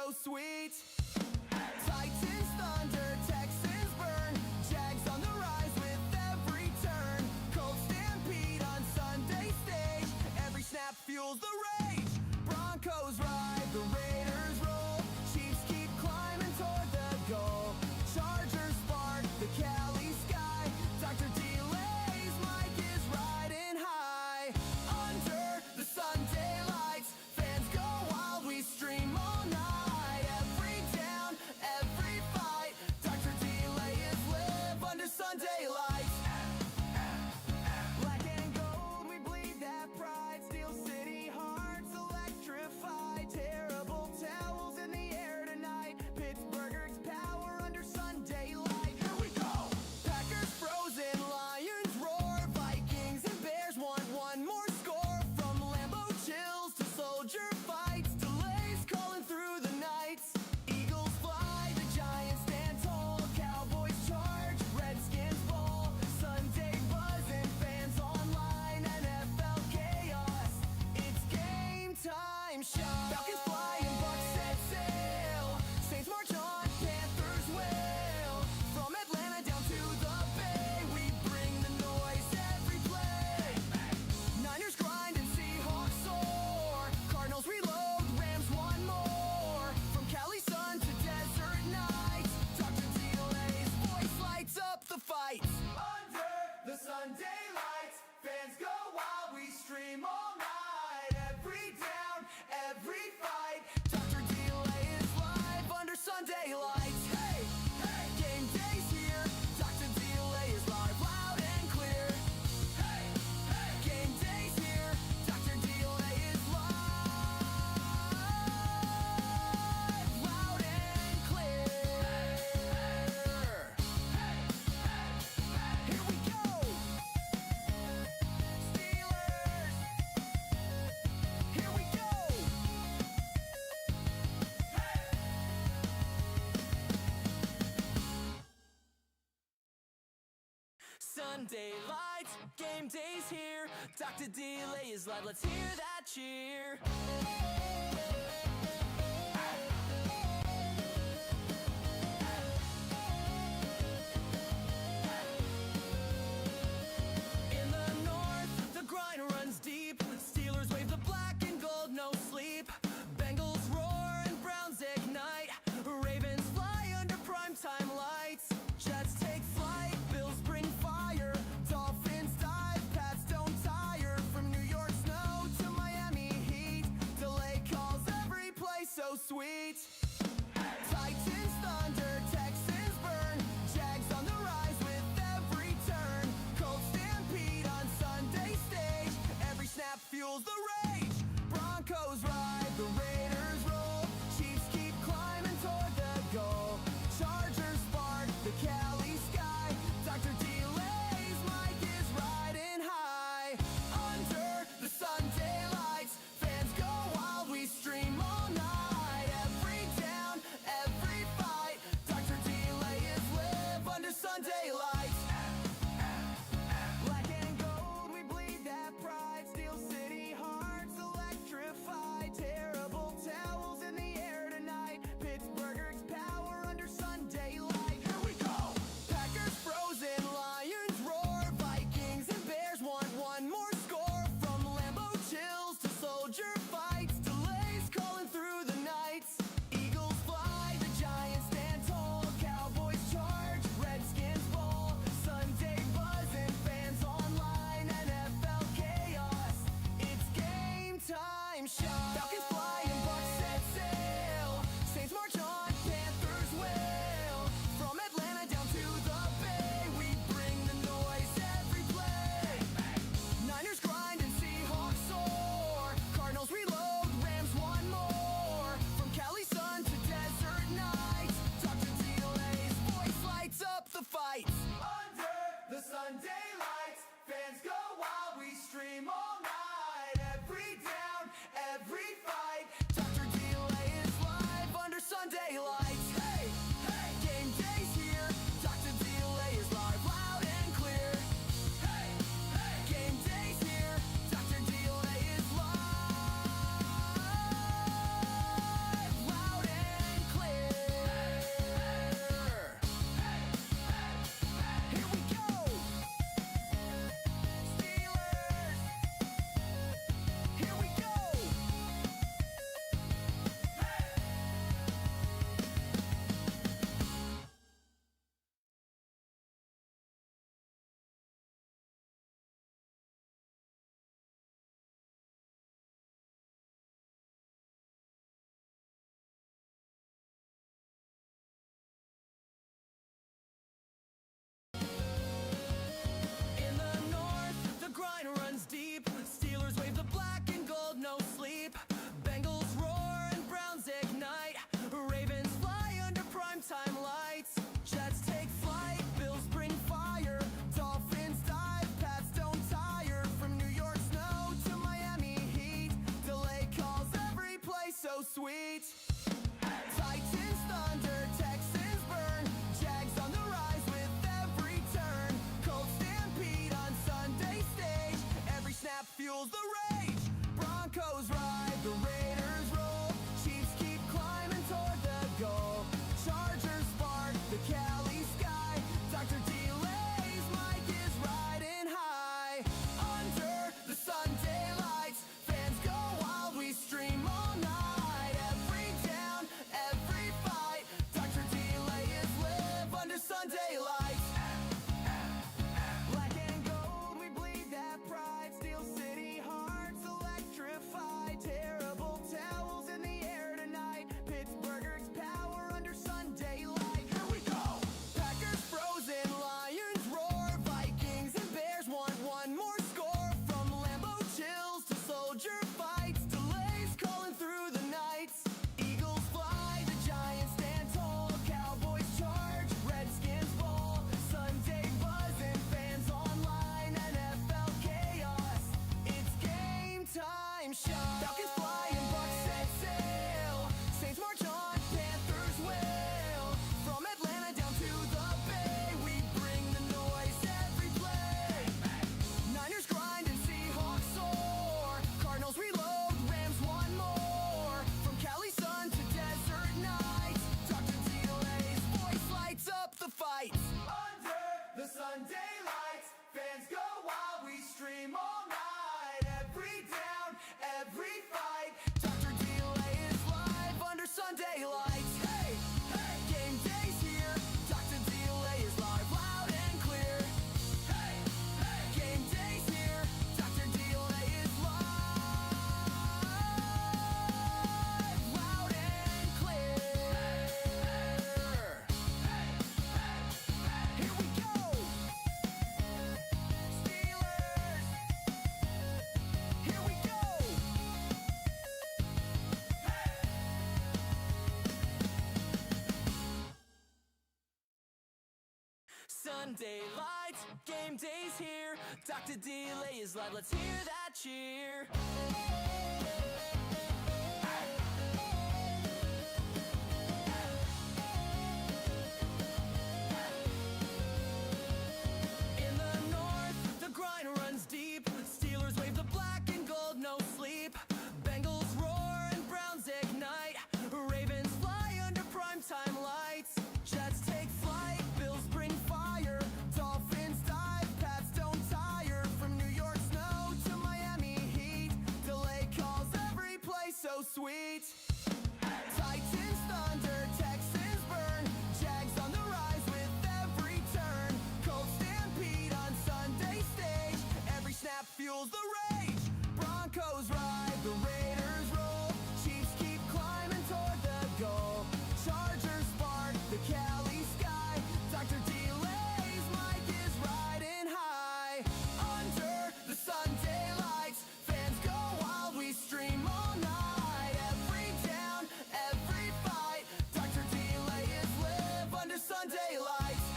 so sweet. Titans thunder, Texans burn, Jags on the rise with every turn. Colts stampede on Sunday stage, every snap fuels the rage. Broncos ride, the Raiders roll, Chiefs keep climbing toward the goal. Chargers spark the Cali sky, Dr. Delay's mic is riding high. Under the Sunday lights, fans go wild, we stream all night. Every down, every fight, Dr. Delay is live under Sunday lights. Black and gold, we bleed that pride. Steel City hearts electrified. Terrible towels in the air tonight. Pittsburgh's power under Sunday light. Here we go! Packers frozen, Lions roar. Vikings and Bears want one more score. From Lambeau chills to soldier fights, delays calling through the nights. Eagles fly, the Giants stand tall. Cowboys charge, Redskins fall. Sunday buzzing, fans online, NFL chaos. It's game time, show. Falcons fly and Bucks set sail. Saints march on, Panthers wail. From Atlanta down to the Bay, we bring the noise every play. Niners grind and Seahawks soar. Cardinals reload, Rams one more. From Cali sun to desert nights, Dr. Delay's voice lights up the fights. Under the Sunday lights, fans go wild, we stream all night. Every down, every fight, Dr. Delay is live under Sunday lights. Hey, hey, game day's here, Dr. Delay is live, loud and clear. Hey, hey, game day's here, Dr. Delay is live, loud and clear. Here we go! Steelers! Here we go! Sunday lights, game day's here. Dr. Delay is live, let's hear that cheer. In the north, the grind runs deep. Steelers wave the black and gold, no sleep. Bengals roar and Browns ignite. Ravens fly under primetime lights. Jets take flight, Bills bring fire. Dolphins dive, Pats don't tire. From New York snow to Miami heat, Delay calls every play so sweet. Titans thunder, Texans burn, Jags on the rise with every turn. Colts stampede on Sunday stage, every snap fuels the rage. Broncos ride, the Raiders roll, Chiefs keep climbing toward the goal. Chargers spark the Cali sky, Dr. Delay's mic is riding high. Under the Sunday lights, fans go wild, we stream all night. Every down, every fight, Dr. Delay is live under Sunday lights. Black and gold, we bleed that pride. Steel City heart Sunday lights, game day's here. Dr. Delay is live, let's hear that cheer. In the north, the grind runs deep. Steelers wave the black and gold, no sleep. Bengals roar and Browns ignite. Ravens fly under primetime lights. Jets take flight, Bills bring fire. Dolphins dive, Pats don't tire. From New York snow to Miami heat, delay calls every play so sweet. Titans thunder, Texans burn. Jags on the rise with every turn. Colts stampede on Sunday stage. Every snap fuels the rage. Broncos ride, the Raiders roll. Chiefs keep climbing toward the goal. Chargers spark the Cali sky. Dr. Delay's mic is riding high. Under the Sunday lights, fans go wild, we stream all night. Every down, every fight, Dr. Delay is live under Sunday lights.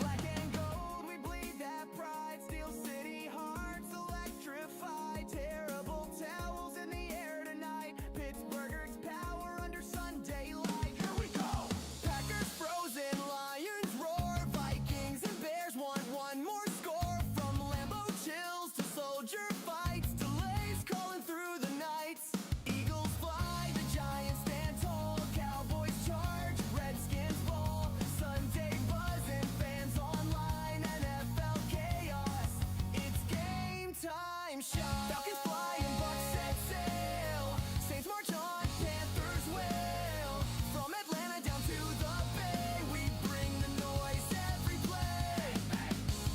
Black and gold, we bleed that pride. Steel City hearts electrified. Terrible towels in the air tonight. Pittsburgh's power under Sunday light. Here we go! Packers frozen, Lions roar. Vikings and Bears want one more score. From Lambeau chills to soldier fights. Delays calling through the nights. Eagles fly, the Giants stand tall. Cowboys charge, Redskins ball. Sunday buzzing, fans online. NFL chaos, it's game time. Shot. Falcons fly and Bucks set sail. Saints march on, Panthers wail. From Atlanta down to the Bay, we bring the noise every play.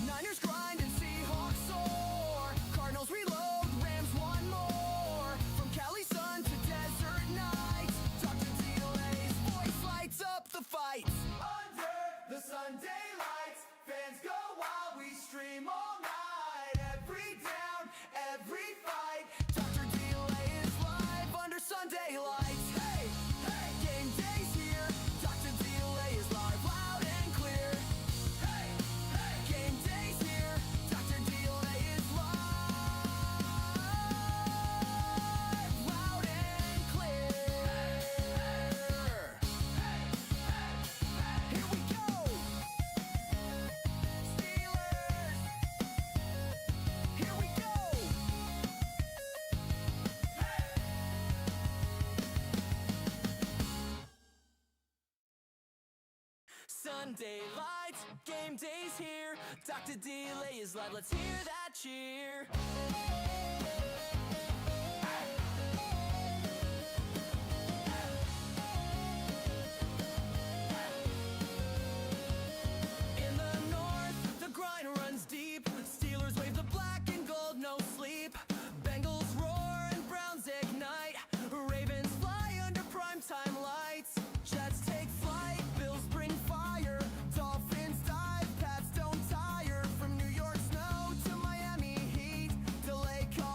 Niners grind and Seahawks soar. Cardinals reload, Rams one more. From Cali sun to desert nights, Dr. Delay's voice lights up the fights. Under the Sunday lights, fans go wild, we stream all night. Every down, every fight, Dr. Delay is live under Sunday lights. Hey, hey, game day's here. Dr. Delay is live, loud and clear. Hey, hey, game day's here. Dr. Delay is live, loud and clear. Here we go. Steelers. Here we go. Sunday lights, game day's here. Dr. Delay is live, let's hear that cheer. In the north, the grind runs deep. Steelers wave the black and gold, no sleep. Bengals roar and Browns ignite. Ravens fly under primetime lights. Jets take flight, Bills bring fire. Dolphins dive, Pats don't tire. From New York snow to Miami heat, delay call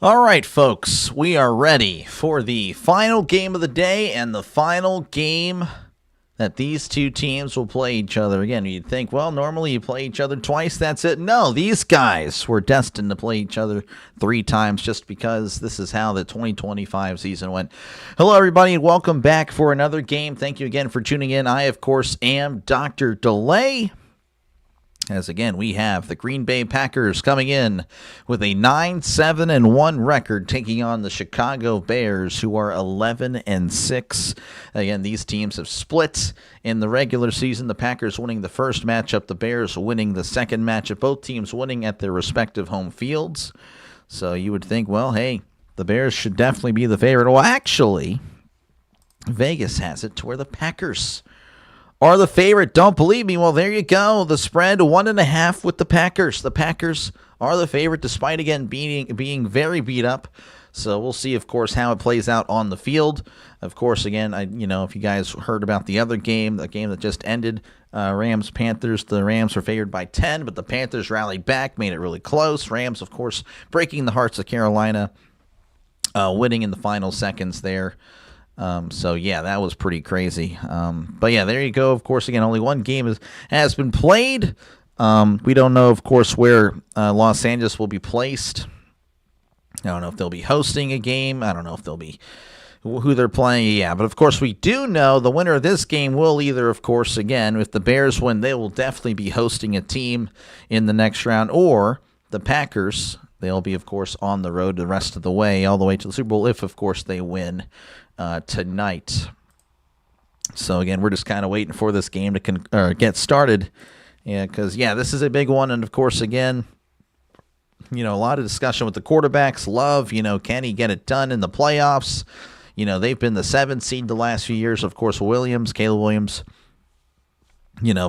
All right, folks, we are ready for the final game of the day and the final game that these two teams will play each other. Again, you'd think, well, normally you play each other twice, that's it. No, these guys were destined to play each other 3 times just because this is how the 2025 season went. Hello, everybody, and welcome back for another game. Thank you again for tuning in. I, of course, am Dr. Delay. As again, we have the Green Bay Packers coming in with a 9-7-1 record, taking on the Chicago Bears, who are 11-6. Again, these teams have split in the regular season. The Packers winning the first matchup, the Bears winning the second matchup. Both teams winning at their respective home fields. So you would think, well, hey, the Bears should definitely be the favorite. Well, actually, Vegas has it to where the Packers are the favorite. Don't believe me? Well, there you go. The spread 1.5 with the Packers. The Packers are the favorite, despite again being very beat up. So we'll see, of course, how it plays out on the field. Of course, again, if you guys heard about the other game, the game that just ended, Rams-Panthers, the Rams were favored by 10, but the Panthers rallied back, made it really close. Rams, of course, breaking the hearts of Carolina, winning in the final seconds there. So, yeah, that was pretty crazy. But, yeah, there you go. Of course, again, only one game has been played. We don't know, of course, where Los Angeles will be placed. I don't know if they'll be hosting a game. I don't know if they'll be who they're playing. Yeah, but, of course, we do know the winner of this game will either, of course, again, if the Bears win, they will definitely be hosting a team in the next round, or the Packers, they'll be, of course, on the road the rest of the way, all the way to the Super Bowl, if, of course, they win tonight. So again, we're just kind of waiting for this game to get started. Yeah, because this is a big one, and of course, again, a lot of discussion with the quarterbacks. Love, can he get it done in the playoffs? They've been the 7th seed the last few years. Of course, Caleb Williams,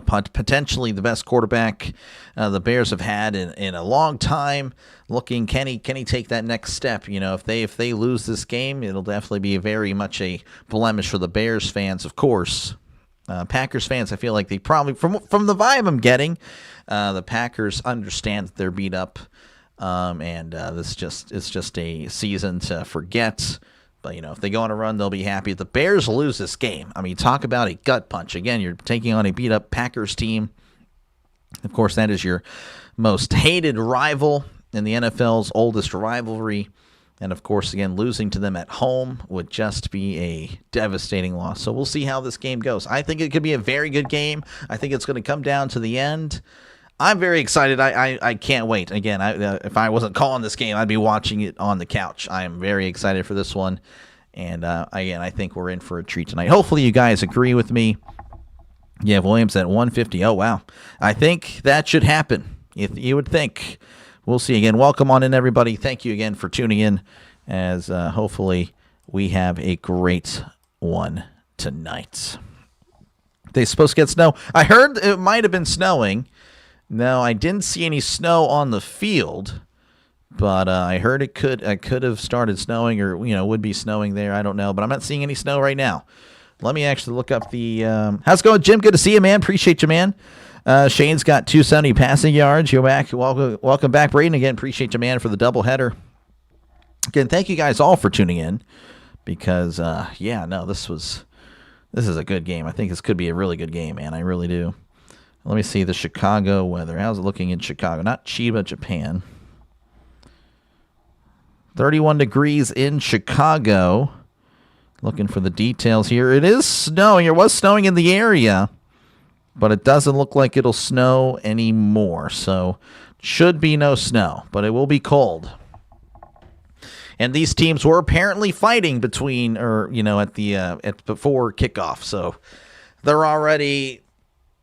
potentially the best quarterback the Bears have had in a long time. Looking, can he take that next step? If they lose this game, it'll definitely be very much a blemish for the Bears fans, of course. Packers fans, I feel like they probably, from the vibe I'm getting, the Packers understand that they're beat up, and it's just a season to forget. But, if they go on a run, they'll be happy. If the Bears lose this game, I mean, talk about a gut punch. Again, you're taking on a beat-up Packers team. Of course, that is your most hated rival in the NFL's oldest rivalry. And, of course, again, losing to them at home would just be a devastating loss. So we'll see how this game goes. I think it could be a very good game. I think it's going to come down to the end. I'm very excited. I can't wait. Again, if I wasn't calling this game, I'd be watching it on the couch. I am very excited for this one. And, again, I think we're in for a treat tonight. Hopefully you guys agree with me. You have Williams at 150. Oh, wow. I think that should happen. You would think. We'll see. Again, welcome on in, everybody. Thank you again for tuning in, as hopefully we have a great one tonight. They supposed to get snow. I heard it might have been snowing. No, I didn't see any snow on the field, but I heard it could have started snowing, or would be snowing there. I don't know, but I'm not seeing any snow right now. Let me actually look up the. How's it going, Jim? Good to see you, man. Appreciate you, man. Shane's got 270 passing yards. You're back. Welcome back, Braden. Again, appreciate you, man, for the doubleheader. Again, thank you guys all for tuning in, because this is a good game. I think this could be a really good game, man. I really do. Let me see the Chicago weather. How's it looking in Chicago? Not Chiba, Japan. 31 degrees in Chicago. Looking for the details here. It is snowing. It was snowing in the area, but it doesn't look like it'll snow anymore. So should be no snow, but it will be cold. And these teams were apparently fighting between, before kickoff. So they're already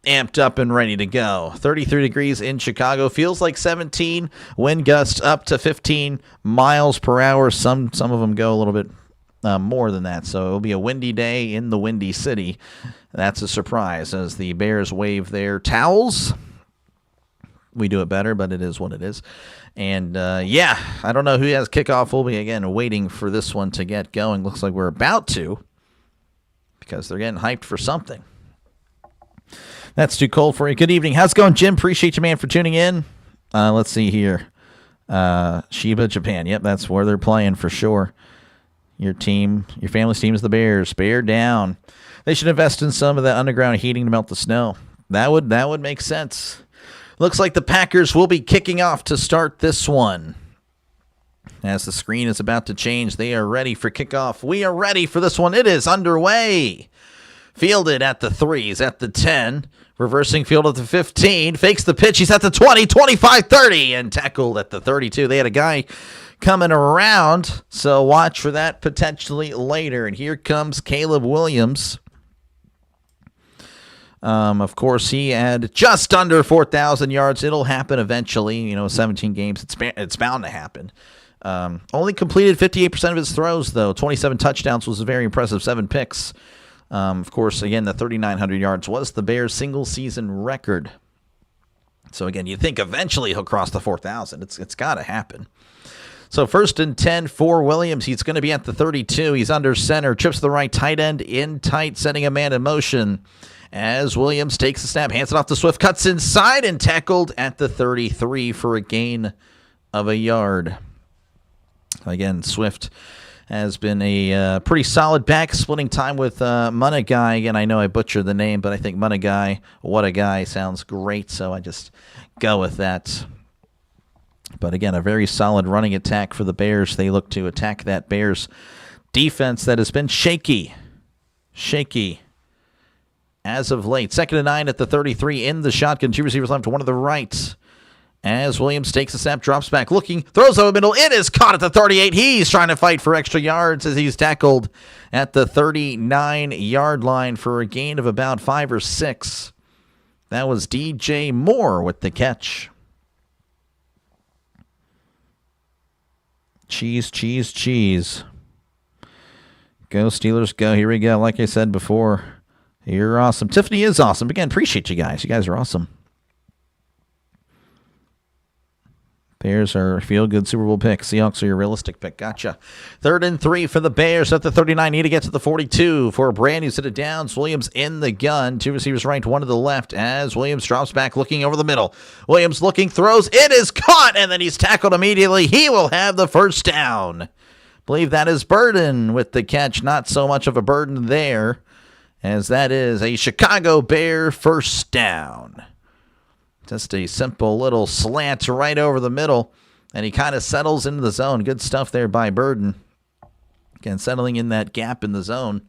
amped up and ready to go. 33 degrees in Chicago. Feels like 17. Wind gusts up to 15 miles per hour. Some of them go a little bit more than that. So it'll be a windy day in the Windy City. That's a surprise as the Bears wave their towels. We do it better, but it is what it is. And, I don't know who has kickoff. We'll be, again, waiting for this one to get going. Looks like we're about to, because they're getting hyped for something. That's too cold for you. Good evening. How's it going, Jim? Appreciate you, man, for tuning in. Let's see here. Shiba, Japan. Yep, that's where they're playing for sure. Your family's team is the Bears. Bear down. They should invest in some of the underground heating to melt the snow. That would make sense. Looks like the Packers will be kicking off to start this one. As the screen is about to change, they are ready for kickoff. We are ready for this one. It is underway. Fielded at the 3, he's at the 10. Reversing field at the 15. Fakes the pitch. He's at the 20, 25, 30. And tackled at the 32. They had a guy coming around, so watch for that potentially later. And here comes Caleb Williams. Of course, he had just under 4,000 yards. It'll happen eventually. 17 games. It's bound to happen. Only completed 58% of his throws, though. 27 touchdowns was very impressive. 7 picks. Of course, again, the 3,900 yards was the Bears' single-season record. So, again, you think eventually he'll cross the 4,000. It's got to happen. So, 1st and 10 for Williams. He's going to be at the 32. He's under center. Trips to the right, tight end in tight, setting a man in motion. As Williams takes the snap, hands it off to Swift, cuts inside, and tackled at the 33 for a gain of a yard. Again, Swift has been a pretty solid back, splitting time with Munagai. Again, I know I butchered the name, but I think Munagai, what a guy, sounds great, so I just go with that. But again, a very solid running attack for the Bears. They look to attack that Bears defense that has been shaky as of late. 2nd and 9 at the 33 in the shotgun. 2 receivers left, 1 to the right. As Williams takes a snap, drops back, looking, throws over the middle. It is caught at the 38. He's trying to fight for extra yards as he's tackled at the 39-yard line for a gain of about 5 or 6. That was DJ Moore with the catch. Cheese. Go Steelers, go. Here we go. Like I said before, you're awesome. Tiffany is awesome. Again, appreciate you guys. You guys are awesome. Bears are feel-good Super Bowl pick. Seahawks are your realistic pick. Gotcha. 3rd and 3 for the Bears at the 39. Need to get to the 42 for a brand new set of downs. Williams in the gun. 2 receivers right, 1 to the left as Williams drops back, looking over the middle. Williams looking, throws. It is caught, and then he's tackled immediately. He will have the first down. Believe that is Burden with the catch. Not so much of a burden there, as that is a Chicago Bear first down. Just a simple little slant right over the middle, and he kind of settles into the zone. Good stuff there by Burden. Again, settling in that gap in the zone.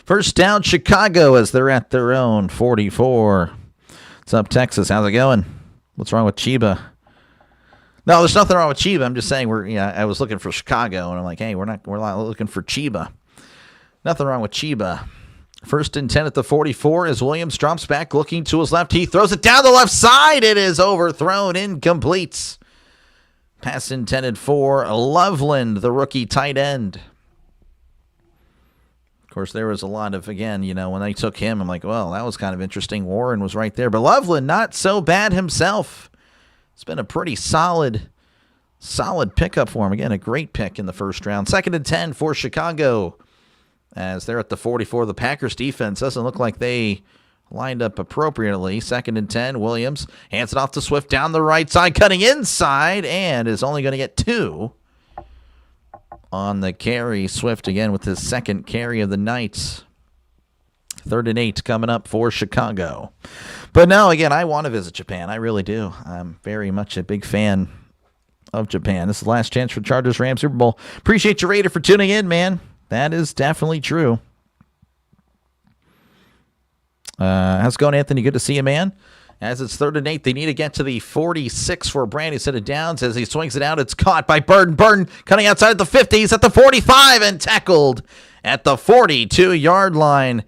First down, Chicago, as they're at their own 44. What's up, Texas? How's it going? What's wrong with Chiba? No, there's nothing wrong with Chiba. I'm just saying I was looking for Chicago, and I'm like, hey, we're not looking for Chiba. Nothing wrong with Chiba. 1st and 10 at the 44 as Williams drops back, looking to his left. He throws it down the left side. It is overthrown, incomplete. Pass intended for Loveland, the rookie tight end. Of course, there was a lot of, again, when they took him, I'm like, well, that was kind of interesting. Warren was right there. But Loveland, not so bad himself. It's been a pretty solid pickup for him. Again, a great pick in the first round. 2nd and 10 for Chicago. As they're at the 44, the Packers defense doesn't look like they lined up appropriately. 2nd and 10, Williams hands it off to Swift down the right side, cutting inside, and is only going to get 2 on the carry. Swift again with his 2nd carry of the night. 3rd and 8 coming up for Chicago. But no, again, I want to visit Japan. I really do. I'm very much a big fan of Japan. This is the last chance for Chargers Rams Super Bowl. Appreciate you, Raider, for tuning in, man. That is definitely true. How's it going, Anthony? Good to see you, man. As it's 3rd and 8, they need to get to the 46 for a brand new set of downs. As he swings it out, it's caught by Burden. Burden cutting outside at the 50. He's at the 45 and tackled at the 42-yard line.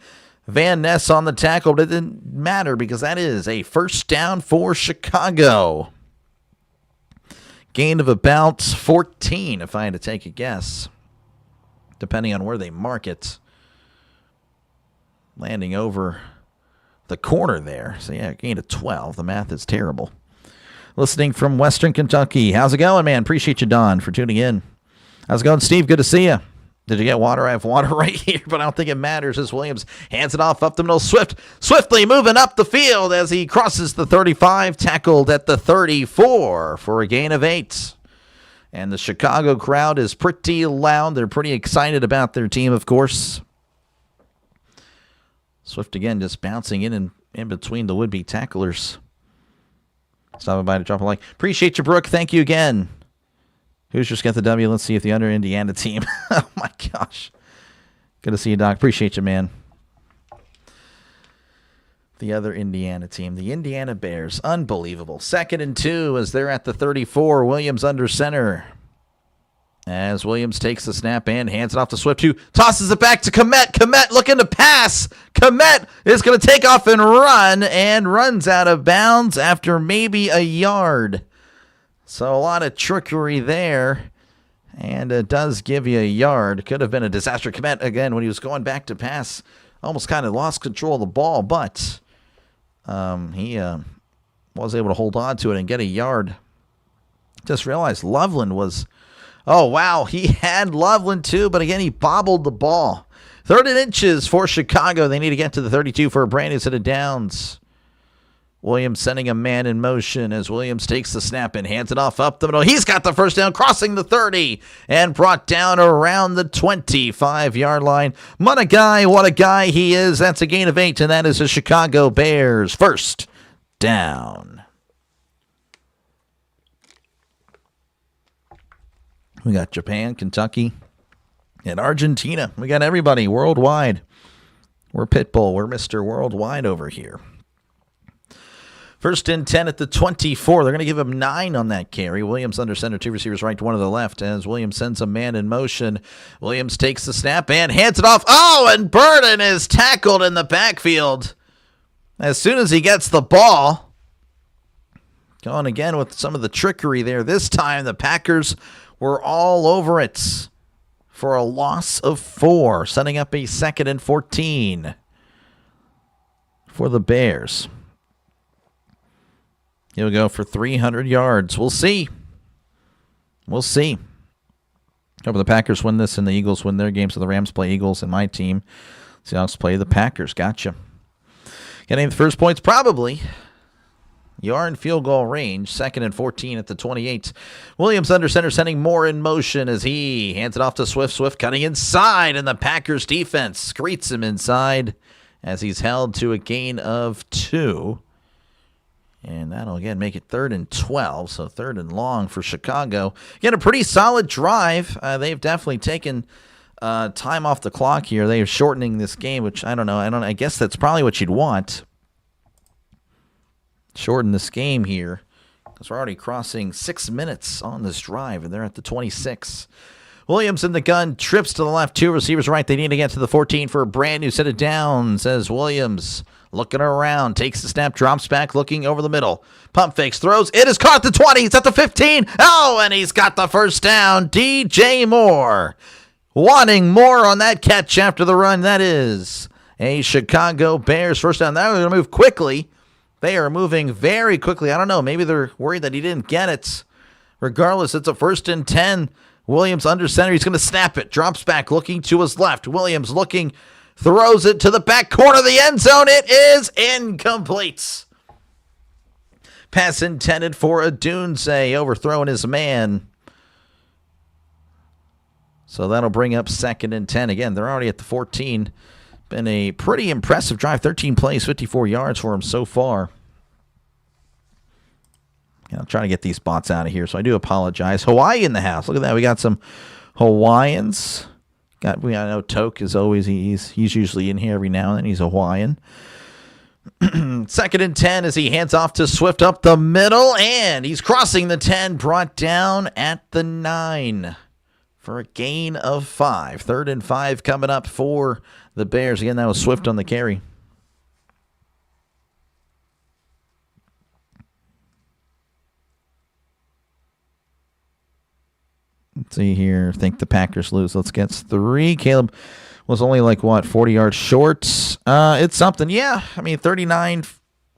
Van Ness on the tackle, but it didn't matter because that is a first down for Chicago. Gain of about 14, if I had to take a guess, depending on where they mark it. Landing over the corner there. So, yeah, gain of 12. The math is terrible. Listening from Western Kentucky. How's it going, man? Appreciate you, Don, for tuning in. How's it going, Steve? Good to see you. Did you get water? I have water right here, but I don't think it matters as Williams hands it off up the middle. Swiftly moving up the field as he crosses the 35, tackled at the 34 for a gain of 8. And the Chicago crowd is pretty loud. They're pretty excited about their team, of course. Swift again just bouncing in between the would-be tacklers. Stopping by to drop a like. Appreciate you, Brooke. Thank you again. Hoosiers get the W. Let's see if the other Indiana team. Oh, my gosh. Good to see you, Doc. Appreciate you, man. The other Indiana team, the Indiana Bears. Unbelievable. 2nd and 2 as they're at the 34. Williams under center. As Williams takes the snap and hands it off to Swift, who tosses it back to Komet. Komet looking to pass. Komet is going to take off and runs out of bounds after maybe a yard. So a lot of trickery there. And it does give you a yard. Could have been a disaster. Komet, again, when he was going back to pass, almost kind of lost control of the ball, but he was able to hold on to it and get a yard. Just realized Loveland was... Oh, wow, he had Loveland too, but again, he bobbled the ball. 3rd and inches for Chicago. They need to get to the 32 for a brand new set of downs. Williams sending a man in motion as Williams takes the snap and hands it off up the middle. He's got the first down, crossing the 30, and brought down around the 25-yard line. What a guy he is. That's a gain of 8, and that is the Chicago Bears' first down. We got Japan, Kentucky, and Argentina. We got everybody worldwide. We're Pitbull. We're Mr. Worldwide over here. 1st and 10 at the 24. They're going to give him 9 on that carry. Williams under center, 2 receivers right, 1 to the left. As Williams sends a man in motion. Williams takes the snap and hands it off. Oh, and Burden is tackled in the backfield. As soon as he gets the ball. Going again with some of the trickery there. This time the Packers were all over it for a loss of 4, setting up a 2nd and 14 for the Bears. He'll go for 300 yards. We'll see. Hope the Packers win this and the Eagles win their game, so the Rams play Eagles and my team. Seahawks play the Packers. Gotcha. Getting the first points? Probably. You are in field goal range. 2nd and 14 at the 28. Williams under center, sending Moore in motion as he hands it off to Swift. Swift cutting inside, and the Packers defense screets him inside as he's held to a gain of 2. And that'll, again, make it 3rd and 12, so 3rd and long for Chicago. Again, a pretty solid drive. They've definitely taken time off the clock here. They are shortening this game, which I don't know. I guess that's probably what you'd want. Shorten this game here because we're already crossing 6 minutes on this drive, and they're at the 26. Williams in the gun, trips to the left, 2 receivers right. They need to get to the 14 for a brand new set of downs as Williams looking around, takes the snap, drops back, looking over the middle. Pump fakes, throws. It is caught at the 20. It's at the 15. Oh, and he's got the first down. DJ Moore wanting more on that catch after the run. That is a Chicago Bears first down. Now they're going to move quickly. They are moving very quickly. I don't know. Maybe they're worried that he didn't get it. Regardless, it's a 1st and 10. Williams under center. He's going to snap it. Drops back, looking to his left. Williams looking, throws it to the back corner of the end zone. It is incomplete. Pass intended for Adunze, overthrowing his man. So that'll bring up 2nd and 10. Again, they're already at the 14. Been a pretty impressive drive. 13 plays, 54 yards for him so far. Yeah, I'm trying to get these bots out of here, so I do apologize. Hawaii in the house. Look at that. We got some Hawaiians. I know Toke is always, he's usually in here every now and then. He's a Hawaiian. 2nd and 10 as he hands off to Swift up the middle, and he's crossing the 10, brought down at the 9 for a gain of 5. 3rd and 5 coming up for the Bears. Again, that was Swift on the carry. Let's see here. I think the Packers lose. Let's get 3. Caleb was only 40 yards short. It's something. Yeah. I mean, 39,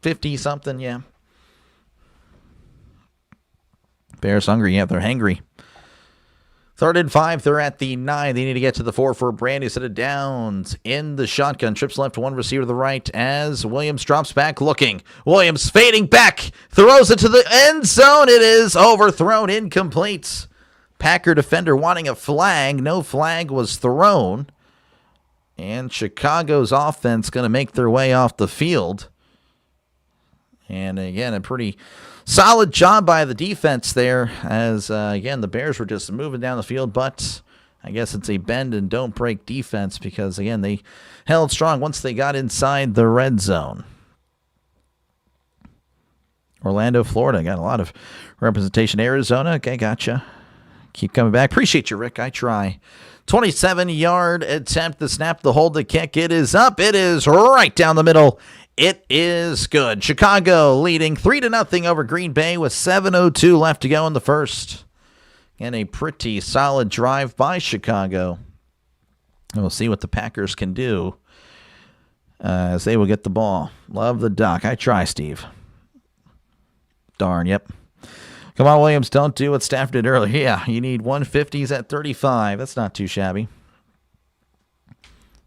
50 something. Yeah. Bears hungry. Yeah, they're hangry. 3rd and 5. They're at the 9. They need to get to the 4 for a brand new set of downs in the shotgun. Trips left, 1 receiver to the right as Williams drops back looking. Williams fading back. Throws it to the end zone. It is overthrown. Incomplete. Packer defender wanting a flag. No flag was thrown. And Chicago's offense going to make their way off the field. And again, a pretty solid job by the defense there as, again, the Bears were just moving down the field. But I guess it's a bend and don't break defense because, again, they held strong once they got inside the red zone. Orlando, Florida. Got a lot of representation. Arizona. Okay, gotcha. Keep coming back. Appreciate you, Rick. I try. 27-yard attempt. The snap, the hold, the kick. It is up. It is right down the middle. It is good. Chicago leading 3-0 over Green Bay with 7:02 left to go in the first. And a pretty solid drive by Chicago. And we'll see what the Packers can do as they will get the ball. Love the duck. I try, Steve. Darn, yep. Come on, Williams, don't do what Stafford did earlier. Yeah, you need 150s at 35. That's not too shabby.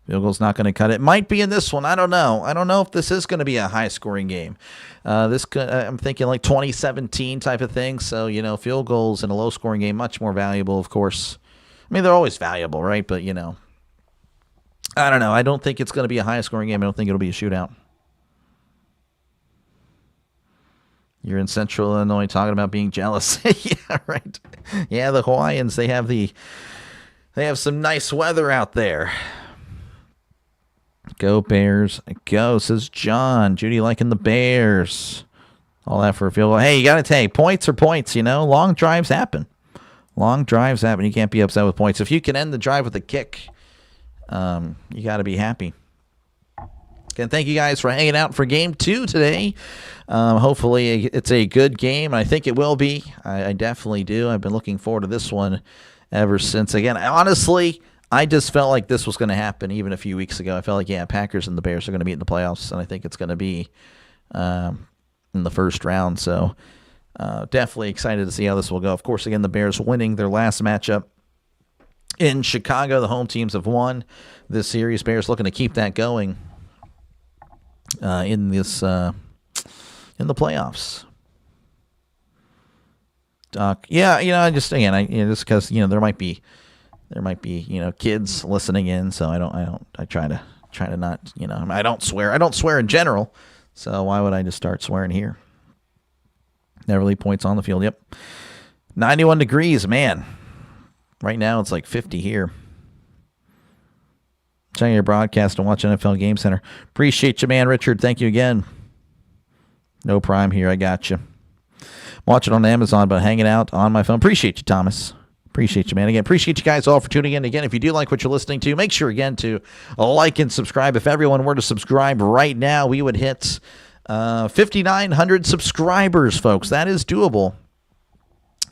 Field goal's not going to cut it. Might be in this one. I don't know. I don't know if this is going to be a high-scoring game. I'm thinking like 2017 type of thing. So, field goals in a low-scoring game, much more valuable, of course. I mean, they're always valuable, right? But, I don't know. I don't think it's going to be a high-scoring game. I don't think it'll be a shootout. You're in Central Illinois talking about being jealous. Yeah, right. Yeah, the Hawaiians, they have some nice weather out there. Go Bears. Go, says John. Judy liking the Bears. All that for a field goal. Hey, you got to take points are points, Long drives happen. Long drives happen. You can't be upset with points. If you can end the drive with a kick, you got to be happy. And thank you guys for hanging out for game 2 today. Hopefully it's a good game. I think it will be. I definitely do. I've been looking forward to this one ever since. Again, honestly, I just felt like this was going to happen even a few weeks ago. I felt like, Packers and the Bears are going to meet in the playoffs, and I think it's going to be in the first round. So definitely excited to see how this will go. Of course, again, the Bears winning their last matchup in Chicago. The home teams have won this series. Bears looking to keep that going in the playoffs. Just because there might be kids listening in, so I try to not, I don't swear in general, so why would I just start swearing here? Never leave points on the field. Yep. 91 degrees, man. Right now it's like 50 here. Checking your broadcast and watch NFL Game Center. Appreciate you, man, Richard. Thank you again. No prime here. I got you. Watching on Amazon, but hanging out on my phone. Appreciate you, Thomas. Appreciate you, man. Again, appreciate you guys all for tuning in. Again, if you do like what you're listening to, make sure, again, to like and subscribe. If everyone were to subscribe right now, we would hit 5,900 subscribers, folks. That is doable.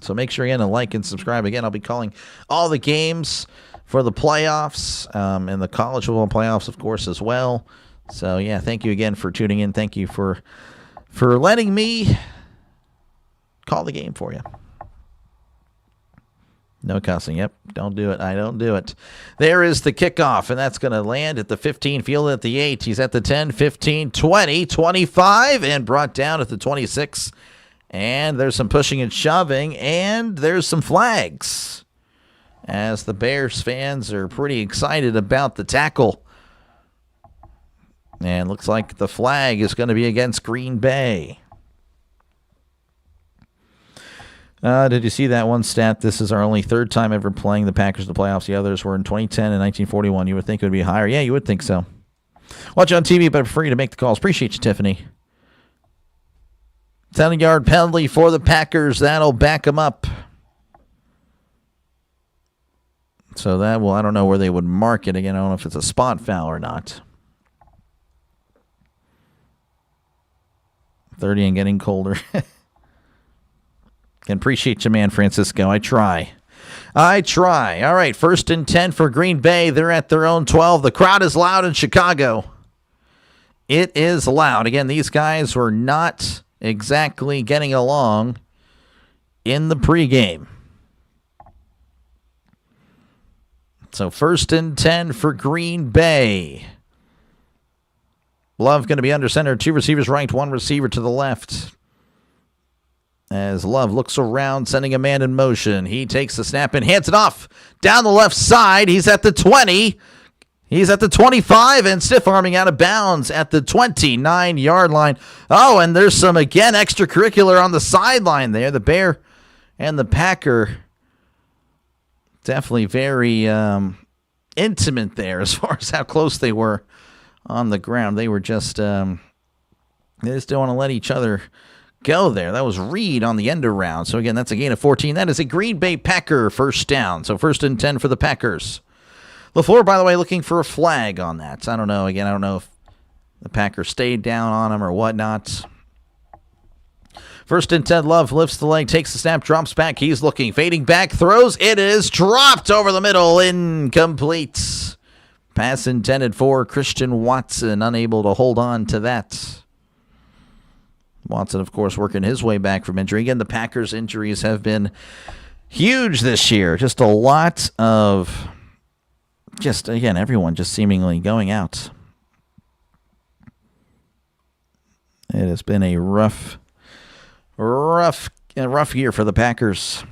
So make sure, again, to like and subscribe. Again, I'll be calling all the games for the playoffs and the college football playoffs, of course, as well. So, yeah, thank you again for tuning in. Thank you for letting me call the game for you. No cussing. Yep, don't do it. I don't do it. There is the kickoff, and that's going to land at the 15, field at the 8. He's at the 10, 15, 20, 25, and brought down at the 26. And there's some pushing and shoving, and there's some flags, as the Bears fans are pretty excited about the tackle. And looks like the flag is going to be against Green Bay. Did you see that one stat? This is our only third time ever playing the Packers in the playoffs. The others were in 2010 and 1941. You would think it would be higher. Yeah, you would think so. Watch on TV, but free to make the calls. Appreciate you, Tiffany. 10-yard penalty for the Packers. That'll back them up. So that will, I don't know where they would mark it. Again, I don't know if it's a spot foul or not. 30 and getting colder. And appreciate you, man, Francisco. I try. All right, 1st and 10 for Green Bay. They're at their own 12. The crowd is loud in Chicago. It is loud. Again, these guys were not exactly getting along in the pregame. So 1st and 10 for Green Bay. Love going to be under center. 2 receivers right, 1 receiver to the left. As Love looks around, sending a man in motion. He takes the snap and hands it off down the left side. He's at the 20. He's at the 25 and stiff arming out of bounds at the 29-yard line. Oh, and there's some, again, extracurricular on the sideline there. The Bear and the Packer definitely very intimate there as far as how close they were on the ground. They were just, they just don't want to let each other go there. That was Reed on the end around. So, again, that's a gain of 14. That is a Green Bay Packer first down. So, 1st and 10 for the Packers. LaFleur, by the way, looking for a flag on that. I don't know. Again, I don't know if the Packers stayed down on him or whatnot. 1st and 10, Love lifts the leg, takes the snap, drops back. He's looking, fading back, throws. It is dropped over the middle, incomplete. Pass intended for Christian Watson, unable to hold on to that. Watson, of course, working his way back from injury. Again, the Packers' injuries have been huge this year. Just a lot of... again, everyone just seemingly going out. It has been a rough year for the Packers.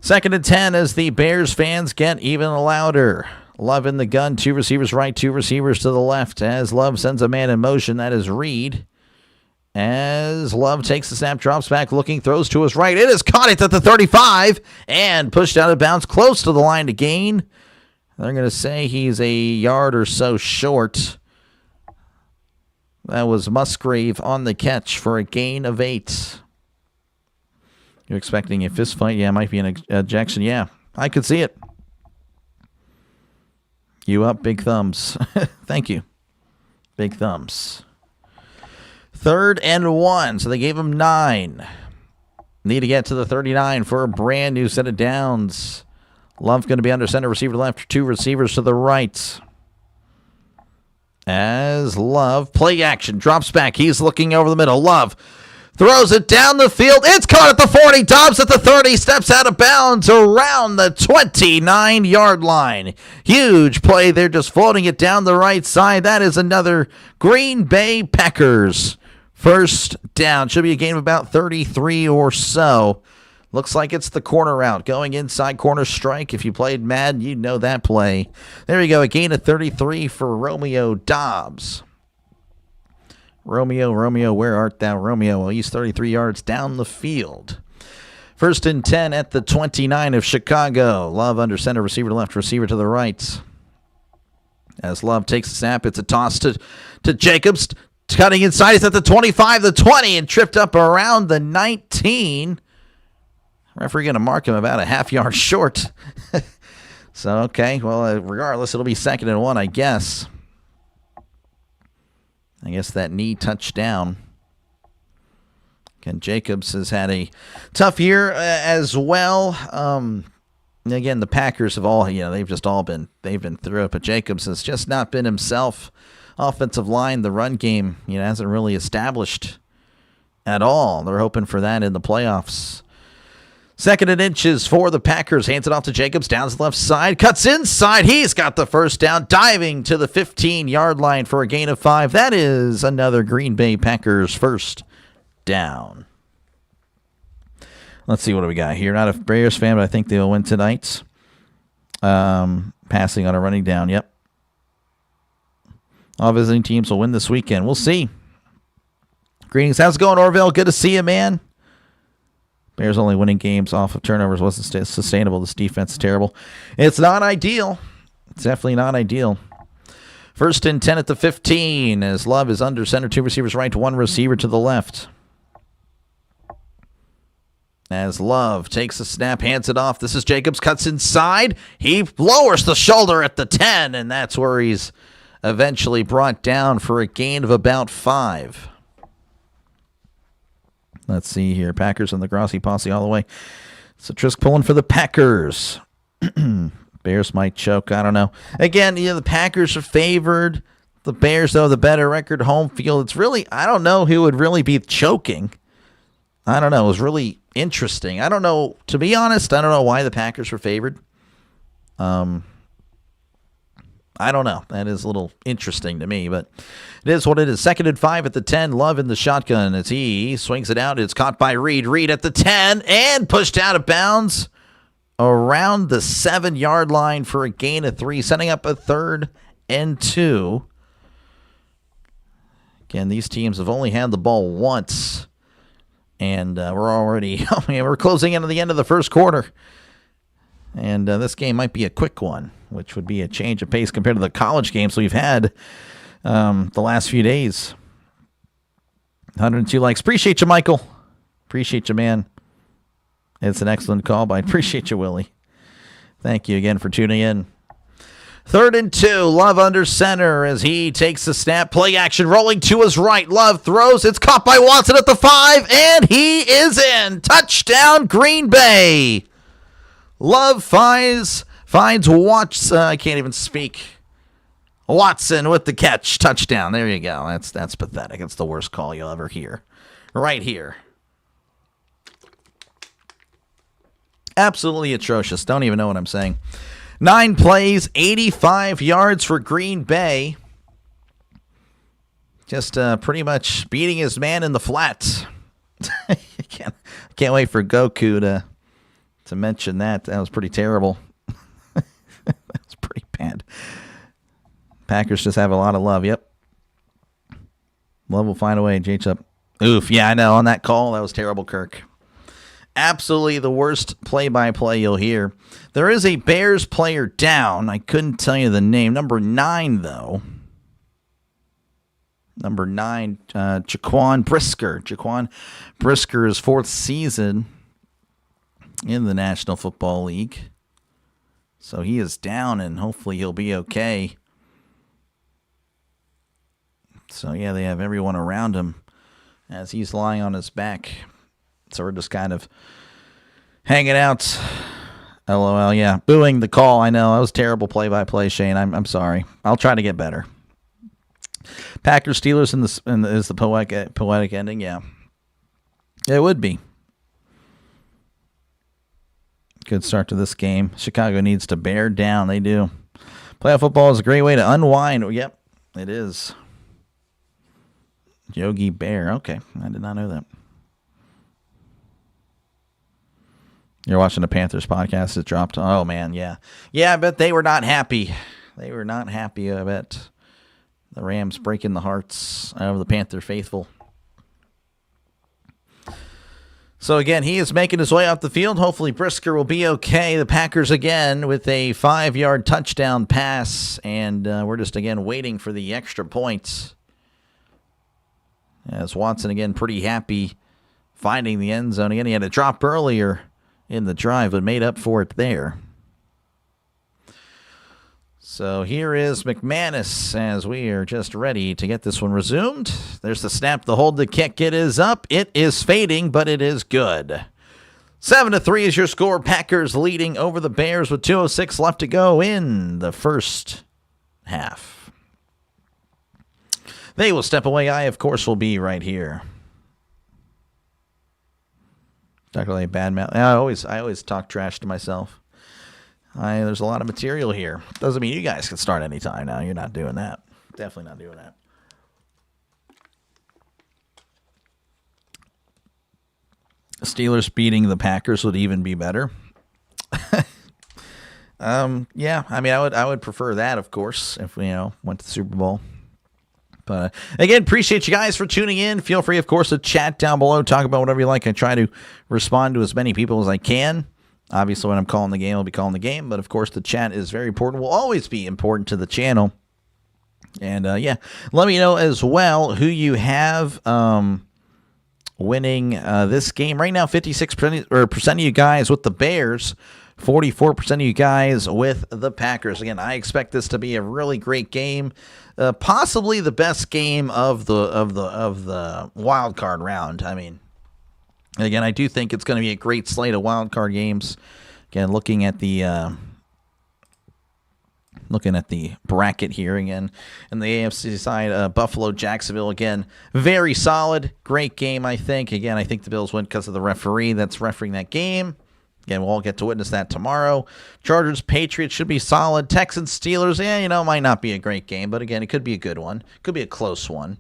2nd and 10 as the Bears fans get even louder. Love in the gun, 2 receivers right, 2 receivers to the left. As Love sends a man in motion, that is Reed. As Love takes the snap, drops back, looking, throws to his right. It is caught. It's at the 35 and pushed out of bounds, close to the line to gain. They're going to say he's a yard or so short. That was Musgrave on the catch for a gain of 8. You're expecting a fist fight? Yeah, it might be an ejection. Yeah, I could see it. You up, big thumbs. Thank you. Big thumbs. 3rd and 1, so they gave him 9. Need to get to the 39 for a brand new set of downs. Love going to be under center, receiver to left, 2 receivers to the right. As Love, play action, drops back. He's looking over the middle. Love throws it down the field. It's caught at the 40, Dobbs at the 30, steps out of bounds around the 29-yard line. Huge play there, just floating it down the right side. That is another Green Bay Packers first down. Should be a gain of about 33 or so. Looks like it's the corner route. Going inside corner strike. If you played Madden, you'd know that play. There you go. A gain of 33 for Romeo Dobbs. Romeo, where art thou, Romeo? Well, he's 33 yards down the field. 1st and 10 at the 29 of Chicago. Love under center, receiver to left, receiver to the right. As Love takes the snap, it's a toss to Jacobs. Cutting inside, it's at the 25, the 20, and tripped up around the 19. Referee going to mark him about a half yard short. So, okay, well, regardless, it'll be 2nd and 1, I guess. I guess that knee touchdown. Again, Jacobs has had a tough year as well. Again, the Packers have all, they've been through it, but Jacobs has just not been himself. Offensive line, the run game, hasn't really established at all. They're hoping for that in the playoffs. 2nd and inches for the Packers. Hands it off to Jacobs. Down to the left side. Cuts inside. He's got the first down. Diving to the 15-yard line for a gain of 5. That is another Green Bay Packers first down. Let's see what do we got here. Not a Bears fan, but I think they'll win tonight. Passing on a running down. Yep. All visiting teams will win this weekend. We'll see. Greetings. How's it going, Orville? Good to see you, man. Bears only winning games off of turnovers wasn't sustainable. This defense is terrible. It's not ideal. It's definitely not ideal. 1st and 10 at the 15 as Love is under center. 2 receivers right, 1 receiver to the left. As Love takes a snap, hands it off. This is Jacobs, cuts inside. He lowers the shoulder at the 10, and that's where he's eventually brought down for a gain of about 5. Let's see here. Packers and the Grossi posse all the way. So Trisk pulling for the Packers. Bears might choke. I don't know. Again, the Packers are favored. The Bears, though, the better record, home field. It's really, I don't know who would really be choking. I don't know. It was really interesting. I don't know. To be honest, I don't know why the Packers were favored. I don't know. That is a little interesting to me, but it is what it is. 2nd and 5 at the 10. Love in the shotgun as he swings it out. It's caught by Reed. Reed at the 10 and pushed out of bounds around the 7-yard line for a gain of 3, setting up a 3rd and 2. Again, these teams have only had the ball once, and we're already we're closing in on the end of the first quarter. And this game might be a quick one, which would be a change of pace compared to the college games we've had the last few days. 102 likes. Appreciate you, Michael. Appreciate you, man. It's an excellent call, but I appreciate you, Willie. Thank you again for tuning in. 3rd and 2. Love under center as he takes the snap. Play action rolling to his right. Love throws. It's caught by Watson at the 5, and he is in. Touchdown, Green Bay. Love finds Watson. I can't even speak. Watson with the catch. Touchdown. There you go. That's pathetic. It's the worst call you'll ever hear. Right here. Absolutely atrocious. Don't even know what I'm saying. 9 plays, 85 yards for Green Bay. Just pretty much beating his man in the flat. Can't wait for Goku to mention that. That was pretty terrible. That was pretty bad. Packers just have a lot of love. Yep. Love will find a way. J-Chup. Oof. Yeah, I know. On that call, that was terrible, Kirk. Absolutely the worst play-by-play you'll hear. There is a Bears player down. I couldn't tell you the name. Number 9, though. Number 9, Jaquan Brisker. Jaquan Brisker's 4th season in the National Football League. So he is down, and hopefully he'll be okay. So, yeah, they have everyone around him as he's lying on his back. So we're just kind of hanging out. LOL, yeah. Booing the call. I know. That was terrible play-by-play, Shane. I'm sorry. I'll try to get better. Packers Steelers is the poetic ending. Yeah. It would be. Good start to this game. Chicago needs to bear down. They do. Playoff football is a great way to unwind. Yep, it is. Yogi Bear. Okay, I did not know that. You're watching the Panthers podcast. It dropped. Oh, man, yeah. Yeah, I bet they were not happy. They were not happy, I bet. The Rams breaking the hearts of the Panther faithful. So, again, he is making his way off the field. Hopefully, Brisker will be okay. The Packers, again, with a 5-yard touchdown pass. And we're just, again, waiting for the extra points. As Watson, again, pretty happy finding the end zone. Again, he had a drop earlier in the drive, but made up for it there. So here is McManus as we are just ready to get this one resumed. There's the snap, the hold, the kick. It is up. It is fading, but it is good. 7-3 is your score. Packers leading over the Bears with 2:06 left to go in the first half. They will step away. I, of course, will be right here. Talk really bad mouth. I always talk trash to myself. There's a lot of material here. Doesn't mean you guys can start anytime now. You're not doing that. Definitely not doing that. Steelers beating the Packers would even be better. Yeah, I mean, I would prefer that, of course, if we went to the Super Bowl. But again, appreciate you guys for tuning in. Feel free, of course, to chat down below. Talk about whatever you like. I try to respond to as many people as I can. Obviously, when I'm calling the game, I'll be calling the game. But, of course, the chat is very important. Will always be important to the channel. And, yeah, let me know as well who you have winning this game. Right now, 56% of you guys with the Bears, 44% of you guys with the Packers. Again, I expect this to be a really great game. Possibly the best game of the wild card round. I mean, again, I do think it's going to be a great slate of wild card games. Again, looking at the bracket here again, and the AFC side, Buffalo, Jacksonville, again, very solid, great game. I think. Again, I think the Bills win because of the referee that's refereeing that game. Again, we'll all get to witness that tomorrow. Chargers, Patriots should be solid. Texans, Steelers, might not be a great game, but again, it could be a good one. Could be a close one.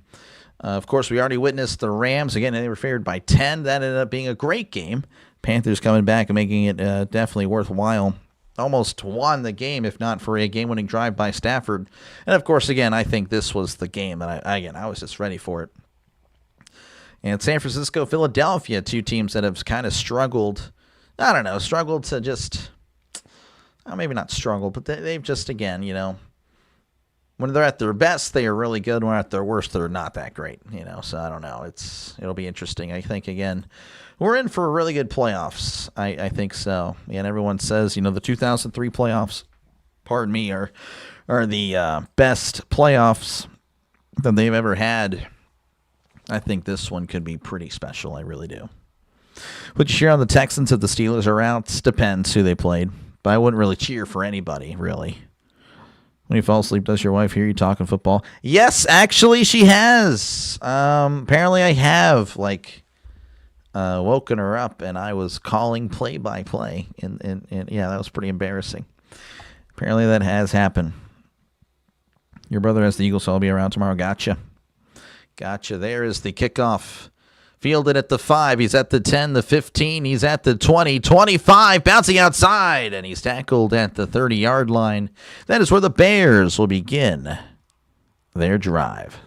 Of course, we already witnessed the Rams. Again, they were favored by 10. That ended up being a great game. Panthers coming back and making it definitely worthwhile. Almost won the game, if not for a game-winning drive by Stafford. And, of course, again, I think this was the game that I was just ready for it. And San Francisco, Philadelphia, two teams that have kind of struggled. I don't know, struggled to just, maybe not struggle, but they've just, again, when they're at their best, they are really good. When they're at their worst, they're not that great, So I don't know. It'll be interesting. I think, again, we're in for really good playoffs. I think so. And everyone says, the 2003 playoffs, pardon me, are the best playoffs that they've ever had. I think this one could be pretty special. I really do. Would you cheer on the Texans if the Steelers are out? Depends who they played. But I wouldn't really cheer for anybody, really. When you fall asleep, does your wife hear you talking football? Yes, actually, she has. Apparently, I have, woken her up, and I was calling play-by-play. And yeah, that was pretty embarrassing. Apparently, that has happened. Your brother has the Eagles, so I'll be around tomorrow. Gotcha. There is the kickoff. Fielded at the 5. He's at the 10, the 15. He's at the 20, 25. Bouncing outside. And he's tackled at the 30-yard line. That is where the Bears will begin their drive.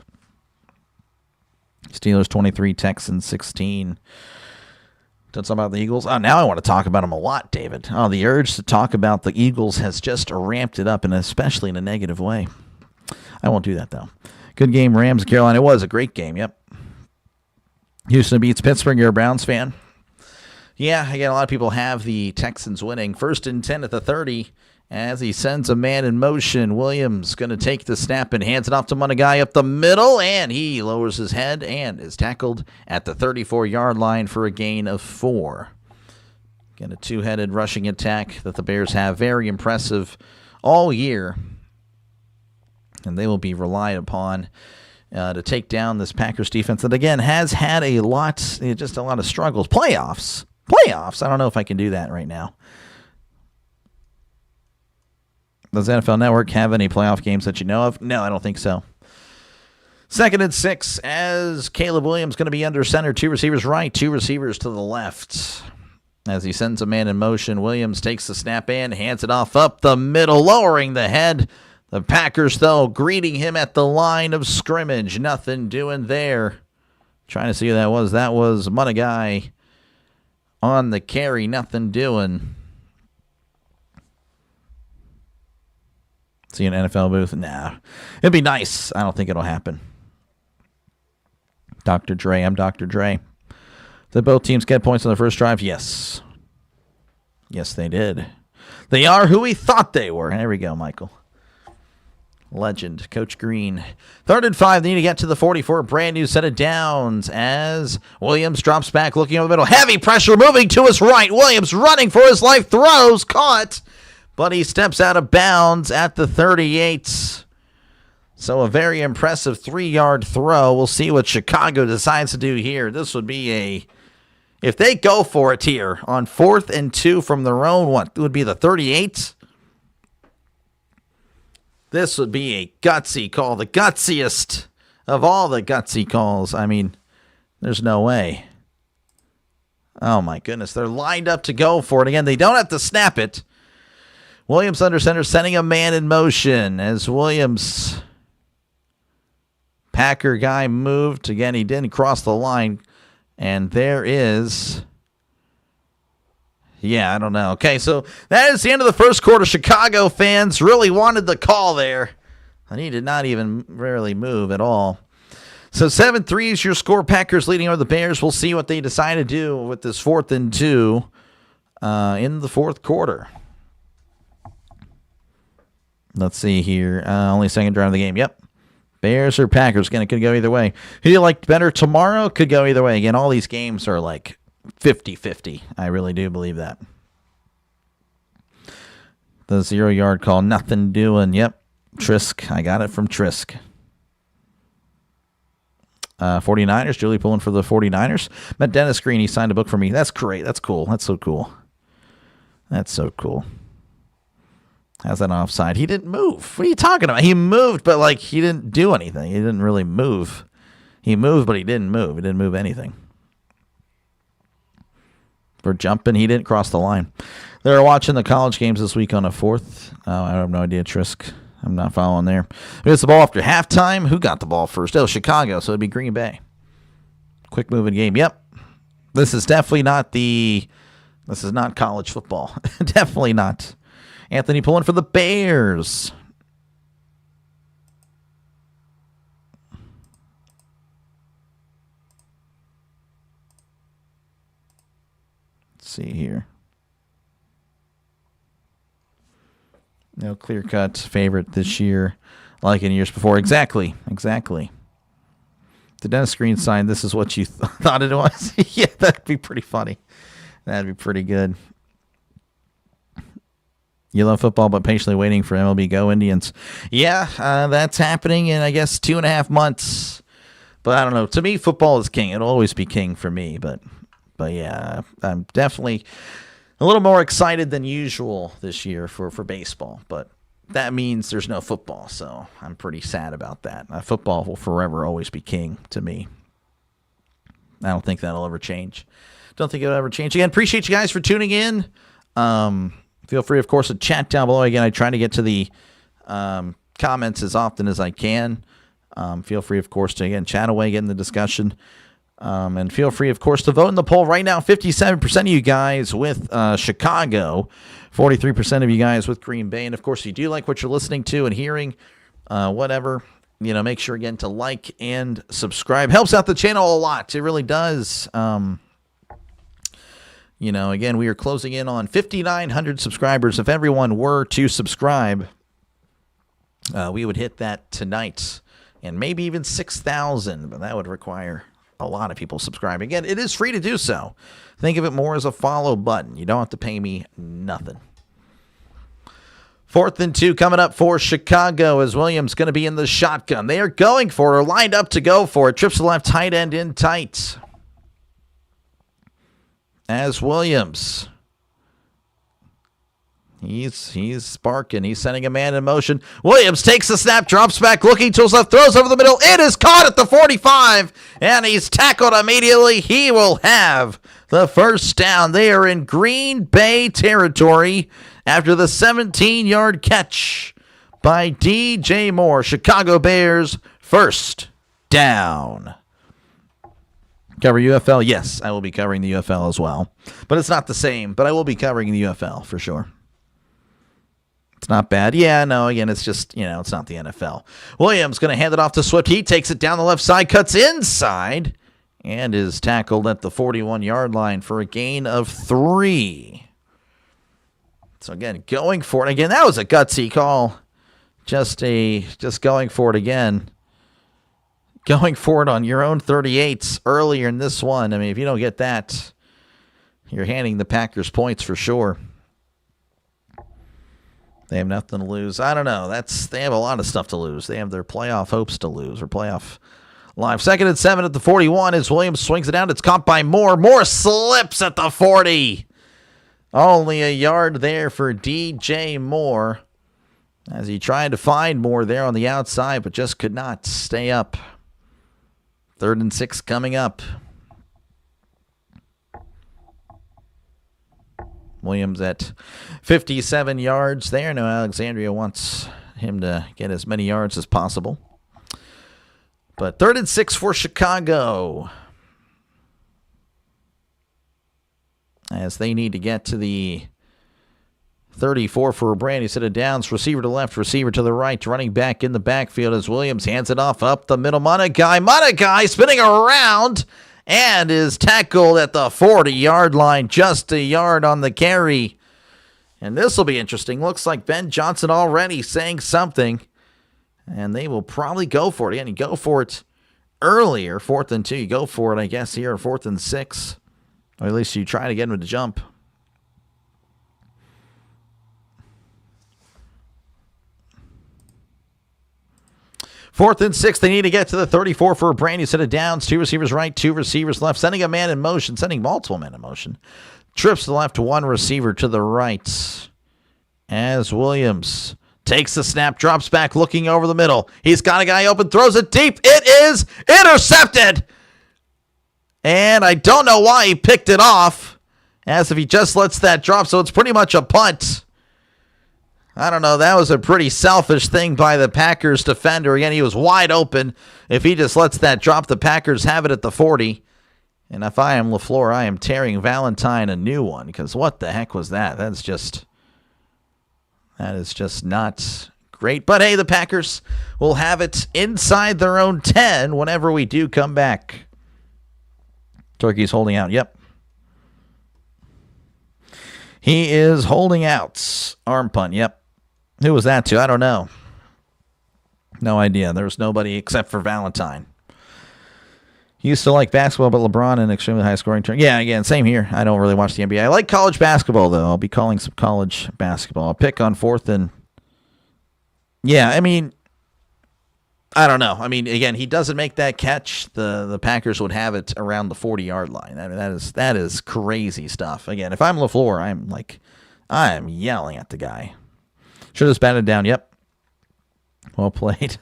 Steelers 23, Texans 16. Done something about the Eagles? Oh, now I want to talk about them a lot, David. Oh, the urge to talk about the Eagles has just ramped it up, and especially in a negative way. I won't do that, though. Good game, Rams, Carolina. It was a great game, yep. Houston beats Pittsburgh. You're a Browns fan? Yeah, again, a lot of people have the Texans winning. 1st and 10 at the 30 as he sends a man in motion. Williams going to take the snap and hands it off to Monagai up the middle, and he lowers his head and is tackled at the 34-yard line for a gain of 4. Again, a two-headed rushing attack that the Bears have. Very impressive all year, and they will be relied upon to take down this Packers defense that, again, has had a lot of struggles. Playoffs. I don't know if I can do that right now. Does NFL Network have any playoff games that you know of? No, I don't think so. 2nd and 6 as Caleb Williams going to be under center. 2 receivers right, 2 receivers to the left. As he sends a man in motion, Williams takes the snap and hands it off up the middle, lowering the head. The Packers, though, greeting him at the line of scrimmage. Nothing doing there. Trying to see who that was. That was Monagai on the carry. Nothing doing. See an NFL booth? Nah. It'd be nice. I don't think it'll happen. Dr. Dre. I'm Dr. Dre. Did both teams get points on the first drive? Yes. Yes, they did. They are who we thought they were. There we go, Michael. Legend, Coach Green. 3rd and 5. They need to get to the 44. Brand new set of downs as Williams drops back, looking over the middle. Heavy pressure moving to his right. Williams running for his life. Throws, caught. But he steps out of bounds at the 38. So a very impressive 3-yard throw. We'll see what Chicago decides to do here. This would be if they go for it here on 4th and 2 from their own, what would be the 38? This would be a gutsy call, the gutsiest of all the gutsy calls. I mean, there's no way. Oh, my goodness. They're lined up to go for it. Again, they don't have to snap it. Williams under center, sending a man in motion as Williams, Packer guy, moved. Again, he didn't cross the line. And there is... Yeah, I don't know. Okay, so that is the end of the first quarter. Chicago fans really wanted the call there. And he did not even really move at all. So 7-3 is your score. Packers leading over the Bears. We'll see what they decide to do with this 4th and 2 in the 4th quarter. Let's see here. Only second drive of the game. Yep. Bears or Packers. Again, it could go either way. Who do you like better tomorrow? Could go either way. Again, all these games are like 50-50. I really do believe that. The 0-yard call. Nothing doing. Yep. Trisk. I got it from Trisk. 49ers. Julie pulling for the 49ers. Met Dennis Green. He signed a book for me. That's great. That's cool. That's so cool. That's so cool. How's that offside? He didn't move. What are you talking about? He moved, but like he didn't do anything. He didn't really move. He moved, but he didn't move. He didn't move anything. For jumping, he didn't cross the line. They were watching the college games this week on a 4th. Oh, I have no idea, Trisk. I'm not following there. Who gets the ball after halftime? Who got the ball first? Oh, Chicago, so it'd be Green Bay. Quick moving game. Yep. This is definitely not this is not college football. Definitely not. Anthony pulling for the Bears. Let's see here. No clear-cut favorite this year like in years before. Exactly. The Dennis Green sign, this is what you thought it was? Yeah, that'd be pretty funny. That'd be pretty good. You love football, but patiently waiting for MLB Go Indians. Yeah, that's happening in, I guess, 2.5 months. But I don't know. To me, football is king. It'll always be king for me. But yeah, I'm definitely a little more excited than usual this year for baseball. But that means there's no football, so I'm pretty sad about that. Football will forever always be king to me. I don't think that'll ever change. Don't think it'll ever change. Again, appreciate you guys for tuning in. Feel free, of course, to chat down below. Again, I try to get to the comments as often as I can. Feel free, of course, to, again, chat away, get in the discussion. And feel free, of course, to vote in the poll. Right now, 57% of you guys with Chicago, 43% of you guys with Green Bay. And, of course, if you do like what you're listening to and hearing, whatever, make sure, again, to like and subscribe. Helps out the channel a lot. It really does. Again, we are closing in on 5,900 subscribers. If everyone were to subscribe, we would hit that tonight. And maybe even 6,000, but that would require a lot of people subscribing. Again, it is free to do so. Think of it more as a follow button. You don't have to pay me nothing. 4th and 2 coming up for Chicago as Williams going to be in the shotgun. They are going for it, or lined up to go for it. Trips to the left, tight end in tight. As Williams, he's sparking. He's sending a man in motion. Williams takes the snap, drops back, looking to his left, throws over the middle. It is caught at the 45, and he's tackled immediately. He will have the first down. They are in Green Bay territory after the 17-yard catch by DJ Moore. Chicago Bears first down. Cover UFL? Yes, I will be covering the UFL as well. But it's not the same, but I will be covering the UFL for sure. It's not bad. Yeah, no, again, it's just, it's not the NFL. Williams going to hand it off to Swift. He takes it down the left side, cuts inside, and is tackled at the 41-yard line for a gain of 3. So, again, going for it. Again, that was a gutsy call. Just going for it again. Going for it on your own 38s earlier in this one. I mean, if you don't get that, you're handing the Packers points for sure. They have nothing to lose. I don't know. They have a lot of stuff to lose. They have their playoff hopes to lose, or playoff live. 2nd and 7 at the 41 as Williams swings it down. It's caught by Moore. Moore slips at the 40. Only a yard there for DJ Moore as he tried to find Moore there on the outside, but just could not stay up. 3rd and 6 coming up. Williams at 57 yards there. Now Alexandria wants him to get as many yards as possible. But 3rd and 6 for Chicago, as they need to get to the 34 for a brand new set of downs. Receiver to left, receiver to the right, running back in the backfield as Williams hands it off up the middle. Monagai spinning around and is tackled at the 40-yard line, just a yard on the carry. And this will be interesting. Looks like Ben Johnson already saying something, and they will probably go for it. Again, you go for it earlier, 4th and 2. You go for it, I guess, here, 4th and 6. Or at least you try to get him to jump. 4th and 6, they need to get to the 34 for a brand new set of downs. 2 receivers right, 2 receivers left, sending a man in motion, sending multiple men in motion Trips to the left, one receiver to the right. As Williams takes the snap, drops back, looking over the middle. He's got a guy open, throws it deep. It is intercepted. And I don't know why he picked it off, as if he just lets that drop, so it's pretty much a punt. I don't know. That was a pretty selfish thing by the Packers defender. Again, he was wide open. If he just lets that drop, the Packers have it at the 40. And if I am LaFleur, I am tearing Valentine a new one, because what the heck was that? That is just not great. But hey, the Packers will have it inside their own 10 whenever we do come back. Turkey's holding out. Yep. He is holding out. Arm punt. Yep. Who was that to? I don't know. No idea. There was nobody except for Valentine. Used to like basketball, but LeBron in extremely high scoring turn. Yeah, again, same here. I don't really watch the NBA. I like college basketball, though. I'll be calling some college basketball. I'll pick on 4th and... Yeah, I mean... I don't know. I mean, again, he doesn't make that catch. The Packers would have it around the 40-yard line. I mean, that is crazy stuff. Again, if I'm LaFleur, I'm yelling at the guy. Should have batted down. Yep. Well played.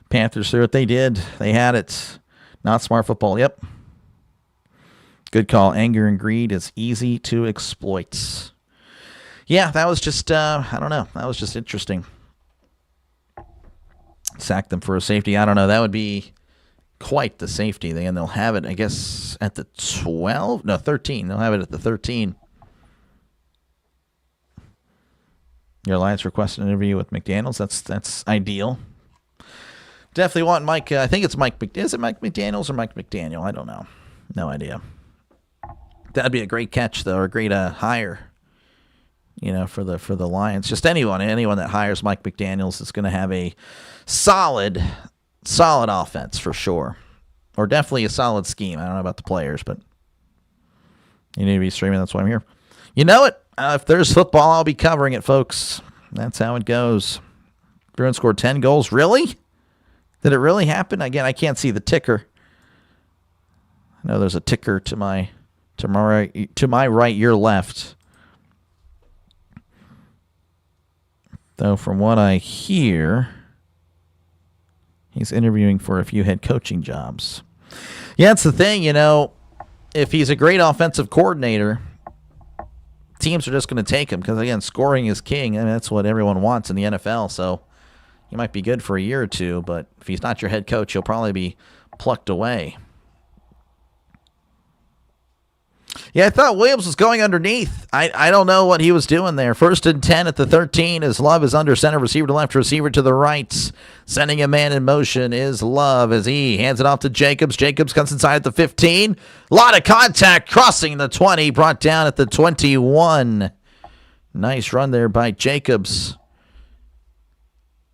Panthers threw what they did. They had it. Not smart football. Yep. Good call. Anger and greed is easy to exploit. Yeah, that was just, I don't know. That was just interesting. Sack them for a safety. I don't know. That would be quite the safety. And they'll have it, I guess, at the 12? No, 13. They'll have it at the 13. Your Alliance requested an interview with McDaniels. That's ideal. Definitely want Mike. I think it's Mike. Is it Mike McDaniels or Mike McDaniel? I don't know. No idea. That'd be a great catch, though, or a great hire. You know, for the Lions. Just anyone that hires Mike McDaniels is going to have a solid offense for sure, or definitely a solid scheme. I don't know about the players, but you need to be streaming. That's why I'm here. You know it. If there's football, I'll be covering it, folks. That's how it goes. Bruins scored 10 goals. Really? Did it really happen? Again, I can't see the ticker. I know there's a ticker to my right, your left. Though from what I hear, he's interviewing for a few head coaching jobs. Yeah, that's the thing, you know. If he's a great offensive coordinator, teams are just going to take him because, again, scoring is king. I mean, that's what everyone wants in the NFL. So he might be good for a year or two, but if he's not your head coach, he'll probably be plucked away. Yeah, I thought Williams was going underneath. I don't know what he was doing there. 1st and 10 at the 13 as Love is under center, receiver to left, receiver to the right. Sending a man in motion is Love as he hands it off to Jacobs. Jacobs comes inside at the 15. A lot of contact crossing the 20, brought down at the 21. Nice run there by Jacobs.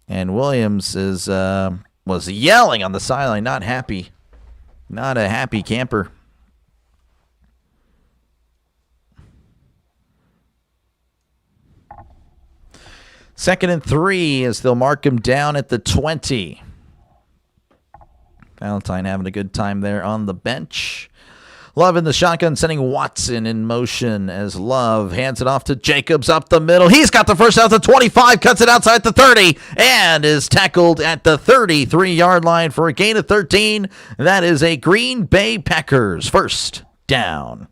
And Williams was yelling on the sideline, not happy. Not a happy camper. Second and 3 as they'll mark him down at the 20. Valentine having a good time there on the bench. Love in the shotgun, sending Watson in motion as Love hands it off to Jacobs up the middle. He's got the first out to 25, cuts it outside the 30, and is tackled at the 33-yard line for a gain of 13. That is a Green Bay Packers first down.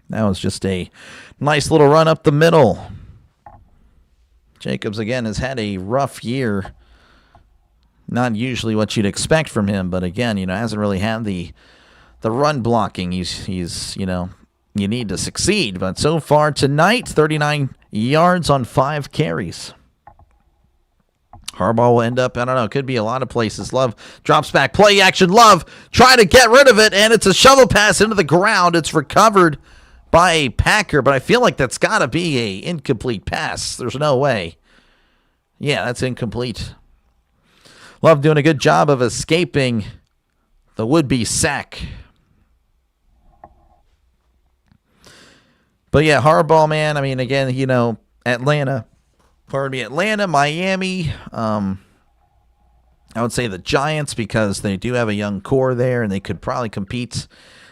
That was just a nice little run up the middle. Jacobs, again, has had a rough year. Not usually what you'd expect from him, but again, you know, hasn't really had the run blocking. He's you know, you need to succeed. But so far tonight, 39 yards on 5 carries. Harbaugh will end up, I don't know, could be a lot of places. Love drops back, play action. Love trying to get rid of it, and it's a shovel pass into the ground. It's recovered by a Packer, but I feel like that's got to be a incomplete pass. There's no way. Yeah, that's incomplete. Love doing a good job of escaping the would-be sack. But yeah, Harbaugh, man, I mean, again, you know, Atlanta, Miami, I would say the Giants because they do have a young core there and they could probably compete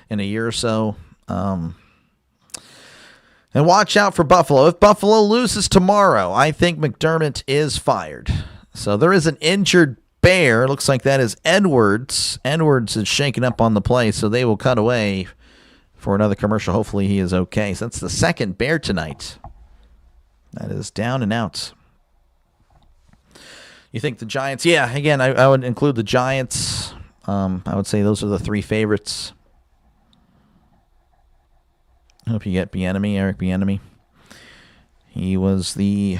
in a year or so. And watch out for Buffalo. If Buffalo loses tomorrow, I think McDermott is fired. So there is an injured Bear. Looks like that is Edwards. Edwards is shaking up on the play, so they will cut away for another commercial. Hopefully he is okay. So that's the second Bear tonight. That is down and out. You think the Giants? Yeah, again, I would include the Giants. I would say those are the three favorites. I hope you get Bieniemy, Eric Bieniemy. He was the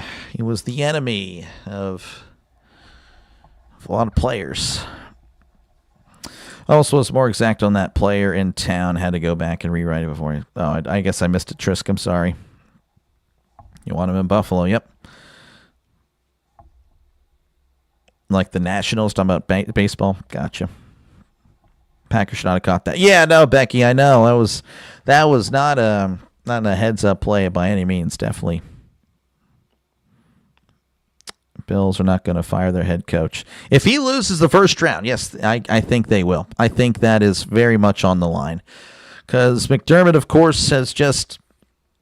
enemy of a lot of players. I also was more exact on that player in town. Had to go back and rewrite it before. I guess I missed it, Trisk. I'm sorry. You want him in Buffalo? Yep. Like the Nationals, talking about baseball. Gotcha. Packers should not have caught that. Yeah, no, Becky, I know. That was not a heads-up play by any means, definitely. Bills are not going to fire their head coach. If he loses the first round, yes, I think they will. I think that is very much on the line. Because McDermott, of course, has just,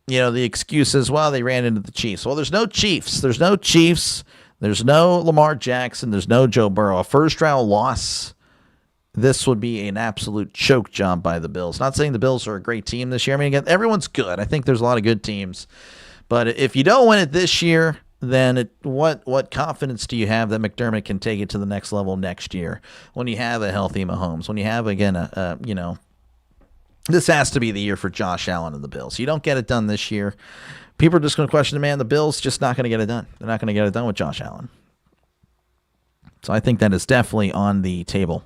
the excuses, well, they ran into the Chiefs. Well, there's no Chiefs. There's no Chiefs. There's no Lamar Jackson. There's no Joe Burrow. A first-round loss, this would be an absolute choke job by the Bills. Not saying the Bills are a great team this year. I mean, again, everyone's good. I think there's a lot of good teams. But if you don't win it this year, then what confidence do you have that McDermott can take it to the next level next year when you have a healthy Mahomes, when you have, again, this has to be the year for Josh Allen and the Bills. You don't get it done this year, people are just going to question, man, the Bills just not going to get it done. They're not going to get it done with Josh Allen. So I think that is definitely on the table.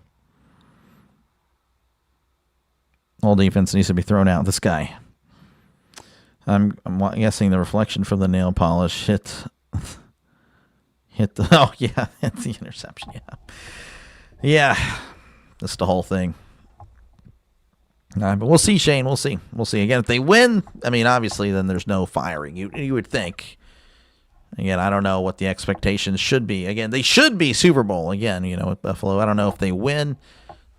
All defense needs to be thrown out. This guy. I'm guessing the reflection from the nail polish hit the interception. Yeah. That's the whole thing. But we'll see, Shane. We'll see. Again, if they win, I mean, obviously, then there's no firing. You would think. Again, I don't know what the expectations should be. Again, they should be Super Bowl. Again, with Buffalo. I don't know if they win.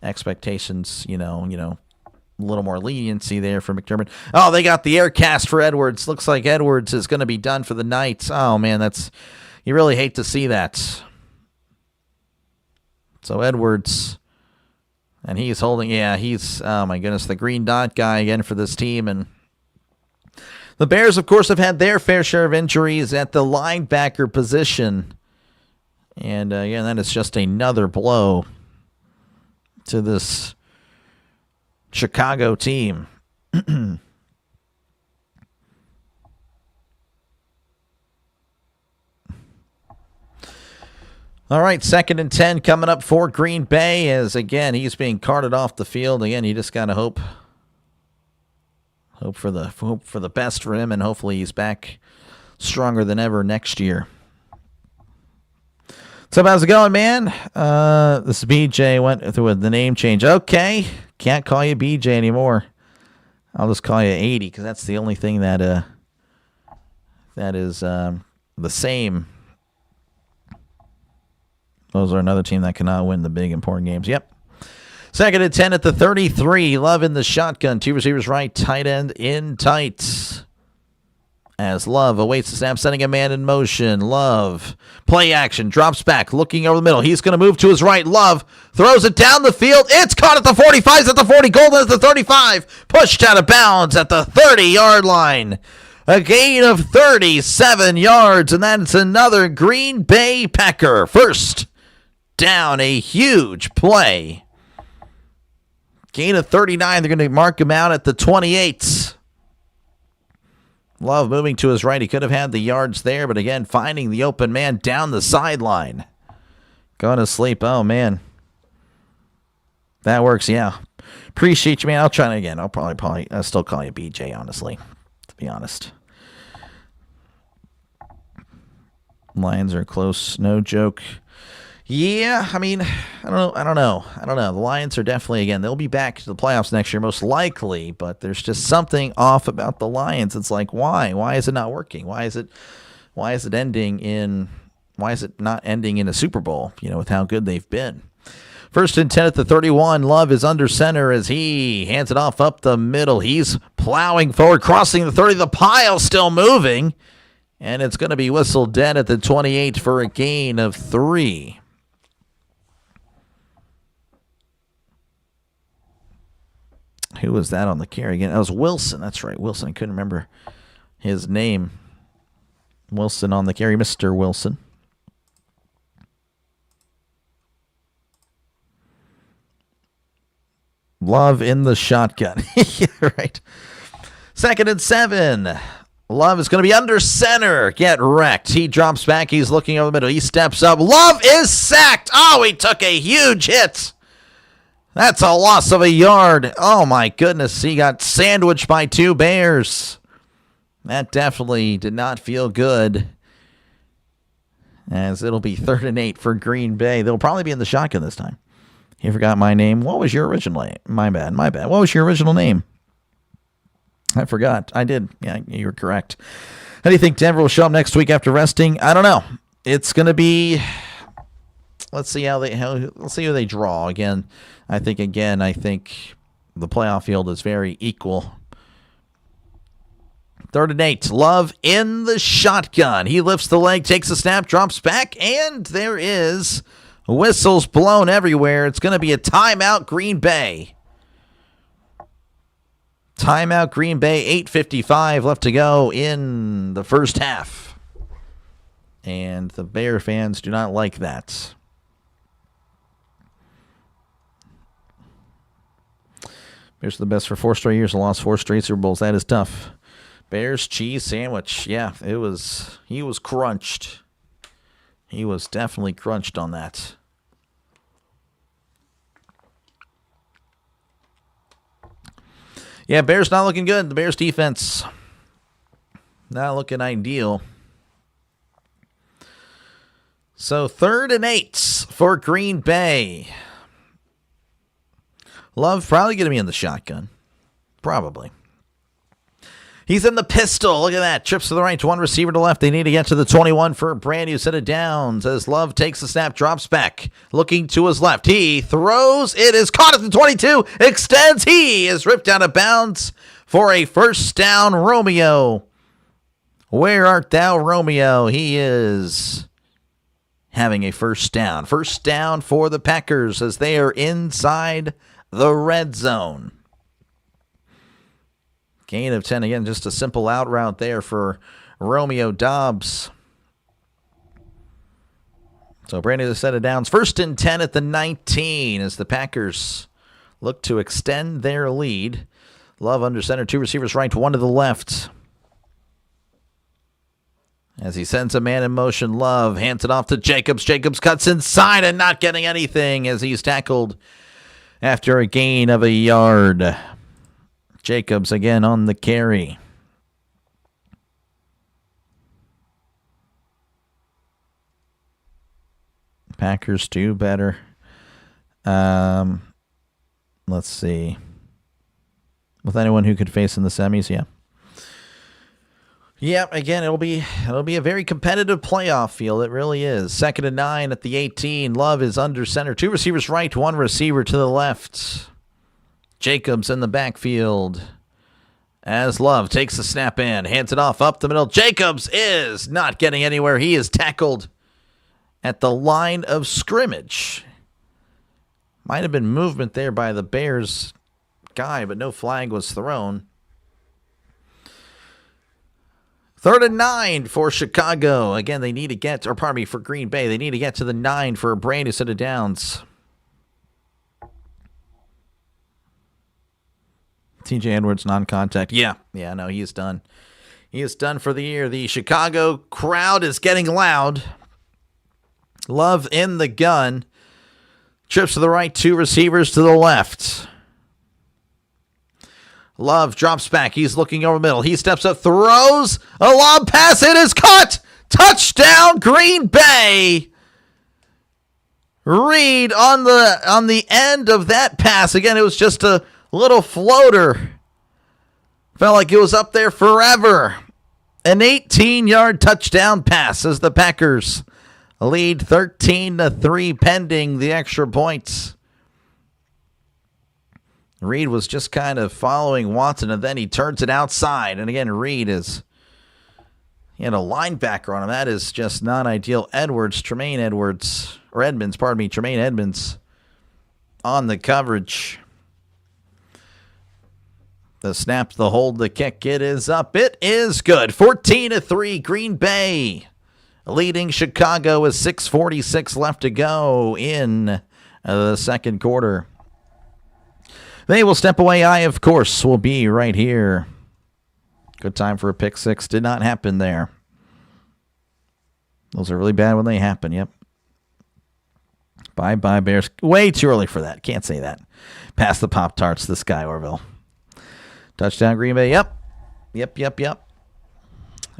Expectations, a little more leniency there for McDermott. Oh, they got the air cast for Edwards. Looks like Edwards is going to be done for the night. Oh, man, you really hate to see that. So Edwards, and he's holding, oh my goodness, the green dot guy again for this team. And the Bears, of course, have had their fair share of injuries at the linebacker position. And again, that is just another blow to this Chicago team. All right, 2nd and 10 coming up for Green Bay as, again, he's being carted off the field. Again, you just got to hope for the best for him, and hopefully he's back stronger than ever next year. So how's it going, man? This is BJ. Went through the name change. Okay. Can't call you BJ anymore. I'll just call you 80 because that's the only thing that is the same. Those are another team that cannot win the big important games. Yep. 2nd and 10 at the 33. Love in the shotgun. 2 receivers right. Tight end in tight. As Love awaits the snap, sending a man in motion. Love, play action, drops back, looking over the middle. He's going to move to his right. Love throws it down the field. It's caught at the 45, at the 40, golden at the 35. Pushed out of bounds at the 30-yard line. A gain of 37 yards, and that's another Green Bay Packer. First down, a huge play. Gain of 39. They're going to mark him out at the 28. Love moving to his right. He could have had the yards there, but again, finding the open man down the sideline. Going to sleep. Oh, man. That works, yeah. Appreciate you, man. I'll try it again. I'll probably still call you BJ, honestly, to be honest. Lions are close. No joke. Yeah, I mean, I don't know. The Lions are definitely, again, they'll be back to the playoffs next year, most likely, but there's just something off about the Lions. It's like, why? Why is it not working? Why is it not ending in a Super Bowl, with how good they've been? First and 10 at the 31. Love is under center as he hands it off up the middle. He's plowing forward, crossing the 30. The pile still moving. And it's going to be whistled dead at the 28 for a gain of 3. Who was that on the carry again? That was Wilson. That's right, Wilson. I couldn't remember his name. Wilson on the carry, Mr. Wilson. Love in the shotgun. Yeah, right. 2nd and 7. Love is going to be under center. Get wrecked. He drops back. He's looking over the middle. He steps up. Love is sacked. Oh, he took a huge hit. That's a loss of a yard. Oh, my goodness. He got sandwiched by 2 Bears. That definitely did not feel good. As it'll be 3rd and 8 for Green Bay. They'll probably be in the shotgun this time. You forgot my name. What was your original name? My bad. What was your original name? I forgot. I did. Yeah, you were correct. How do you think Denver will show up next week after resting? I don't know. It's going to be... Let's see let's see who they draw again. I think the playoff field is very equal. 3rd and 8. Love in the shotgun. He lifts the leg, takes a snap, drops back, and there is whistles blown everywhere. It's going to be a timeout, Green Bay. Timeout, Green Bay. 8:55 left to go in the first half. And the Bear fans do not like that. Bears are the best for 4 straight years and lost 4 straight Super Bowls. That is tough. Bears cheese sandwich. Yeah, he was crunched. He was definitely crunched on that. Yeah, Bears not looking good. The Bears defense not looking ideal. So 3rd and 8 for Green Bay. Love probably going to be in the shotgun. Probably. He's in the pistol. Look at that. Trips to the right, 1 receiver to left. They need to get to the 21 for a brand new set of downs as Love takes the snap, drops back, looking to his left. He throws. It is caught at the 22. Extends. He is ripped out of bounds for a first down, Romeo. Where art thou, Romeo? He is having a first down. First down for the Packers as they are inside the red zone. Gain of 10 again, just a simple out route there for Romeo Dobbs. So brand new set of downs. 1st and 10 at the 19 as the Packers look to extend their lead. Love under center, 2 receivers right, 1 to the left. As he sends a man in motion, Love hands it off to Jacobs. Jacobs cuts inside and not getting anything as he's tackled after a gain of a yard. Jacobs again on the carry. Packers do better. Let's see. With anyone who could face in the semis, yeah. Yep, again, it'll be a very competitive playoff field. It really is. 2nd and 9 at the 18. Love is under center. 2 receivers right, 1 receiver to the left. Jacobs in the backfield as Love takes the snap in, hands it off up the middle. Jacobs is not getting anywhere. He is tackled at the line of scrimmage. Might have been movement there by the Bears guy, but no flag was thrown. 3rd and 9 for Chicago. Again, they need to get, or pardon me, for Green Bay. They need to get to the 9 for a brand new set of downs. TJ Edwards, non-contact. Yeah, no, he is done. He is done for the year. The Chicago crowd is getting loud. Love in the gun. Trips to the right, 2 receivers to the left. Love drops back. He's looking over middle. He steps up, throws a lob pass. It is caught. Touchdown, Green Bay. Reed on the end of that pass. Again, it was just a little floater. Felt like it was up there forever. An 18-yard touchdown pass as the Packers lead 13-3 pending the extra points. Reed was just kind of following Watson, and then he turns it outside. And again, Reed he had a linebacker on him. That is just not ideal. Tremaine Edmonds on the coverage. The snap, the hold, the kick, it is up. It is good. 14-3, Green Bay leading Chicago with 6:46 left to go in the second quarter. They will step away. I, of course, will be right here. Good time for a pick six. Did not happen there. Those are really bad when they happen. Yep. Bye-bye, Bears. Way too early for that. Can't say that. Pass the Pop-Tarts, this guy, Orville. Touchdown, Green Bay. Yep.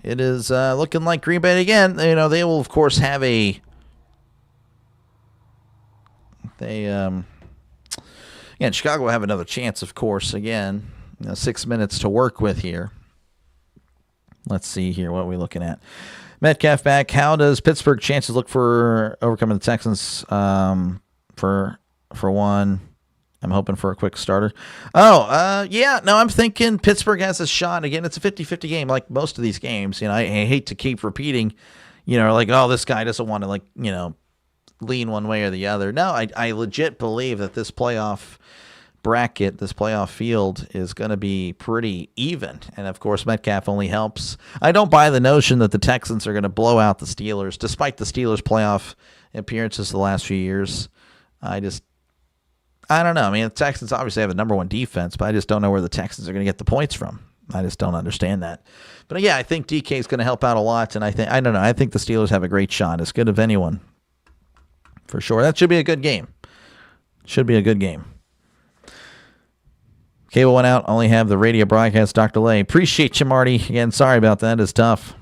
It is looking like Green Bay again. You know, they will, of course, have again, Chicago will have another chance, of course, again. 6 minutes to work with here. Let's see here. What are we looking at? Metcalf back. How does Pittsburgh chances look for overcoming the Texans? For one, I'm hoping for a quick starter. I'm thinking Pittsburgh has a shot. Again, it's a 50-50 game like most of these games. You know, I hate to keep repeating, like, oh, this guy doesn't want to, lean one way or the other. No, I legit believe that this playoff bracket, this playoff field is going to be pretty even. And, of course, Metcalf only helps. I don't buy the notion that the Texans are going to blow out the Steelers, despite the Steelers' playoff appearances the last few years. I don't know. I mean, the Texans obviously have the number one defense, but I just don't know where the Texans are going to get the points from. I just don't understand that. But, yeah, I think DK is going to help out a lot, and I think the Steelers have a great shot, as good as anyone. For sure. That should be a good game. Cable went out. Only have the radio broadcast. Dr. Lay. Appreciate you, Marty. Again, sorry about that. It's tough.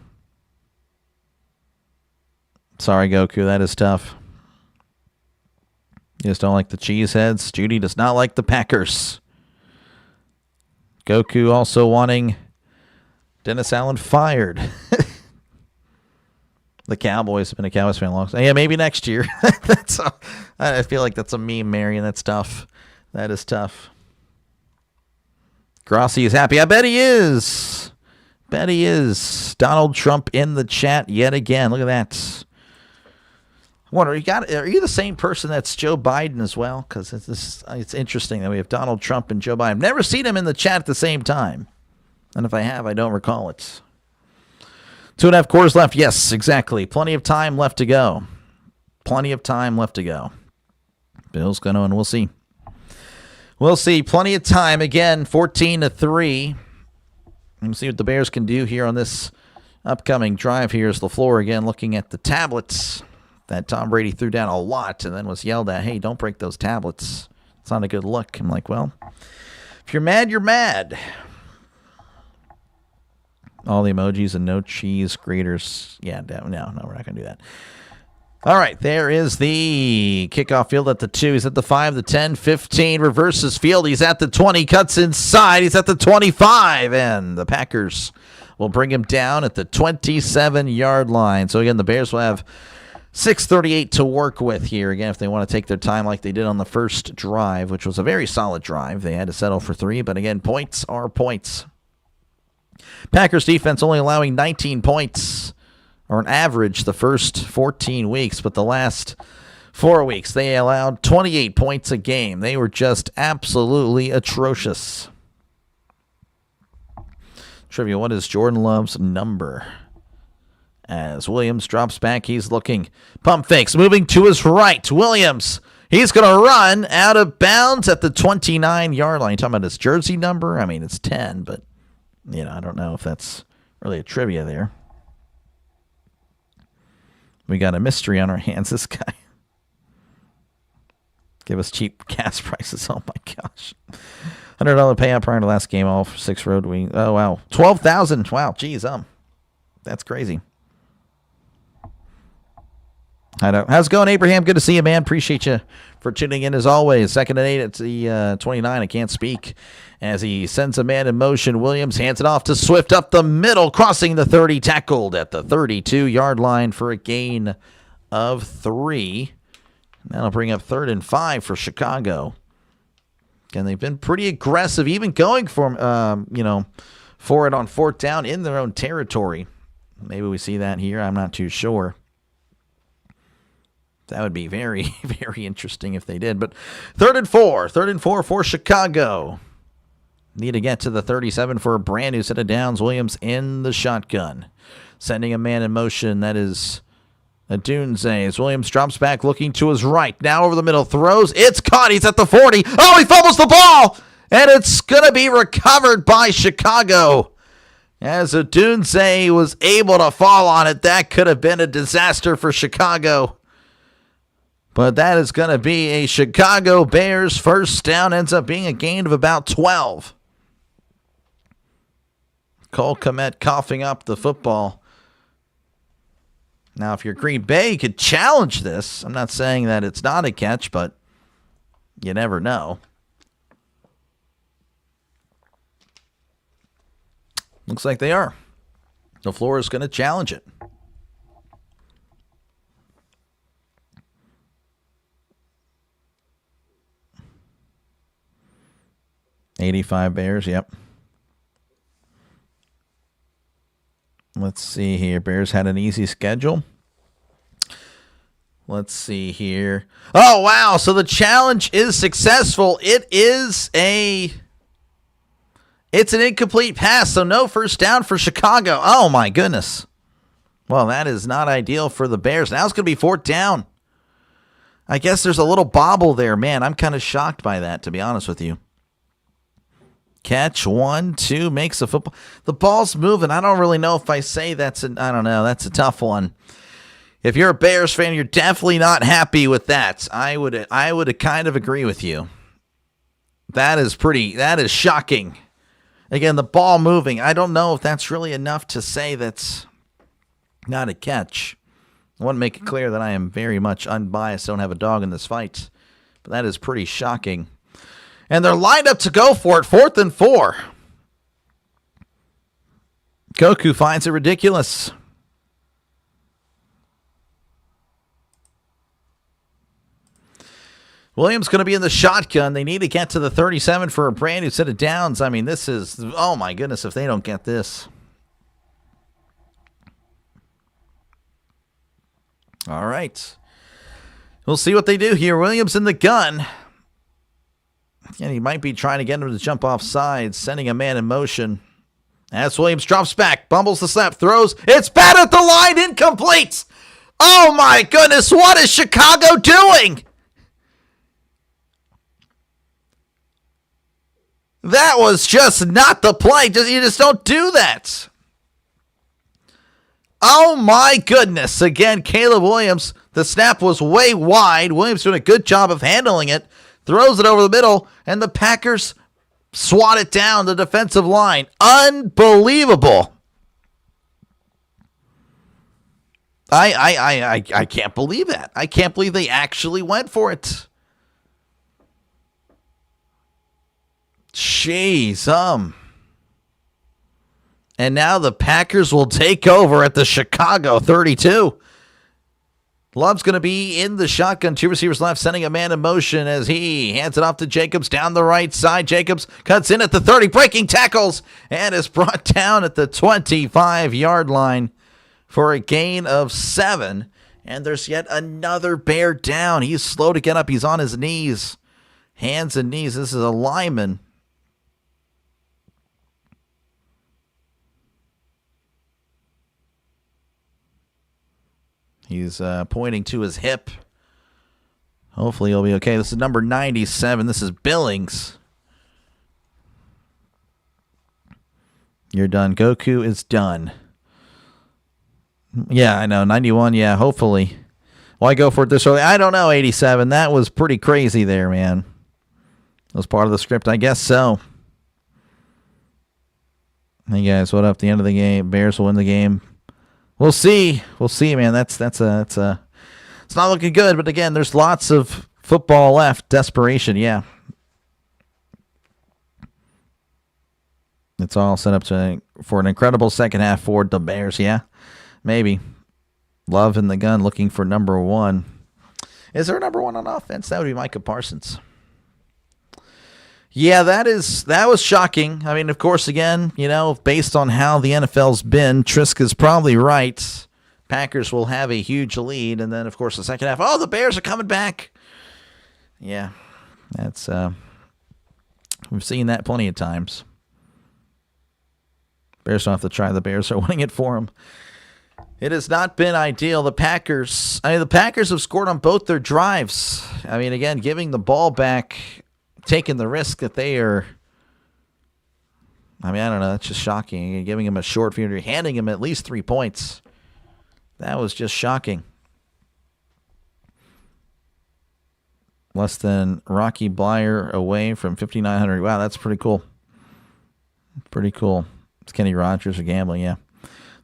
Sorry, Goku. That is tough. You just don't like the cheeseheads. Judy does not like the Packers. Goku also wanting Dennis Allen fired. The Cowboys have been a Cowboys fan long time. Yeah, maybe next year. I feel like that's a meme, Marion. That's tough. That is tough. Grossi is happy. I bet he is. Donald Trump in the chat yet again. Look at that. I wonder, are you the same person that's Joe Biden as well? Because it's interesting that we have Donald Trump and Joe Biden. I've never seen him in the chat at the same time. And if I have, I don't recall it. 2.5 quarters left. Yes, exactly. Plenty of time left to go. Bill's going to, and we'll see. Plenty of time. Again, 14-3. Let's see what the Bears can do here on this upcoming drive. Here's LaFleur again looking at the tablets that Tom Brady threw down a lot and then was yelled at, hey, don't break those tablets. It's not a good look. I'm like, well, if you're mad, you're mad. All the emojis and no cheese graters. Yeah, no, we're not going to do that. All right, there is the kickoff field at the 2. He's at the 5, the 10, 15, reverses field. He's at the 20, cuts inside. He's at the 25, and the Packers will bring him down at the 27-yard line. So, again, the Bears will have 6:38 to work with here. Again, if they want to take their time like they did on the first drive, which was a very solid drive. They had to settle for 3, but, again, points are points. Packers defense only allowing 19 points, or an average, the first 14 weeks, but the last 4 weeks they allowed 28 points a game. They were just absolutely atrocious. Trivia, what is Jordan Love's number? As Williams drops back, he's looking. Pump fakes, moving to his right. Williams, he's going to run out of bounds at the 29-yard line. You're talking about his jersey number? I mean, it's 10, but, I don't know if that's really a trivia there. We got a mystery on our hands, this guy. Give us cheap gas prices. Oh, my gosh. $100 payout prior to last game, all for 6 road wings. Oh, wow. $12,000. Wow, geez, that's crazy. How's it going, Abraham? Good to see you, man. Appreciate you for tuning in as always. 2nd and 8 at the 29. I can't speak. As he sends a man in motion, Williams hands it off to Swift up the middle, crossing the 30, tackled at the 32-yard line for a gain of 3. That'll bring up 3rd and 5 for Chicago. And they've been pretty aggressive, even going for for it on fourth down in their own territory. Maybe we see that here. I'm not too sure. That would be very, very interesting if they did. But 3rd and 4. 3rd and 4 for Chicago. Need to get to the 37 for a brand new set of downs. Williams in the shotgun. Sending a man in motion. That is Adunze. As Williams drops back looking to his right. Now over the middle. Throws. It's caught. He's at the 40. Oh, he fumbles the ball. And it's going to be recovered by Chicago. As Adunze was able to fall on it, that could have been a disaster for Chicago. But that is going to be a Chicago Bears first down. Ends up being a gain of about 12. Cole Kmet coughing up the football. Now, if you're Green Bay, you could challenge this. I'm not saying that it's not a catch, but you never know. Looks like they are. The floor is going to challenge it. $85 Bears, yep. Let's see here. Bears had an easy schedule. Let's see here. Oh, wow. So the challenge is successful. It's an incomplete pass, so no first down for Chicago. Oh, my goodness. Well, that is not ideal for the Bears. Now it's going to be 4th down. I guess there's a little bobble there. Man, I'm kind of shocked by that, to be honest with you. Catch 1, 2, makes a football. The ball's moving. I don't really know if I say that's I don't know. That's a tough one. If you're a Bears fan, you're definitely not happy with that. I would kind of agree with you. That is shocking. Again, the ball moving. I don't know if that's really enough to say that's not a catch. I want to make it clear that I am very much unbiased. Don't have a dog in this fight. But that is pretty shocking. And they're lined up to go for it. 4th and 4. Goku finds it ridiculous. Williams going to be in the shotgun. They need to get to the 37 for a brand new set of downs. I mean, this is, oh my goodness, if they don't get this. All right. We'll see what they do here. Williams in the gun. And he might be trying to get him to jump off sides, sending a man in motion. As Williams drops back, bumbles the snap, throws. It's bad at the line, incomplete. Oh my goodness, what is Chicago doing? That was just not the play. You just don't do that. Oh my goodness. Again, Caleb Williams, the snap was way wide. Williams doing a good job of handling it. Throws it over the middle, and the Packers swat it down the defensive line. Unbelievable. I can't believe that. I can't believe they actually went for it. Jeez, And now the Packers will take over at the Chicago 32. Love's going to be in the shotgun. 2 receivers left, sending a man in motion as he hands it off to Jacobs down the right side. Jacobs cuts in at the 30, breaking tackles, and is brought down at the 25-yard line for a gain of 7. And there's yet another Bear down. He's slow to get up. He's on his knees. Hands and knees. This is a lineman. He's pointing to his hip. Hopefully he'll be okay. This is number 97. This is Billings. You're done. Goku is done. Yeah, I know. 91, yeah, hopefully. Why go for it this early? I don't know, 87. That was pretty crazy there, man. That was part of the script, I guess so. Hey, guys, what up? The end of the game. Bears will win the game. We'll see. We'll see, man. It's not looking good, but again, there's lots of football left. Desperation, yeah. It's all set up for an incredible second half for the Bears, yeah. Maybe. Love in the gun looking for number 1. Is there a number 1 on offense? That would be Micah Parsons. Yeah, that was shocking. I mean, of course, again, based on how the NFL's been, Triska's probably right. Packers will have a huge lead, and then, of course, the second half, the Bears are coming back. Yeah, that's we've seen that plenty of times. Bears don't have to try. The Bears are winning it for them. It has not been ideal. The Packers have scored on both their drives. I mean, again, giving the ball back, taking the risk that they are. I mean, I don't know. That's just shocking. You're giving them a short field. You're handing them at least 3 points. That was just shocking. Less than Rocky Blyer away from 5,900. Wow, that's pretty cool. Pretty cool. It's Kenny Rogers or gambling, yeah.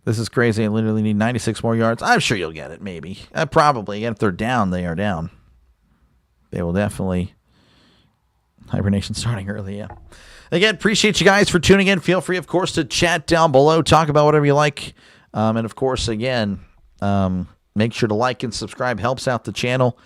This is crazy. I literally need 96 more yards. I'm sure you'll get it, maybe. Probably. If they're down, they are down. They will definitely. Hibernation starting early, yeah. Again, appreciate you guys for tuning in. Feel free, of course, to chat down below. Talk about whatever you like. And, of course, again, make sure to like and subscribe. Helps out the channel.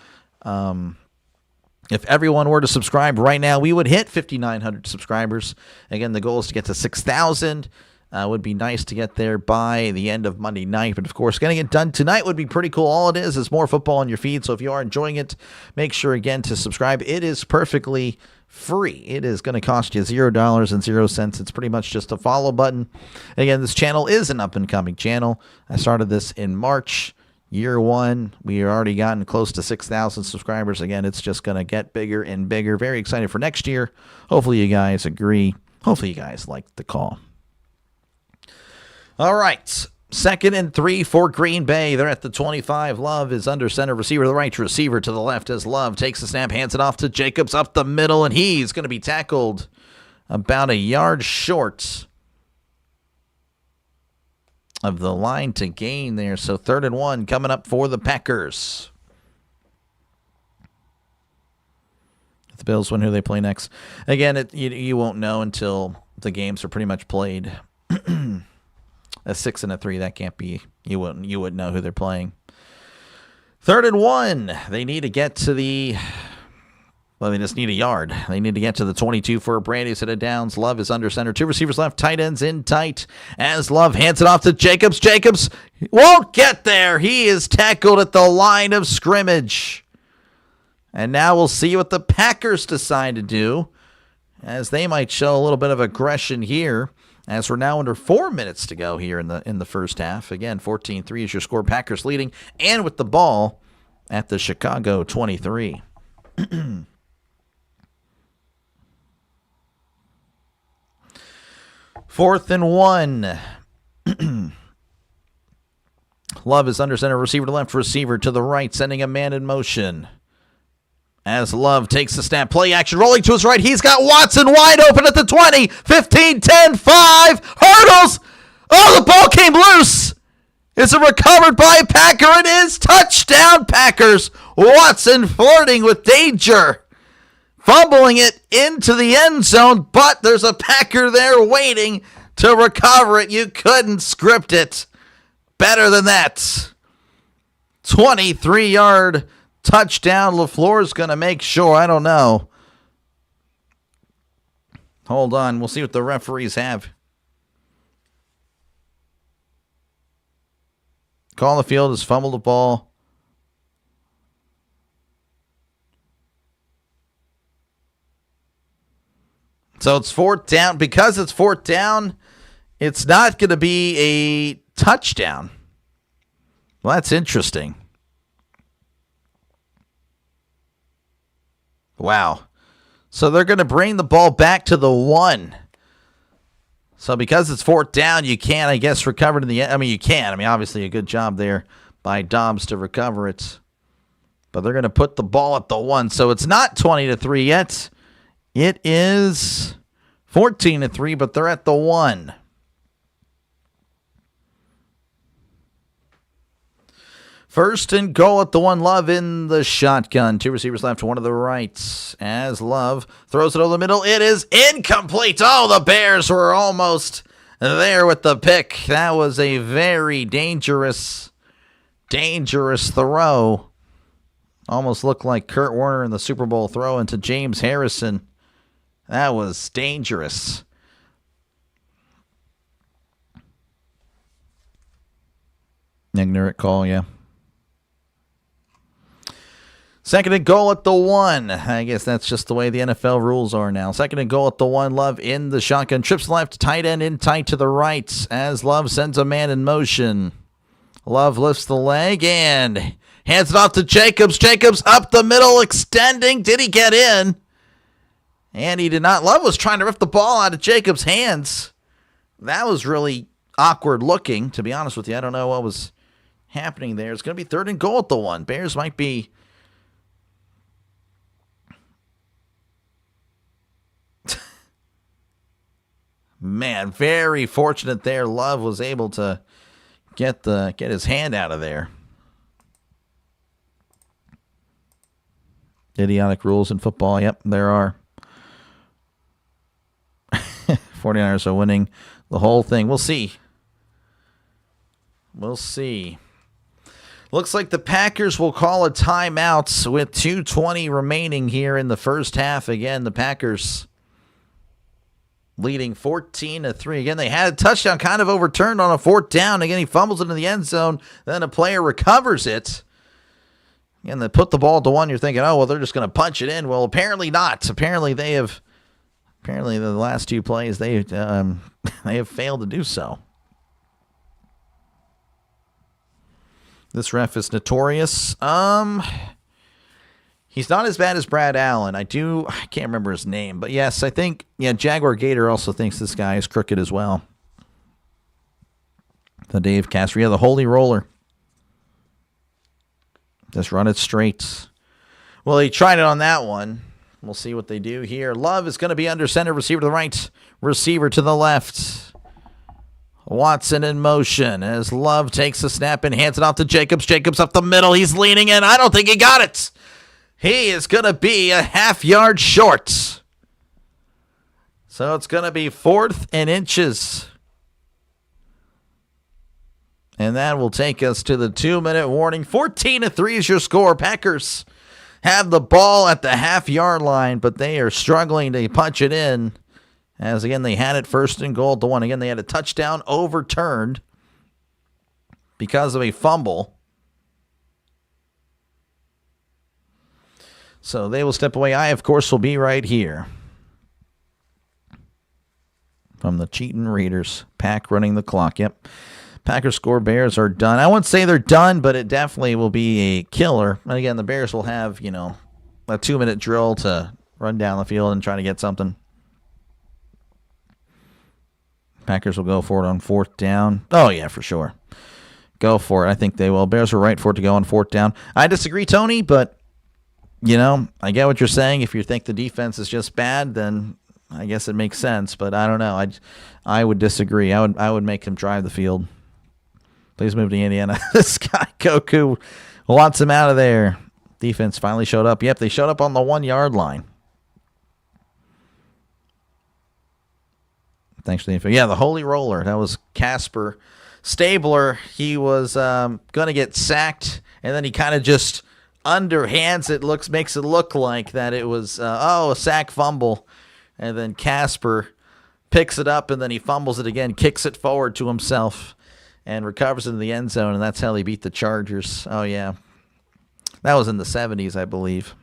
If everyone were to subscribe right now, we would hit 5,900 subscribers. Again, the goal is to get to 6,000. Would be nice to get there by the end of Monday night. But, of course, getting it done tonight would be pretty cool. All it is more football on your feed. So if you are enjoying it, make sure, again, to subscribe. It is perfectly free. It is going to cost you $0.00. It's pretty much just a follow button. Again, this channel is an up-and-coming channel. I started this in March. Year one, we already gotten close to 6,000 subscribers. Again, it's just going to get bigger and bigger. Very excited for next year. Hopefully you guys agree. Hopefully you guys like the call. All right. 2nd and 3 for Green Bay. They're at the 25. Love is under center. Receiver to the right. Receiver to the left as Love takes the snap, hands it off to Jacobs up the middle, and he's going to be tackled about a yard short of the line to gain there. So 3rd and 1 coming up for the Packers. If the Bills win, who they play next. Again, you won't know until the games are pretty much played. A 6 and a 3, that can't be. You wouldn't know who they're playing. 3rd and 1. They need to get to the. Well, they just need a yard. They need to get to the 22 for a brand new set of downs. Love is under center. 2 receivers left. Tight ends in tight. As Love hands it off to Jacobs. Jacobs won't get there. He is tackled at the line of scrimmage. And now we'll see what the Packers decide to do, as they might show a little bit of aggression here, as we're now under 4 minutes to go here in the first half. Again, 14-3 is your score. Packers leading, and with the ball at the Chicago 23. 4th and 1. Love is under center. Receiver to left. Receiver to the right. Sending a man in motion. As Love takes the snap. Play action. Rolling to his right. He's got Watson wide open at the 20. 15, 10, 5. Hurdles. Oh, the ball came loose. Is it recovered by a Packer? It is. Touchdown, Packers. Watson flirting with danger. Fumbling it into the end zone, but there's a Packer there waiting to recover it. You couldn't script it better than that. 23-yard touchdown. LaFleur's going to make sure. I don't know. Hold on. We'll see what the referees have. Call the field has fumbled the ball. So it's 4th down. Because it's 4th down, it's not going to be a touchdown. Well, that's interesting. Wow. So they're going to bring the ball back to the 1. So because it's 4th down, you can't, I guess, recover to the end. I mean, you can. I mean, obviously a good job there by Dobbs to recover it. But they're going to put the ball at the 1. So it's not 20-3 yet. It is 14-3, but they're at the 1. First and goal at the 1. Love in the shotgun. 2 receivers left, 1 to the right. As Love throws it over the middle, it is incomplete. Oh, the Bears were almost there with the pick. That was a very dangerous throw. Almost looked like Kurt Warner in the Super Bowl throw into James Harrison. That was dangerous. Ignorant call, yeah. Second and goal at the 1. I guess that's just the way the NFL rules are now. Second and goal at the 1. Love in the shotgun. Trips left, tight end in tight to the right as Love sends a man in motion. Love lifts the leg and hands it off to Jacobs. Jacobs up the middle, extending. Did he get in? And he did not. Love was trying to rip the ball out of Jacobs' hands. That was really awkward looking, to be honest with you. I don't know what was happening there. It's going to be third and goal at the 1. Bears might be... Man, very fortunate there. Love was able to get his hand out of there. Idiotic rules in football. Yep, there are. 49ers are winning the whole thing. We'll see. We'll see. Looks like the Packers will call a timeout with 2:20 remaining here in the first half. Again, the Packers leading 14-3. Again, they had a touchdown kind of overturned on a 4th down. Again, he fumbles into the end zone. Then a player recovers it. And they put the ball to 1. You're thinking, oh, well, they're just going to punch it in. Well, apparently not. Apparently the last 2 plays, they have failed to do so. This ref is notorious. He's not as bad as Brad Allen. I can't remember his name, but yes, I think, Jaguar Gator also thinks this guy is crooked as well. The Dave Castro, the holy roller. Just run it straight. Well, he tried it on that one. We'll see what they do here. Love is going to be under center, receiver to the right, receiver to the left. Watson in motion as Love takes a snap and hands it off to Jacobs. Jacobs up the middle. He's leaning in. I don't think he got it. He is going to be a half-yard short. So it's going to be 4th and inches. And that will take us to the 2-minute warning. 14-3 is your score. Packers have the ball at the half-yard line, but they are struggling to punch it in. As, again, they had it 1st and goal at the 1. Again, they had a touchdown overturned because of a fumble. So they will step away. I, of course, will be right here. From the Cheatin' Raiders. Pack running the clock. Yep. Packers score. Bears are done. I wouldn't say they're done, but it definitely will be a killer. And again, the Bears will have, a 2-minute drill to run down the field and try to get something. Packers will go for it on 4th down. Oh, yeah, for sure. Go for it. I think they will. Bears were right for it to go on 4th down. I disagree, Tony, but, I get what you're saying. If you think the defense is just bad, then I guess it makes sense. But I don't know. I would disagree. I would make him drive the field. Please move to Indiana. This guy, Goku, wants him out of there. Defense finally showed up. Yep, they showed up on the 1-yard line. Thanks for the info. Yeah, the holy roller. That was Casper Stabler. He was going to get sacked, and then he kind of just underhands it. Makes it look like that it was, a sack fumble. And then Casper picks it up, and then he fumbles it again, kicks it forward to himself, and recovers into the end zone, and that's how they beat the Chargers. Oh, yeah. That was in the 70s, I believe.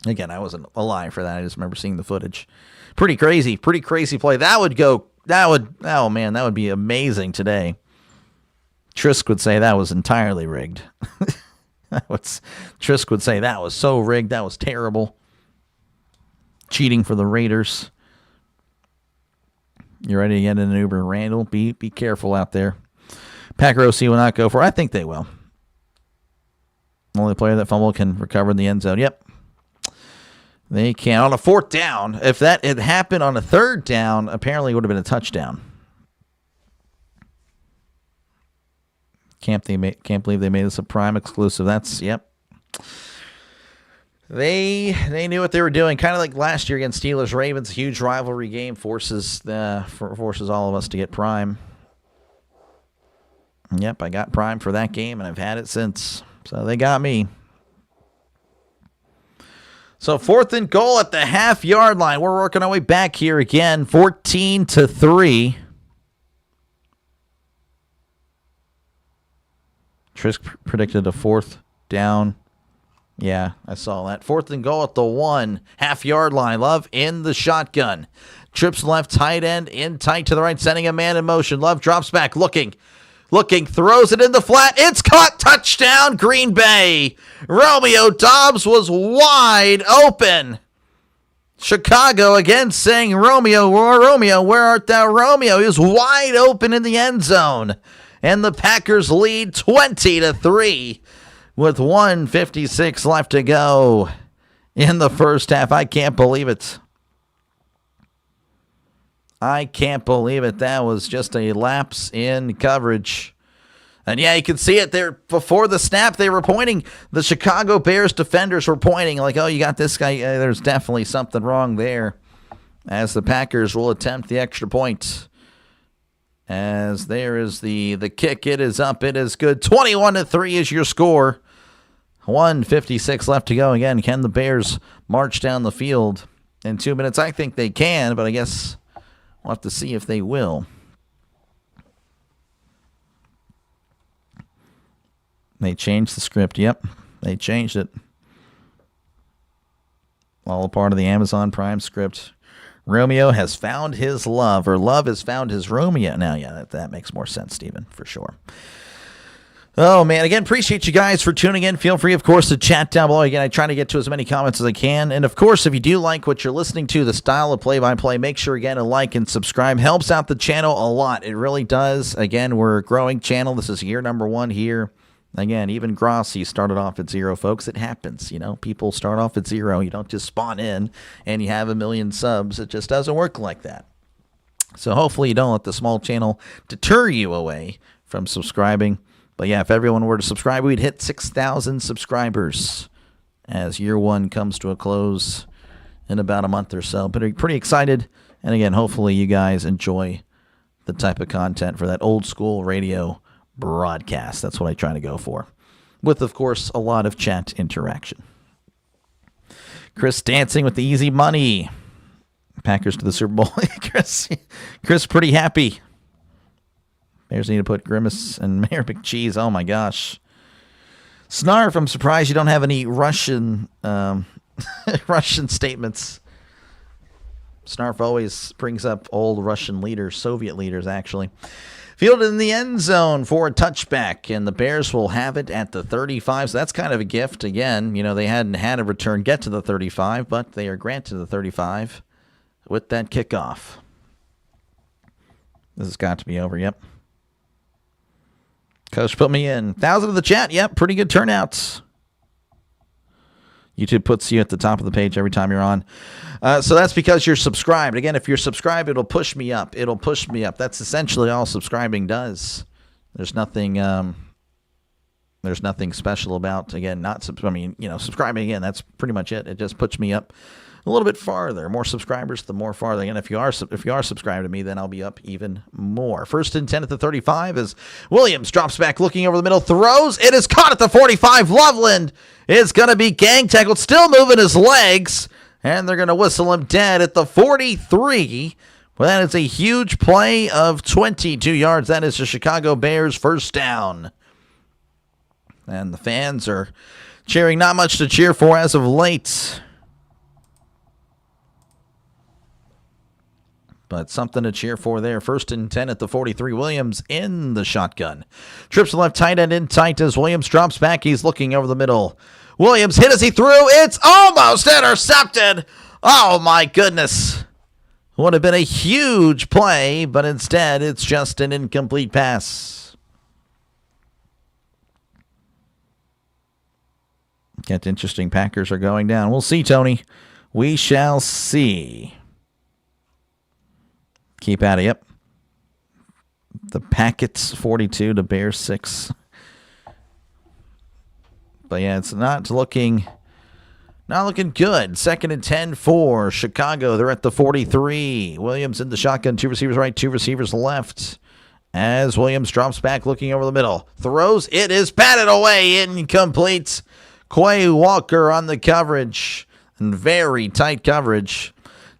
Again, I wasn't alive for that. I just remember seeing the footage. Pretty crazy play. That would be amazing today. Trisk would say that was entirely rigged. Trisk would say that was so rigged. That was terrible. Cheating for the Raiders. You ready to get in an Uber, Randall? Be careful out there. Packer OC will not go for it. I think they will. Only player that fumble can recover in the end zone. Yep. They can. On a 4th down, if that had happened on a 3rd down, apparently it would have been a touchdown. Can't believe they made this a Prime exclusive. Yep. They knew what they were doing. Kind of like last year against Steelers Ravens, a huge rivalry game forces all of us to get Prime. Yep, I got Prime for that game, and I've had it since. So they got me. So 4th and goal at the half-yard line. We're working our way back here again, 14-3. Trisk predicted a 4th down. Yeah, I saw that. 4th and goal at the 1, half-yard line. Love in the shotgun. Trips left, tight end, in tight to the right, sending a man in motion. Love drops back, looking, throws it in the flat. It's caught. Touchdown, Green Bay. Romeo Doubs was wide open. Chicago again saying, Romeo, where art thou, Romeo? He was wide open in the end zone. And the Packers lead 20-3 with 1:56 left to go in the first half. I can't believe it. That was just a lapse in coverage. And yeah, you can see it there before the snap. They were pointing. The Chicago Bears defenders were pointing like, oh, you got this guy. There's definitely something wrong there. As the Packers will attempt the extra point. As there is the kick. It is up. It is good. 21-3 is your score. 1:56 left to go. Again, can the Bears march down the field in 2 minutes? I think they can, but I guess we'll have to see if they will. They changed the script. Yep, they changed it. All a part of the Amazon Prime script. Romeo has found his love, or love has found his Romeo. Now, yeah, that makes more sense, Stephen, for sure. Oh, man. Again, appreciate you guys for tuning in. Feel free, of course, to chat down below. Again, I try to get to as many comments as I can. And, of course, if you do like what you're listening to, the style of play-by-play, make sure, again, to like and subscribe. Helps out the channel a lot. It really does. Again, we're a growing channel. This is year number 1 here. Again, even Grossi started off at 0, folks. It happens. You know, people start off at 0. You don't just spawn in and you have 1 million subs. It just doesn't work like that. So hopefully you don't let the small channel deter you away from subscribing. But yeah, if everyone were to subscribe, we'd hit 6,000 subscribers as year 1 comes to a close in about a month or so. But pretty excited. And again, hopefully you guys enjoy the type of content for that old school radio broadcast. That's what I try to go for, with, of course, a lot of chat interaction. Chris dancing with the easy money. Packers to the Super Bowl. Chris pretty happy. Bears need to put Grimace and Mayor McCheese. Oh my gosh. Snarf, I'm surprised you don't have any Russian Russian statements. Snarf always brings up old Russian leaders, Soviet leaders, actually. Fielded in the end zone for a touchback, and the Bears will have it at the 35. So that's kind of a gift. Again, you know, they hadn't had a return get to the 35, but they are granted the 35 with that kickoff. This has got to be over, yep. Coach put me in. 1,000 of the chat, yep, pretty good turnouts. YouTube puts you at the top of the page every time you're on. So that's because you're subscribed. Again, if you're subscribed, it'll push me up. It'll push me up. That's essentially all subscribing does. There's nothing special about, again, subscribing. Again, that's pretty much it. It just puts me up a little bit farther. More subscribers, the more farther. And if you are subscribed to me, then I'll be up even more. 1st and 10 at the 35 as Williams drops back, looking over the middle, throws. It is caught at the 45. Loveland is going to be gang tackled, still moving his legs, and they're going to whistle him dead at the 43. Well, that is a huge play of 22 yards. That is the Chicago Bears' first down. And the fans are cheering. Not much to cheer for as of late, but something to cheer for there. 1st and 10 at the 43. Williams in the shotgun. Trips left tight end in tight as Williams drops back. He's looking over the middle. Williams hit as he threw. It's almost intercepted. Oh, my goodness. Would have been a huge play, but instead it's just an incomplete pass. Get interesting. Packers are going down. We'll see, Tony. We shall see. Keep at it. Yep. The Packets 42 to Bears 6. But yeah, it's not looking good. 2nd and 10 for Chicago. They're at the 43. Williams in the shotgun. 2 receivers right, 2 receivers left. As Williams drops back, looking over the middle. Throws. It is batted away. Incomplete. Quay Walker on the coverage. and very tight coverage.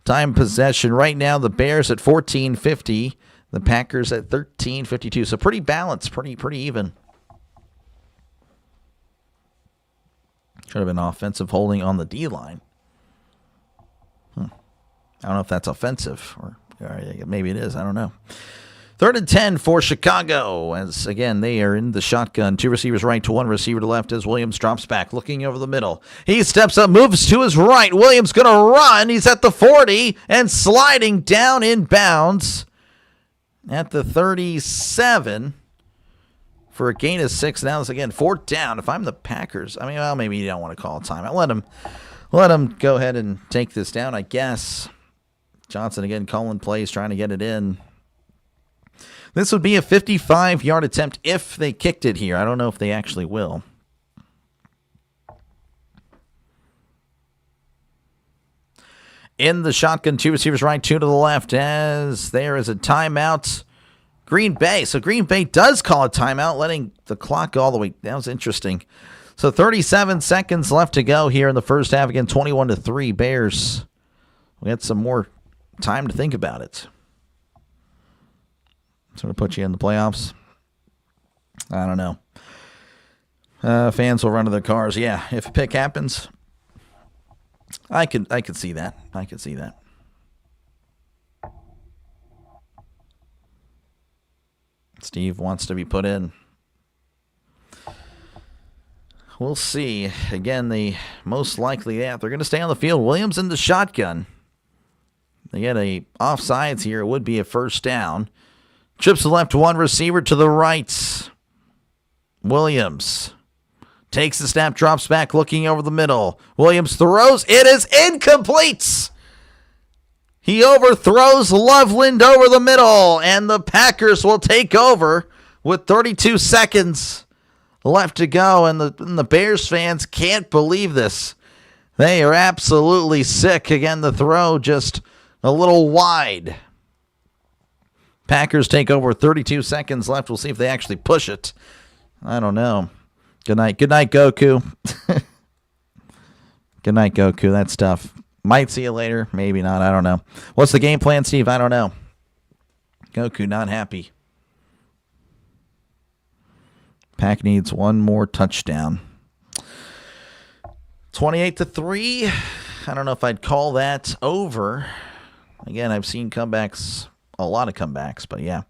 Time possession right now, the Bears at 14:50, the Packers at 13:52. So pretty balanced, pretty even. Should have been offensive holding on the D-line. I don't know if that's offensive, or maybe it is. I don't know. 3rd and 10 for Chicago, as again, they are in the shotgun. 2 receivers right to 1 receiver to left as Williams drops back, looking over the middle. He steps up, moves to his right. Williams going to run. He's at the 40 and sliding down in bounds at the 37 for a gain of 6. Now it's again 4th down. If I'm the Packers, I mean, well, maybe you don't want to call a timeout. Let him go ahead and take this down, I guess. Johnson again calling plays, trying to get it in. This would be a 55-yard attempt if they kicked it here. I don't know if they actually will. In the shotgun, 2 receivers right, 2 to the left, as there is a timeout. Green Bay. So Green Bay does call a timeout, letting the clock go all the way. That was interesting. So 37 seconds left to go here in the first half. Again, 21-3 Bears. We had some more time to think about it. Sort of put you in the playoffs. I don't know. Fans will run to their cars. Yeah, if a pick happens, I could see that. I could see that. Steve wants to be put in. We'll see. Again, the most likely they're going to stay on the field. Williams in the shotgun. They get a offsides here. It would be a 1st down. Trips to the left, 1 receiver to the right. Williams takes the snap, drops back, looking over the middle. Williams throws. It is incomplete. He overthrows Loveland over the middle, and the Packers will take over with 32 seconds left to go, and the Bears fans can't believe this. They are absolutely sick. Again, the throw just a little wide. Packers take over, 32 seconds left. We'll see if they actually push it. I don't know. Good night. Good night, Goku. Good night, Goku. That's tough. Might see you later. Maybe not. I don't know. What's the game plan, Steve? I don't know. Goku not happy. Pack needs 1 more touchdown. 28-3. I don't know if I'd call that over. Again, I've seen comebacks. A lot of comebacks, but yeah.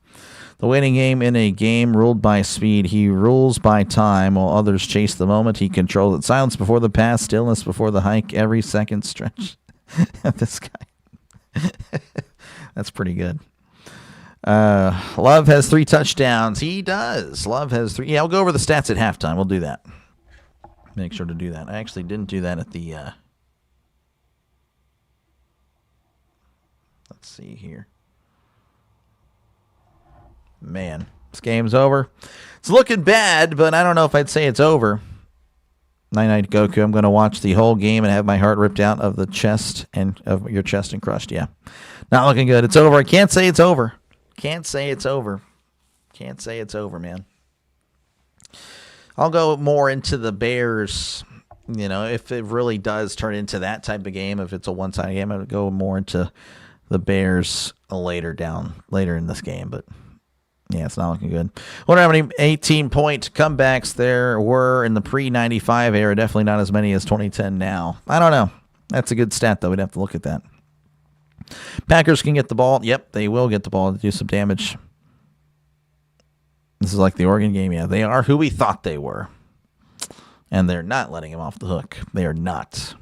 The winning game in a game ruled by speed. He rules by time while others chase the moment. He controls it. Silence before the pass, stillness before the hike, every second stretch. This guy. That's pretty good. Love has 3 touchdowns. He does. Love has 3. Yeah, I'll go over the stats at halftime. We'll do that. Make sure to do that. I actually didn't do that at the... Let's see here. Man, this game's over. It's looking bad, but I don't know if I'd say it's over. Night-night, Goku. I'm going to watch the whole game and have my heart ripped out of the chest and of your chest and crushed. Yeah, not looking good. It's over. I can't say it's over. Can't say it's over. Can't say it's over, man. I'll go more into the Bears. You know, if it really does turn into that type of game, if it's a one-sided game, I'll go more into the Bears later in this game, but. Yeah, it's not looking good. Wonder how many 18-point comebacks there were in the pre-95 era. Definitely not as many as 2010 now. I don't know. That's a good stat, though. We'd have to look at that. Packers can get the ball. Yep, they will get the ball to do some damage. This is like the Oregon game. Yeah, they are who we thought they were. And they're not letting him off the hook. They are not.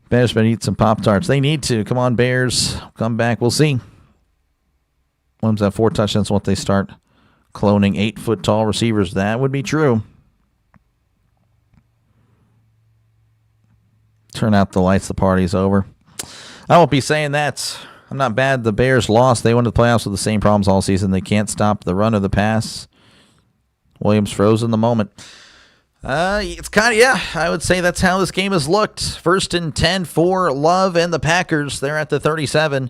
Bears better eat some Pop-Tarts. They need to. Come on, Bears. Come back. We'll see. Williams have 4 touchdowns once they start cloning 8-foot-tall receivers. That would be true. Turn out the lights. The party's over. I won't be saying that. I'm not bad. The Bears lost. They went to the playoffs with the same problems all season. They can't stop the run or the pass. Williams froze in the moment. It's kind of, yeah, I would say that's how this game has looked. 1st and 10 for Love and the Packers. They're at the 37.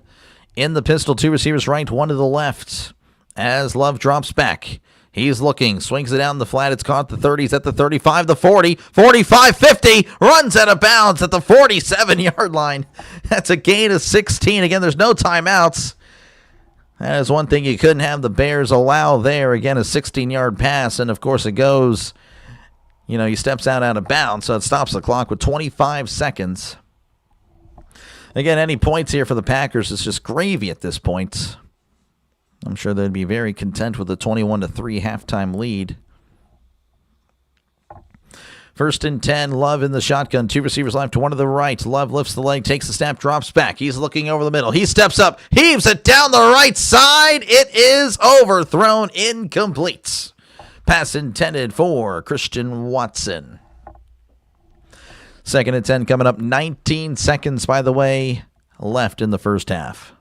In the pistol, 2 receivers right, 1 to the left. As Love drops back, He's looking, swings it down the flat. It's caught the 30s at the 35, the 40, 45, 50, runs out of bounds at the 47-yard line. That's a gain of 16. Again, there's no timeouts. That is one thing you couldn't have the Bears allow there. Again, a 16-yard pass, and of course it goes, he steps out of bounds, so it stops the clock with 25 seconds. Again, any points here for the Packers is just gravy at this point. I'm sure they'd be very content with a 21-3 halftime lead. 1st and 10, Love in the shotgun. 2 receivers left, 1 to the right. Love lifts the leg, takes the snap, drops back. He's looking over the middle. He steps up, heaves it down the right side. It is overthrown, incomplete. Pass intended for Christian Watson. 2nd and 10 coming up. 19 seconds, by the way, left in the first half.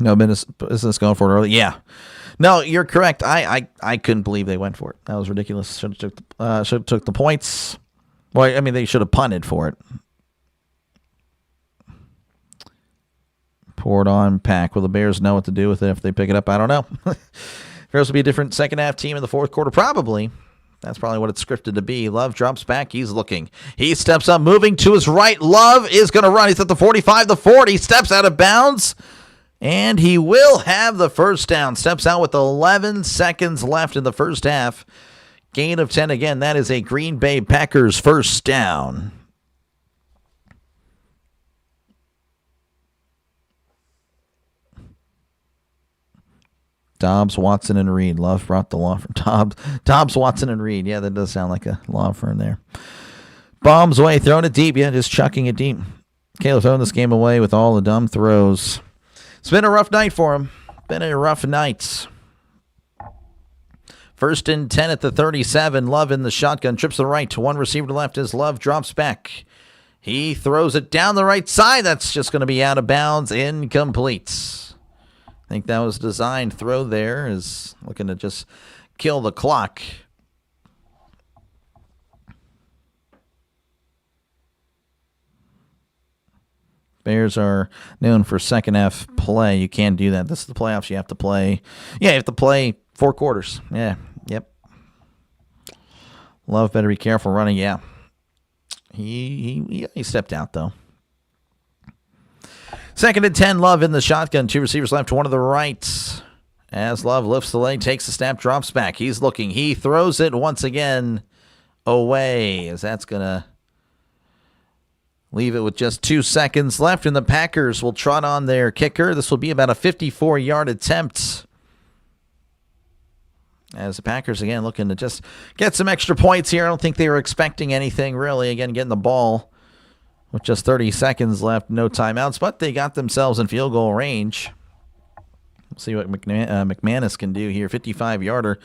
No business going for it early. Yeah. No, you're correct. I couldn't believe they went for it. That was ridiculous. Should have took the points. Well, I mean, they should have punted for it. Pour it on, Pack. Will the Bears know what to do with it if they pick it up? I don't know. Bears will be a different second half team in the fourth quarter, probably. That's probably what it's scripted to be. Love drops back. He's looking. He steps up, moving to his right. Love is going to run. He's at the 45, the 40. Steps out of bounds. And he will have the first down. Steps out with 11 seconds left in the first half. Gain of 10 again. That is a Green Bay Packers first down. Dobbs, Watson, and Reed. Love brought the law firm. Dobbs, Watson, and Reed. Yeah, that does sound like a law firm there. Bombs away, throwing it deep. Yeah, just chucking it deep. Caleb throwing this game away with all the dumb throws. It's been a rough night for him. Been a rough night. 1st and 10 at the 37. Love in the shotgun. Trips to the right. 1 receiver to left as Love drops back. He throws it down the right side. That's just going to be out of bounds. Incomplete. I think that was designed throw there. Is looking to just kill the clock. Bears are known for second half play. You can't do that. This is the playoffs. You have to play. Yeah, you have to play 4 quarters. Yeah, yep. Love better be careful running. Yeah. He stepped out, though. 2nd and 10, Love in the shotgun. 2 receivers left, 1 to the right. As Love lifts the leg, takes the snap, drops back. He's looking. He throws it once again away, as that's going to leave it with just 2 seconds left, and the Packers will trot on their kicker. This will be about a 54-yard attempt. As the Packers, again, looking to just get some extra points here. I don't think they were expecting anything, really. Again, getting the ball with just 30 seconds left, no timeouts, but they got themselves in field goal range. We'll see what McManus can do here. 55-yarder.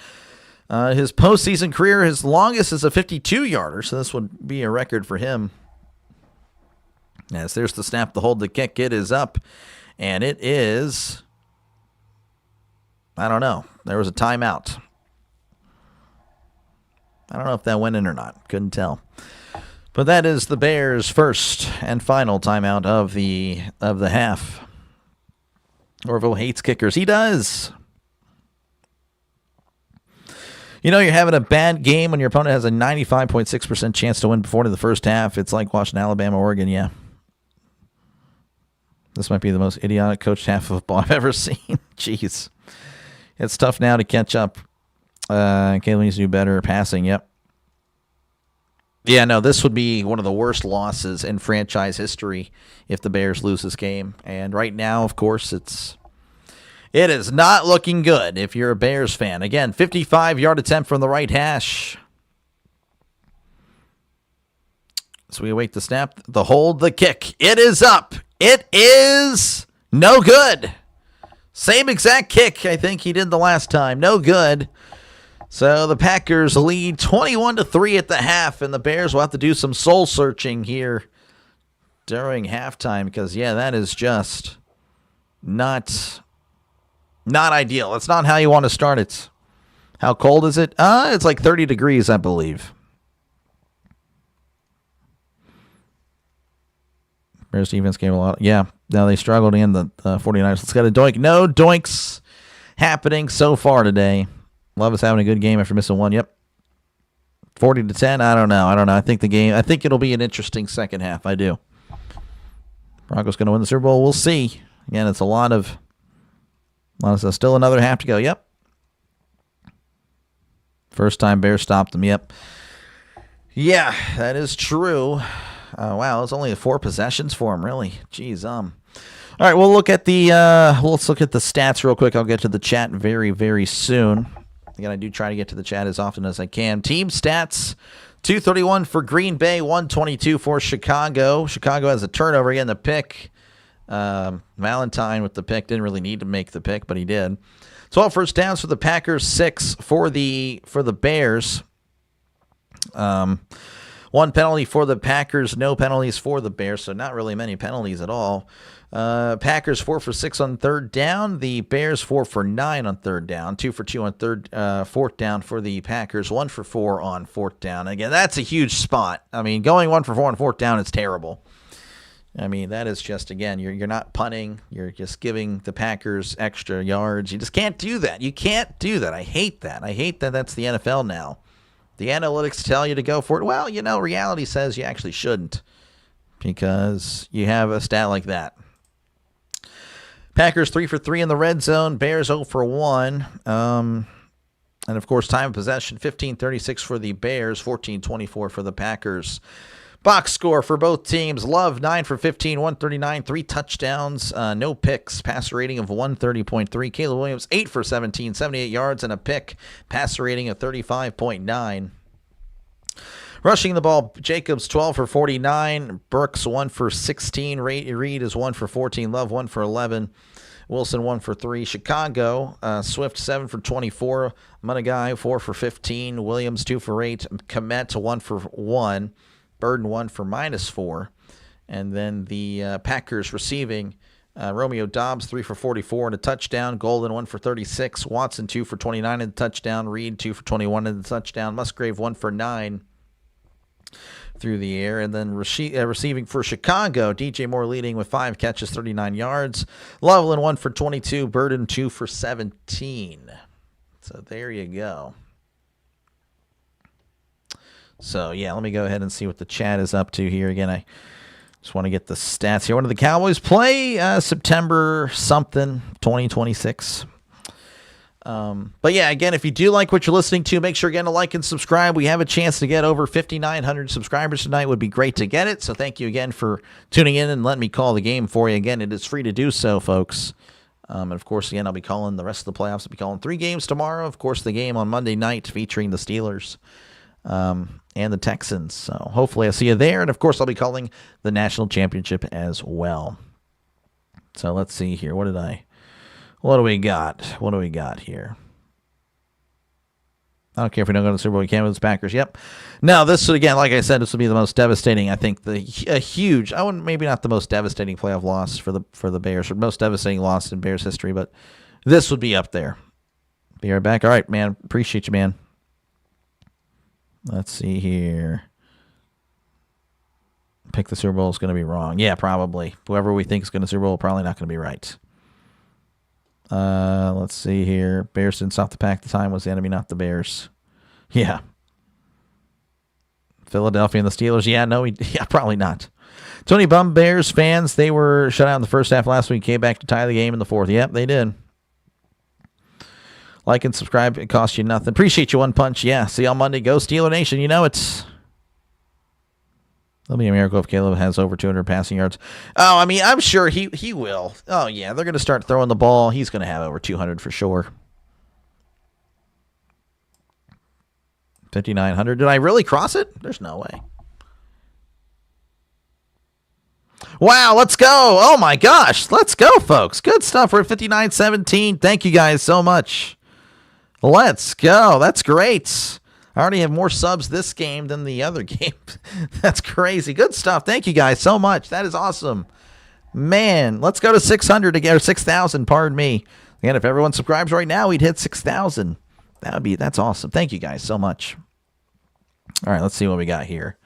His postseason career, his longest is a 52-yarder, so this would be a record for him. As there's the snap, the hold, the kick. It is up, and it is, I don't know. There was a timeout. I don't know if that went in or not. Couldn't tell. But that is the Bears' first and final timeout of the half. Orville hates kickers. He does. You know, you're having a bad game when your opponent has a 95.6% chance to win before the first half. It's like watching Alabama, Oregon, yeah. This might be the most idiotic coached half of football I've ever seen. Jeez. It's tough now to catch up. Caleb needs to do better passing, yep. Yeah, no, this would be one of the worst losses in franchise history if the Bears lose this game. And right now, of course, it is not looking good if you're a Bears fan. Again, 55-yard attempt from the right hash. So we await the snap, the hold, the kick. It is up. It is no good. Same exact kick I think he did the last time. No good. So the Packers lead 21-3 at the half, and the Bears will have to do some soul searching here during halftime because, yeah, that is just not ideal. It's not how you want to start it. How cold is it? It's like 30 degrees, I believe. Bears defense gave a lot. Yeah, now they struggled in the 49ers. Let's get a doink. No doinks happening so far today. Love is having a good game after missing one. Yep. 40-10. I don't know. I think it'll be an interesting second half. I do. Broncos going to win the Super Bowl. We'll see. Again, it's a lot of stuff. Still another half to go. Yep. First time Bears stopped them. Yep. Yeah, that is true. Wow, it's only 4 possessions for him. Really? Jeez. All right, we'll look at the let's look at the stats real quick. I'll get to the chat very, very soon. Again, I do try to get to the chat as often as I can. Team stats: 231 for Green Bay, 122 for Chicago. Chicago has a turnover again. The pick. Valentine with the pick didn't really need to make the pick, but he did. 12 first downs for the Packers, 6 for the Bears. 1 penalty for the Packers, no penalties for the Bears, so not really many penalties at all. Packers 4 for 6 on third down. The Bears 4 for 9 on third down. 2 for 2 on fourth down for the Packers. 1 for 4 on fourth down. Again, that's a huge spot. I mean, going 1 for 4 on fourth down is terrible. I mean, that is just, again, you're not punting. You're just giving the Packers extra yards. You just can't do that. You can't do that. I hate that. I hate that that's the NFL now. The analytics tell you to go for it. Well, reality says you actually shouldn't because you have a stat like that. Packers 3 for 3 in the red zone. Bears 0 for 1. And, of course, time of possession, 15:36 for the Bears, 14:24 for the Packers. Box score for both teams: Love 9 for 15, 139, 3 touchdowns, no picks, passer rating of 130.3. Caleb Williams 8 for 17, 78 yards and a pick, passer rating of 35.9. Rushing the ball: Jacobs 12 for 49, Burks 1 for 16, Reed is 1 for 14, Love 1 for 11, Wilson 1 for 3. Chicago, Swift 7 for 24, Munagai 4 for 15, Williams 2 for 8, Komet 1 for 1. Burden 1 for -4. And then the Packers receiving: Romeo Doubs 3 for 44 and a touchdown. Golden 1 for 36. Watson 2 for 29 and a touchdown. Reed 2 for 21 and a touchdown. Musgrave 1 for 9 through the air. And then receiving for Chicago: DJ Moore leading with 5 catches, 39 yards. Loveland 1 for 22. Burden 2 for 17. So there you go. So, yeah, let me go ahead and see what the chat is up to here. Again, I just want to get the stats here. When do the Cowboys play? September something, 2026. But, yeah, again, if you do like what you're listening to, make sure, again, to like and subscribe. We have a chance to get over 5,900 subscribers tonight. It would be great to get it. So thank you again for tuning in and letting me call the game for you. Again, it is free to do so, folks. And, of course, again, I'll be calling the rest of the playoffs. I'll be calling 3 games tomorrow. Of course, the game on Monday night featuring the Steelers. And the Texans. So hopefully I'll see you there. And, of course, I'll be calling the national championship as well. So let's see here. What do we got? What do we got here? I don't care if we don't go to the Super Bowl. We can't with the Packers. Yep. Now, this, again, like I said, this will be the most devastating, I think, a huge, I wouldn't, maybe not the most devastating playoff loss for the Bears, or most devastating loss in Bears history, but this would be up there. Be right back. All right, man. Appreciate you, man. Let's see here. Pick the Super Bowl is going to be wrong. Yeah, probably. Whoever we think is going to Super Bowl, probably not going to be right. Let's see here. Bears didn't stop the pack. The time was the enemy, not the Bears. Yeah. Philadelphia and the Steelers. Yeah, no, probably not. Tony Bum, Bears fans, they were shut out in the first half last week. Came back to tie the game in the fourth. Yep, they did. Like and subscribe. It costs you nothing. Appreciate you, One Punch. Yeah, see you on Monday. Go Steeler Nation. It'll be a miracle if Caleb has over 200 passing yards. Oh, I mean, I'm sure he will. Oh, yeah, they're going to start throwing the ball. He's going to have over 200 for sure. 5,900. Did I really cross it? There's no way. Wow, let's go. Oh, my gosh. Let's go, folks. Good stuff. We're at 59-17. Thank you guys so much. Let's go. That's great. I already have more subs this game than the other game. That's crazy. Good stuff. Thank you guys so much. That is awesome. Man, let's go to 600 again, or 6,000, pardon me. Again, if everyone subscribes right now, we'd hit 6,000. That's awesome. Thank you guys so much. All right, let's see what we got here.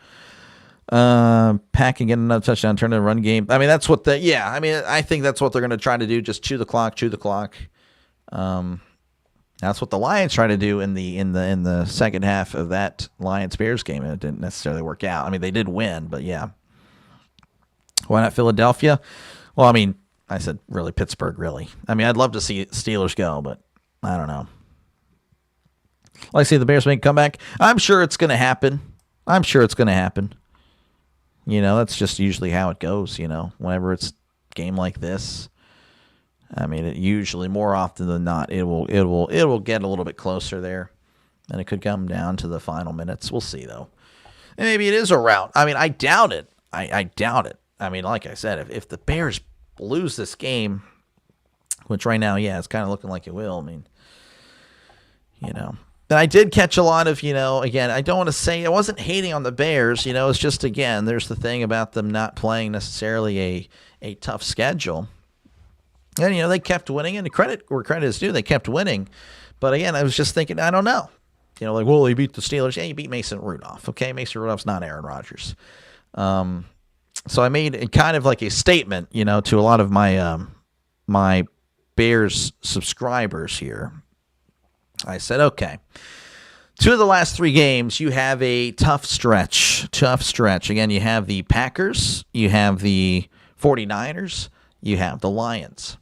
Pack and get another touchdown, turn to a run game. I mean, that's what I think that's what they're going to try to do. Just chew the clock. That's what the Lions try to do in the second half of that Lions-Bears game, and it didn't necessarily work out. I mean, they did win, but yeah. Why not Philadelphia? Well, I mean, I said really Pittsburgh, really. I mean, I'd love to see Steelers go, but I don't know. Like I say, the Bears make a comeback. I'm sure it's going to happen. You know, that's just usually how it goes, you know, whenever it's a game like this. I mean, it usually, more often than not, it will get a little bit closer there, and it could come down to the final minutes. We'll see, though. And maybe it is a rout. I mean, I doubt it. I doubt it. I mean, like I said, if the Bears lose this game, which right now, yeah, it's kind of looking like it will. I mean, you know. And I did catch a lot of, you know, again, I don't want to say, I wasn't hating on the Bears, you know, it's just, again, there's the thing about them not playing necessarily a tough schedule. And, you know, they kept winning, and credit where credit is due, they kept winning. But, again, I was just thinking, I don't know. You know, like, well, they beat the Steelers. Yeah, you beat Mason Rudolph, okay? Mason Rudolph's not Aaron Rodgers. So I made kind of like a statement, you know, to a lot of my my Bears subscribers here. I said, okay, 2 of the last 3 games, you have a tough stretch. Again, you have the Packers, you have the 49ers, you have the Lions.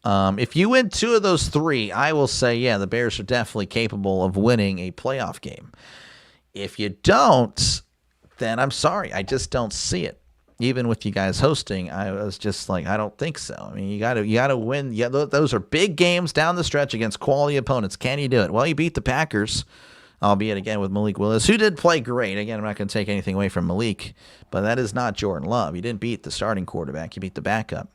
If you win 2 of those 3, I will say, yeah, the Bears are definitely capable of winning a playoff game. If you don't, then I'm sorry. I just don't see it. Even with you guys hosting, I was just like, I don't think so. I mean, you gotta win. Yeah, those are big games down the stretch against quality opponents. Can you do it? Well, you beat the Packers, albeit again with Malik Willis, who did play great. Again, I'm not going to take anything away from Malik, but that is not Jordan Love. You didn't beat the starting quarterback. You beat the backup.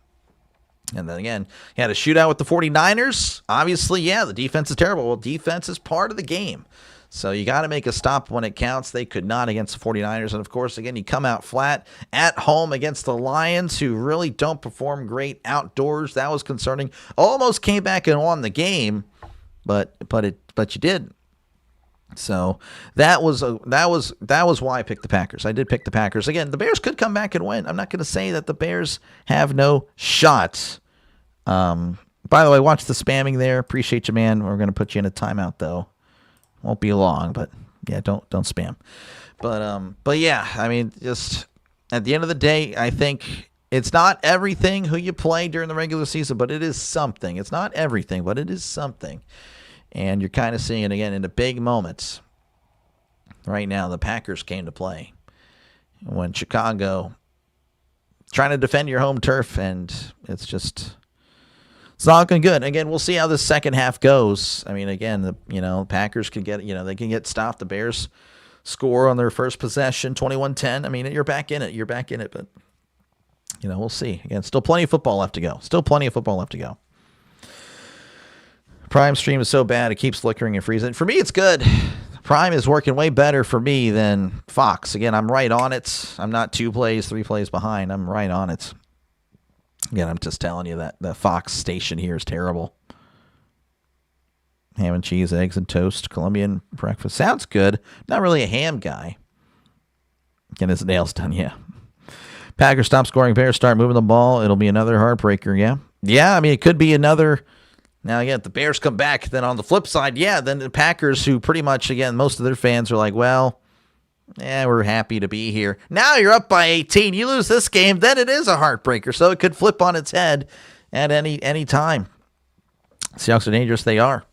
And then again, you had a shootout with the 49ers. Obviously, yeah, the defense is terrible. Well, defense is part of the game. So you got to make a stop when it counts. They could not against the 49ers. And, of course, again, you come out flat at home against the Lions, who really don't perform great outdoors. That was concerning. Almost came back and won the game, but you didn't. So that was why I picked the Packers. I did pick the Packers. Again, the Bears could come back and win. I'm not going to say that the Bears have no shot. By the way, watch the spamming there. Appreciate you, man. We're going to put you in a timeout, though. Won't be long, but yeah, don't spam. But yeah, I mean, just at the end of the day, I think it's not everything who you play during the regular season, but it is something. It's not everything, but it is something. And you're kind of seeing it again in the big moments. Right now, the Packers came to play when Chicago trying to defend your home turf, and it's not looking good. Again, we'll see how the second half goes. I mean, again, the Packers can get, they can get stopped. The Bears score on their first possession, 21-10. I mean, you're back in it. But, we'll see. Again, still plenty of football left to go. Prime stream is so bad, it keeps flickering and freezing. For me, it's good. Prime is working way better for me than Fox. Again, I'm right on it. I'm not 2 plays, 3 plays behind. I'm right on it. Again, I'm just telling you that the Fox station here is terrible. Ham and cheese, eggs and toast, Colombian breakfast. Sounds good. Not really a ham guy. Getting his nails done, yeah. Packers stop scoring. Bears start moving the ball. It'll be another heartbreaker, yeah. Yeah, I mean, it could be another. Now, again, if the Bears come back, then on the flip side, yeah, then the Packers, who pretty much, again, most of their fans are like, well, yeah, we're happy to be here. Now you're up by 18. You lose this game, then it is a heartbreaker. So it could flip on its head at any time. Seahawks are dangerous. They are.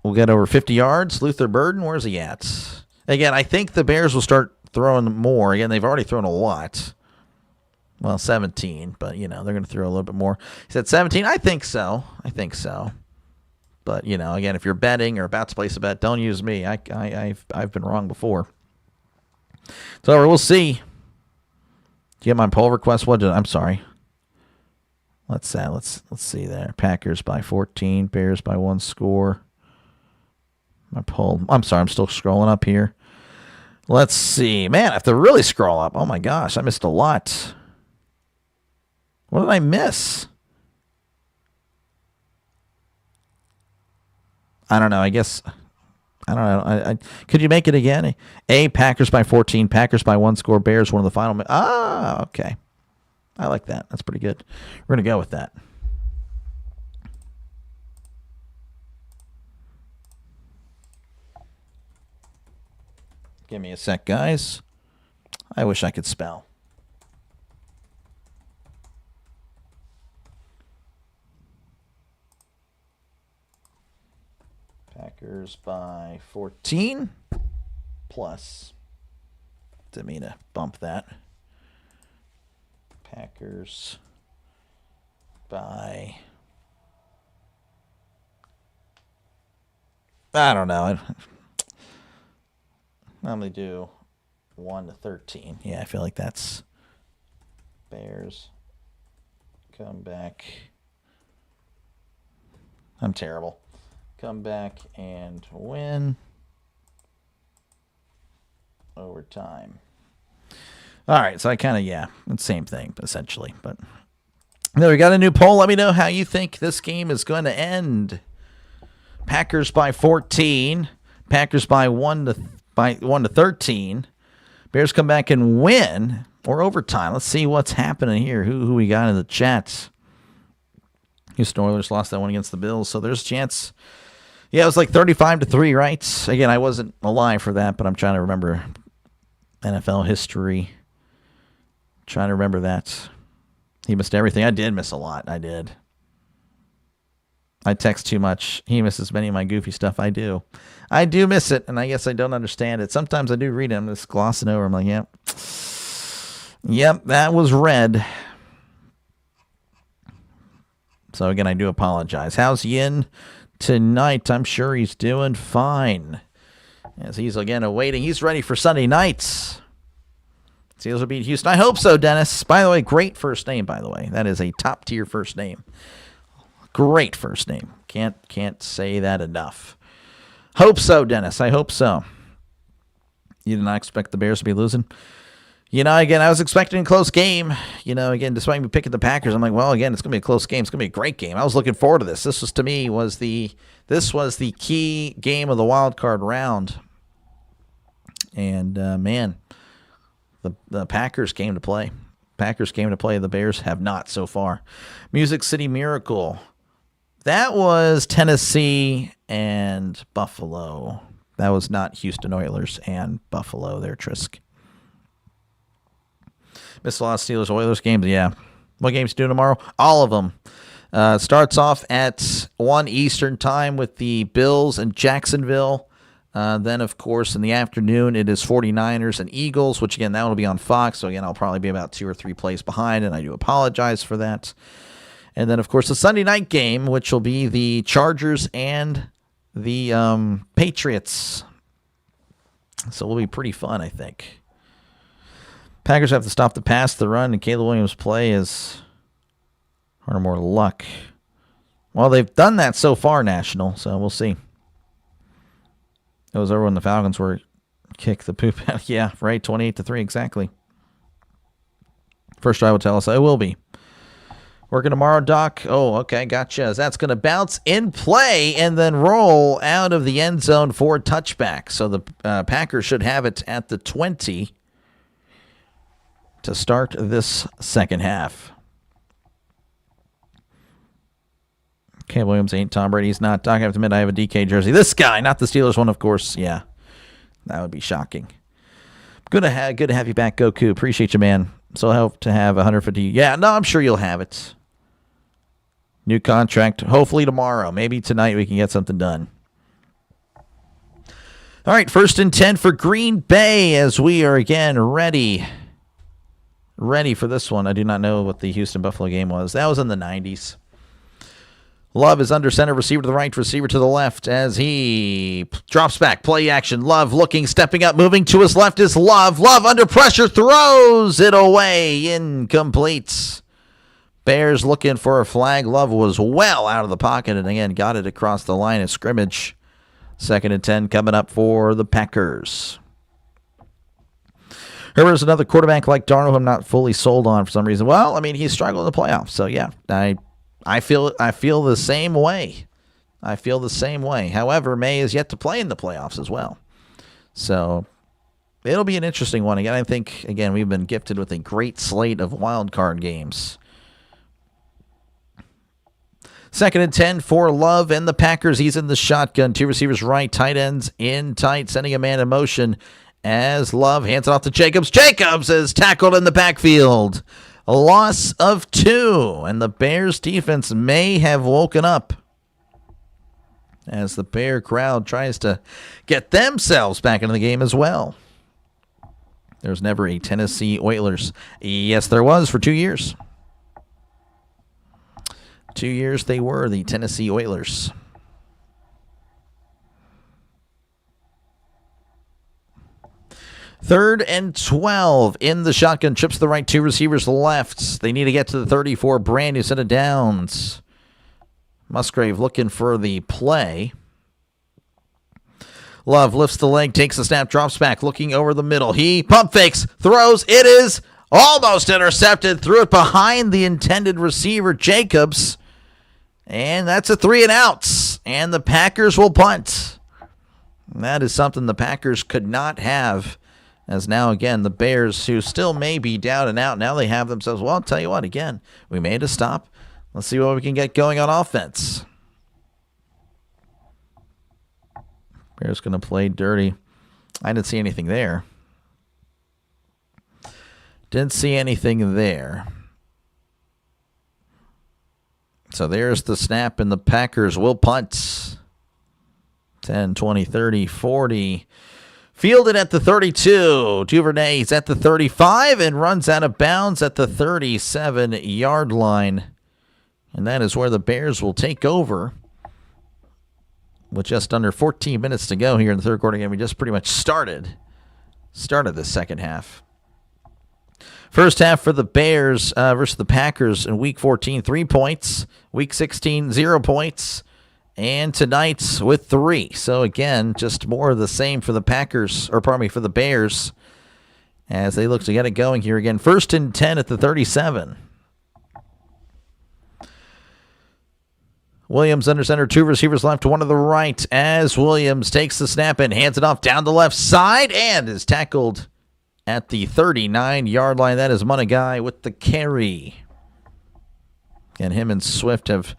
We'll get over 50 yards. Luther Burden, where's he at? Again, I think the Bears will start throwing more. Again, they've already thrown a lot. Well, 17, but, they're going to throw a little bit more. He said 17. I think so. But, again, if you're betting or about to place a bet, don't use me. I've been wrong before. So we'll see. Do you have my poll request? I'm sorry. Let's see there. Packers by 14, Bears by 1 score. My poll. I'm sorry, I'm still scrolling up here. Let's see. Man, I have to really scroll up. Oh my gosh, I missed a lot. What did I miss? I don't know. I guess I don't know. Could you make it again? Packers by 14. Packers by 1 score. Bears one of the final. Okay. I like that. That's pretty good. We're going to go with that. Give me a sec, guys. I wish I could spell. Packers by 14 plus. Didn't mean to bump that. Packers by, I don't know. I normally do 1 to 13. Yeah, I feel like that's Bears come back. I'm terrible. Come back and win overtime. All right, so I kind of, it's the same thing, essentially. But there, we got a new poll. Let me know how you think this game is going to end. Packers by 14. Packers by 1 to 13. Bears come back and win or overtime. Let's see what's happening here. Who we got in the chats? Houston Oilers lost that one against the Bills, so there's a chance. Yeah, it was like 35-3, right? Again, I wasn't alive for that, but I'm trying to remember NFL history. Trying to remember that. He missed everything. I did miss a lot. I did. I text too much. He misses many of my goofy stuff. I do. I do miss it, and I guess I don't understand it. Sometimes I do read it. I'm just glossing over. I'm like, yep. Yep, that was red. So, again, I do apologize. How's Yin tonight? I'm sure he's doing fine. As he's, again, awaiting. He's ready for Sunday nights. Steelers will beat Houston. I hope so, Dennis. By the way, great first name, by the way. That is a top-tier first name. Great first name. Can't say that enough. Hope so, Dennis. I hope so. You did not expect the Bears to be losing? Again, I was expecting a close game. Again, despite me picking the Packers, I'm like, well, again, it's going to be a close game. It's going to be a great game. I was looking forward to this. This was, to me, this was the key game of the wild card round. And, man, the Packers came to play. The Bears have not so far. Music City Miracle. That was Tennessee and Buffalo. That was not Houston Oilers and Buffalo there, Trisk. Missed a lot of Steelers-Oilers games, yeah. What games do tomorrow? All of them. Starts off at 1 Eastern time with the Bills and Jacksonville. Then, of course, in the afternoon, it is 49ers and Eagles, which, again, that will be on Fox. So, again, I'll probably be about 2 or 3 plays behind, and I do apologize for that. And then, of course, the Sunday night game, which will be the Chargers and the Patriots. So it'll be pretty fun, I think. Packers have to stop the pass, the run, and Caleb Williams' play is harder, more luck. Well, they've done that so far, National, so we'll see. It was over when the Falcons were kicked the poop out. Yeah, right, 28-3, exactly. First drive will tell us I will be. Working tomorrow, Doc. Oh, okay, gotcha. That's going to bounce in play and then roll out of the end zone for a touchback. So the Packers should have it at the 20 to start this second half. Caleb Williams ain't Tom Brady. He's not. Doc, I have to admit, I have a DK jersey. This guy, not the Steelers one, of course. Yeah, that would be shocking. Good to have you back, Goku. Appreciate you, man. So I hope to have 150. Yeah, no, I'm sure you'll have it. New contract, hopefully tomorrow. Maybe tonight we can get something done. All right, 1st and 10 for Green Bay as we are again ready for this one. I do not know what the Houston-Buffalo game was. That was in the 90s. Love is under center, receiver to the right, receiver to the left as he drops back. Play action. Love looking, stepping up, moving to his left is Love. Love under pressure, throws it away. Incomplete. Bears looking for a flag. Love was well out of the pocket and again got it across the line of scrimmage. 2nd and 10 coming up for the Packers. Herbert's another quarterback like Darnold I'm not fully sold on for some reason. Well, I mean, he's struggled in the playoffs. So, yeah, I feel the same way. I feel the same way. However, May is yet to play in the playoffs as well. So it'll be an interesting one. Again, I think, we've been gifted with a great slate of wild card games. 2nd and 10 for Love and the Packers. He's in the shotgun. 2 receivers right, tight ends in tight, sending a man in motion as Love hands it off to Jacobs. Jacobs is tackled in the backfield. A loss of 2, and the Bears defense may have woken up as the Bear crowd tries to get themselves back into the game as well. There's never a Tennessee Oilers. Yes, there was for 2 years. 2 years they were the Tennessee Oilers. Third and 12 in the shotgun. Trips to the right, 2 receivers left. They need to get to the 34. Brand new set of downs. Musgrave looking for the play. Love lifts the leg, takes the snap, drops back, looking over the middle. He pump fakes, throws. It is almost intercepted. Threw it behind the intended receiver, Jacobs. And that's a 3 and outs. And the Packers will punt. And that is something the Packers could not have. As now, again, the Bears, who still may be down and out, now they have themselves, well, I'll tell you what, again, we made a stop. Let's see what we can get going on offense. Bears going to play dirty. I didn't see anything there. Didn't see anything there. So there's the snap, and the Packers will punt. 10, 20, 30, 40. Fielded at the 32. Duvernay's at the 35 and runs out of bounds at the 37-yard line. And that is where the Bears will take over. With just under 14 minutes to go here in the third quarter game, we just pretty much started the second half. First half for the Bears versus the Packers in Week 14, 3 points. Week 16, 0 points. And tonight's with 3. So again, just more of the same for the for the Bears as they look to get it going here again. 1st and 10 at the 37. Williams under center, 2 receivers left, 1 to the right as Williams takes the snap and hands it off down the left side and is tackled at the 39-yard line. That is Munagai with the carry. And him and Swift have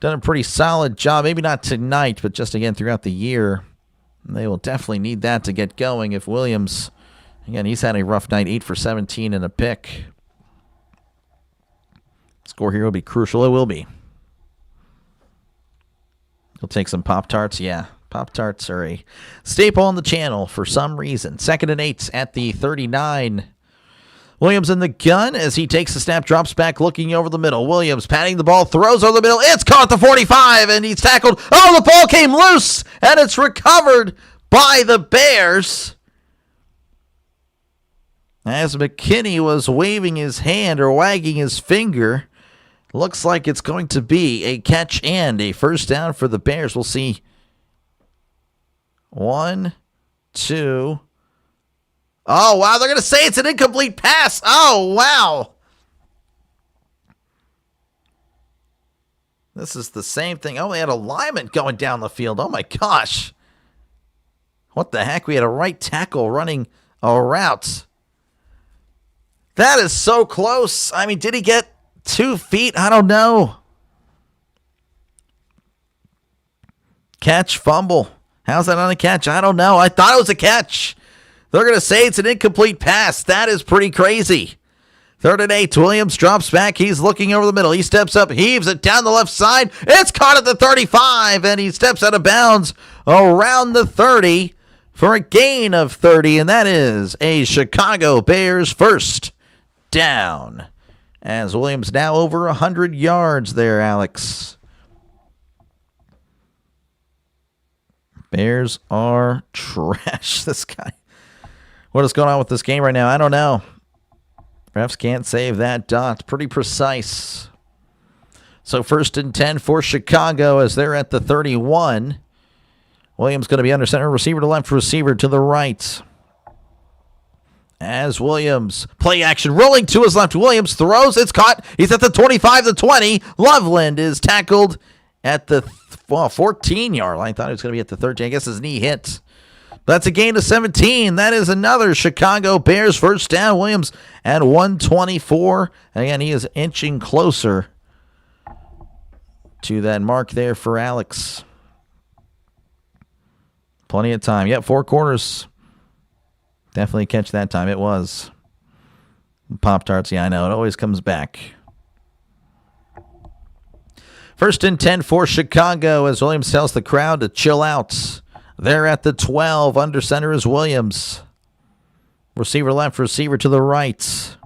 done a pretty solid job. Maybe not tonight, but just again throughout the year. They will definitely need that to get going if Williams, again, he's had a rough night, 8 for 17 and a pick. Score here will be crucial. It will be. He'll take some Pop-Tarts. Yeah, Pop-Tarts are a staple on the channel for some reason. 2nd and 8 at the 39. Williams in the gun as he takes the snap, drops back, looking over the middle. Williams patting the ball, throws over the middle. It's caught at the 45, and he's tackled. Oh, the ball came loose, and it's recovered by the Bears. As McKinney was waving his hand or wagging his finger, looks like it's going to be a catch and a first down for the Bears. We'll see. 1, 2. Oh, wow. They're going to say it's an incomplete pass. Oh, wow. This is the same thing. Oh, they had a lineman going down the field. Oh, my gosh. What the heck? We had a right tackle running a route. That is so close. I mean, did he get 2 feet? I don't know. Catch, fumble. How's that on a catch? I don't know. I thought it was a catch. They're going to say it's an incomplete pass. That is pretty crazy. 3rd and 8. Williams drops back. He's looking over the middle. He steps up, heaves it down the left side. It's caught at the 35, and he steps out of bounds around the 30 for a gain of 30, and that is a Chicago Bears first down. As Williams now over 100 yards there, Alex. Bears are trash. This guy. What is going on with this game right now? I don't know. Refs can't save that dot. Pretty precise. So 1st and 10 for Chicago as they're at the 31. Williams going to be under center, receiver to left, receiver to the right. As Williams, play action, rolling to his left. Williams throws, it's caught. He's at the 25, the 20. Loveland is tackled at the 14-yard line. I thought he was going to be at the 13. I guess his knee hit. That's a gain of 17. That is another Chicago Bears first down. Williams at 124. Again, he is inching closer to that mark there for Alex. Plenty of time. Yep, 4 quarters. Definitely catch that time. It was. Pop-Tarts, yeah, I know. It always comes back. First and 10 for Chicago as Williams tells the crowd to chill out. They're at the 12. Under center is Williams. Receiver left, receiver to the right.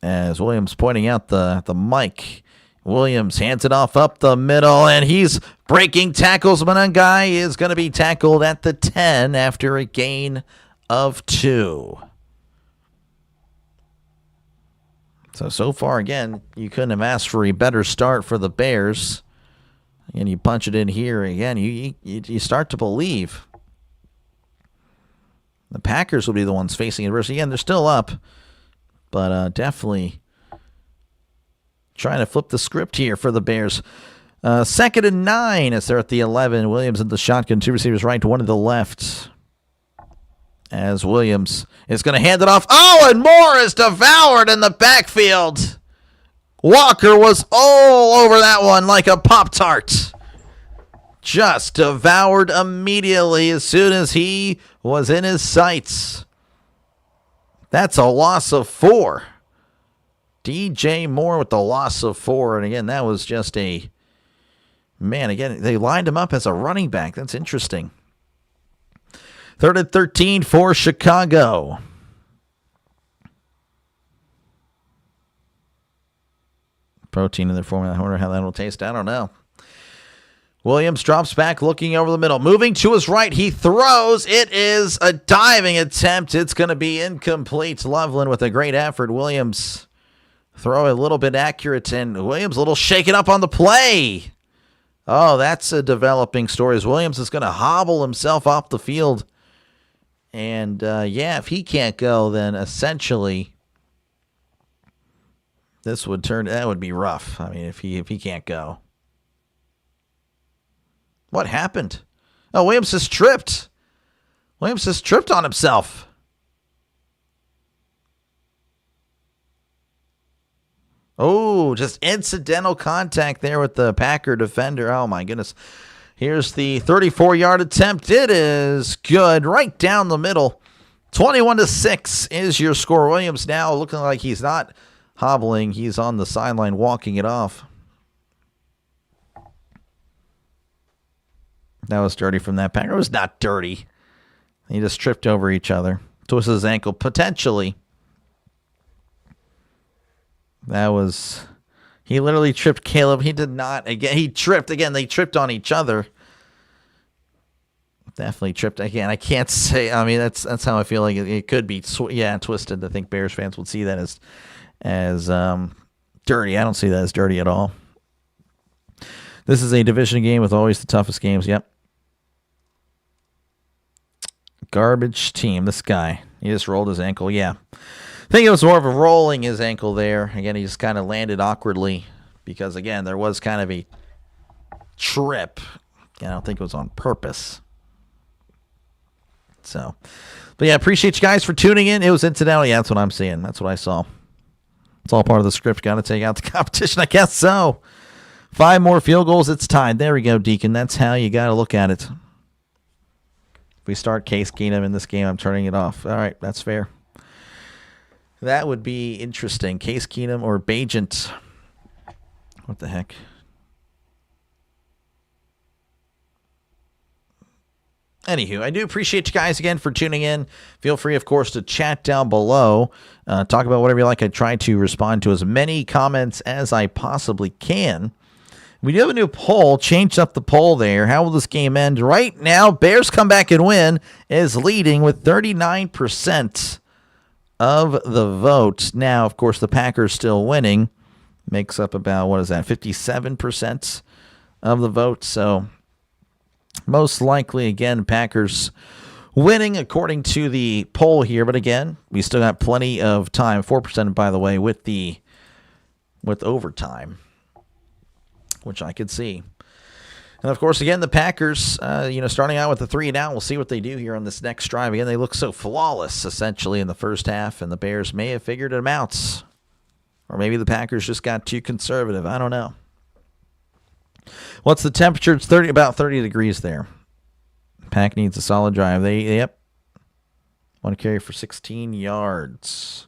As Williams pointing out the mic. Williams hands it off up the middle, and he's breaking tackles. Manangai is going to be tackled at the 10 after a gain of 2. So far, again, you couldn't have asked for a better start for the Bears. And you punch it in here again. You start to believe the Packers will be the ones facing adversity. Again, they're still up, but definitely trying to flip the script here for the Bears. 2nd and 9 as they're at the 11. Williams in the shotgun. 2 receivers right, 1 to the left. As Williams is going to hand it off. Oh, and Moore is devoured in the backfield. Walker was all over that one like a Pop-Tart. Just devoured immediately as soon as he was in his sights. That's a loss of 4. DJ Moore with the loss of 4. And again, that was just a... Man, again, they lined him up as a running back. That's interesting. 3rd and 13 for Chicago. Protein in their formula. I wonder how that will taste. I don't know. Williams drops back, looking over the middle. Moving to his right, he throws. It is a diving attempt. It's going to be incomplete. Loveland with a great effort. Williams throw a little bit accurate, and Williams a little shaken up on the play. Oh, that's a developing story. As Williams is going to hobble himself off the field. And, yeah, if he can't go, then essentially that would be rough. I mean, if he can't go. What happened? Oh, Williams has tripped. Williams has tripped on himself. Oh, just incidental contact there with the Packer defender. Oh, my goodness. Here's the 34-yard attempt. It is good. Right down the middle. 21-6 is your score. Williams now looking like he's not hobbling. He's on the sideline walking it off. That was dirty from that Packer. It was not dirty. He just tripped over each other. Twisted his ankle, potentially. That was... He literally tripped Caleb. He did not. Again, he tripped. Again, they tripped on each other. Definitely tripped. Again, I can't say. I mean, that's how I feel like it could be. Twisted. I think Bears fans would see that as dirty. I don't see that as dirty at all. This is a division game with always the toughest games. Yep. Garbage team. This guy. He just rolled his ankle. Yeah. I think it was more of a rolling his ankle there. Again, he just kind of landed awkwardly because, again, there was kind of a trip. I don't think it was on purpose. So, but yeah, appreciate you guys for tuning in. It was incidental. Yeah, that's what I'm seeing. That's what I saw. It's all part of the script. Got to take out the competition, I guess so. 5 more field goals. It's tied. There we go, Deacon. That's how you got to look at it. If we start Case Keenum in this game, I'm turning it off. All right, that's fair. That would be interesting. Case Keenum or Bajent. What the heck? Anywho, I do appreciate you guys again for tuning in. Feel free, of course, to chat down below. Talk about whatever you like. I try to respond to as many comments as I possibly can. We do have a new poll. Changed up the poll there. How will this game end? Right now, Bears come back and win is leading with 39% of the vote. Now, of course, the Packers still winning. Makes up about, 57% of the vote. So, most likely, again, Packers winning according to the poll here. But again, we still got plenty of time. 4%, by the way, with overtime. which I could see. And, of course, again, the Packers, starting out with the 3-and-out. We'll see what they do here on this next drive. Again, they look so flawless, essentially, in the first half, and the Bears may have figured them out. Or maybe the Packers just got too conservative. I don't know. What's the temperature? It's about 30 degrees there. Pack needs a solid drive. Want to carry for 16 yards.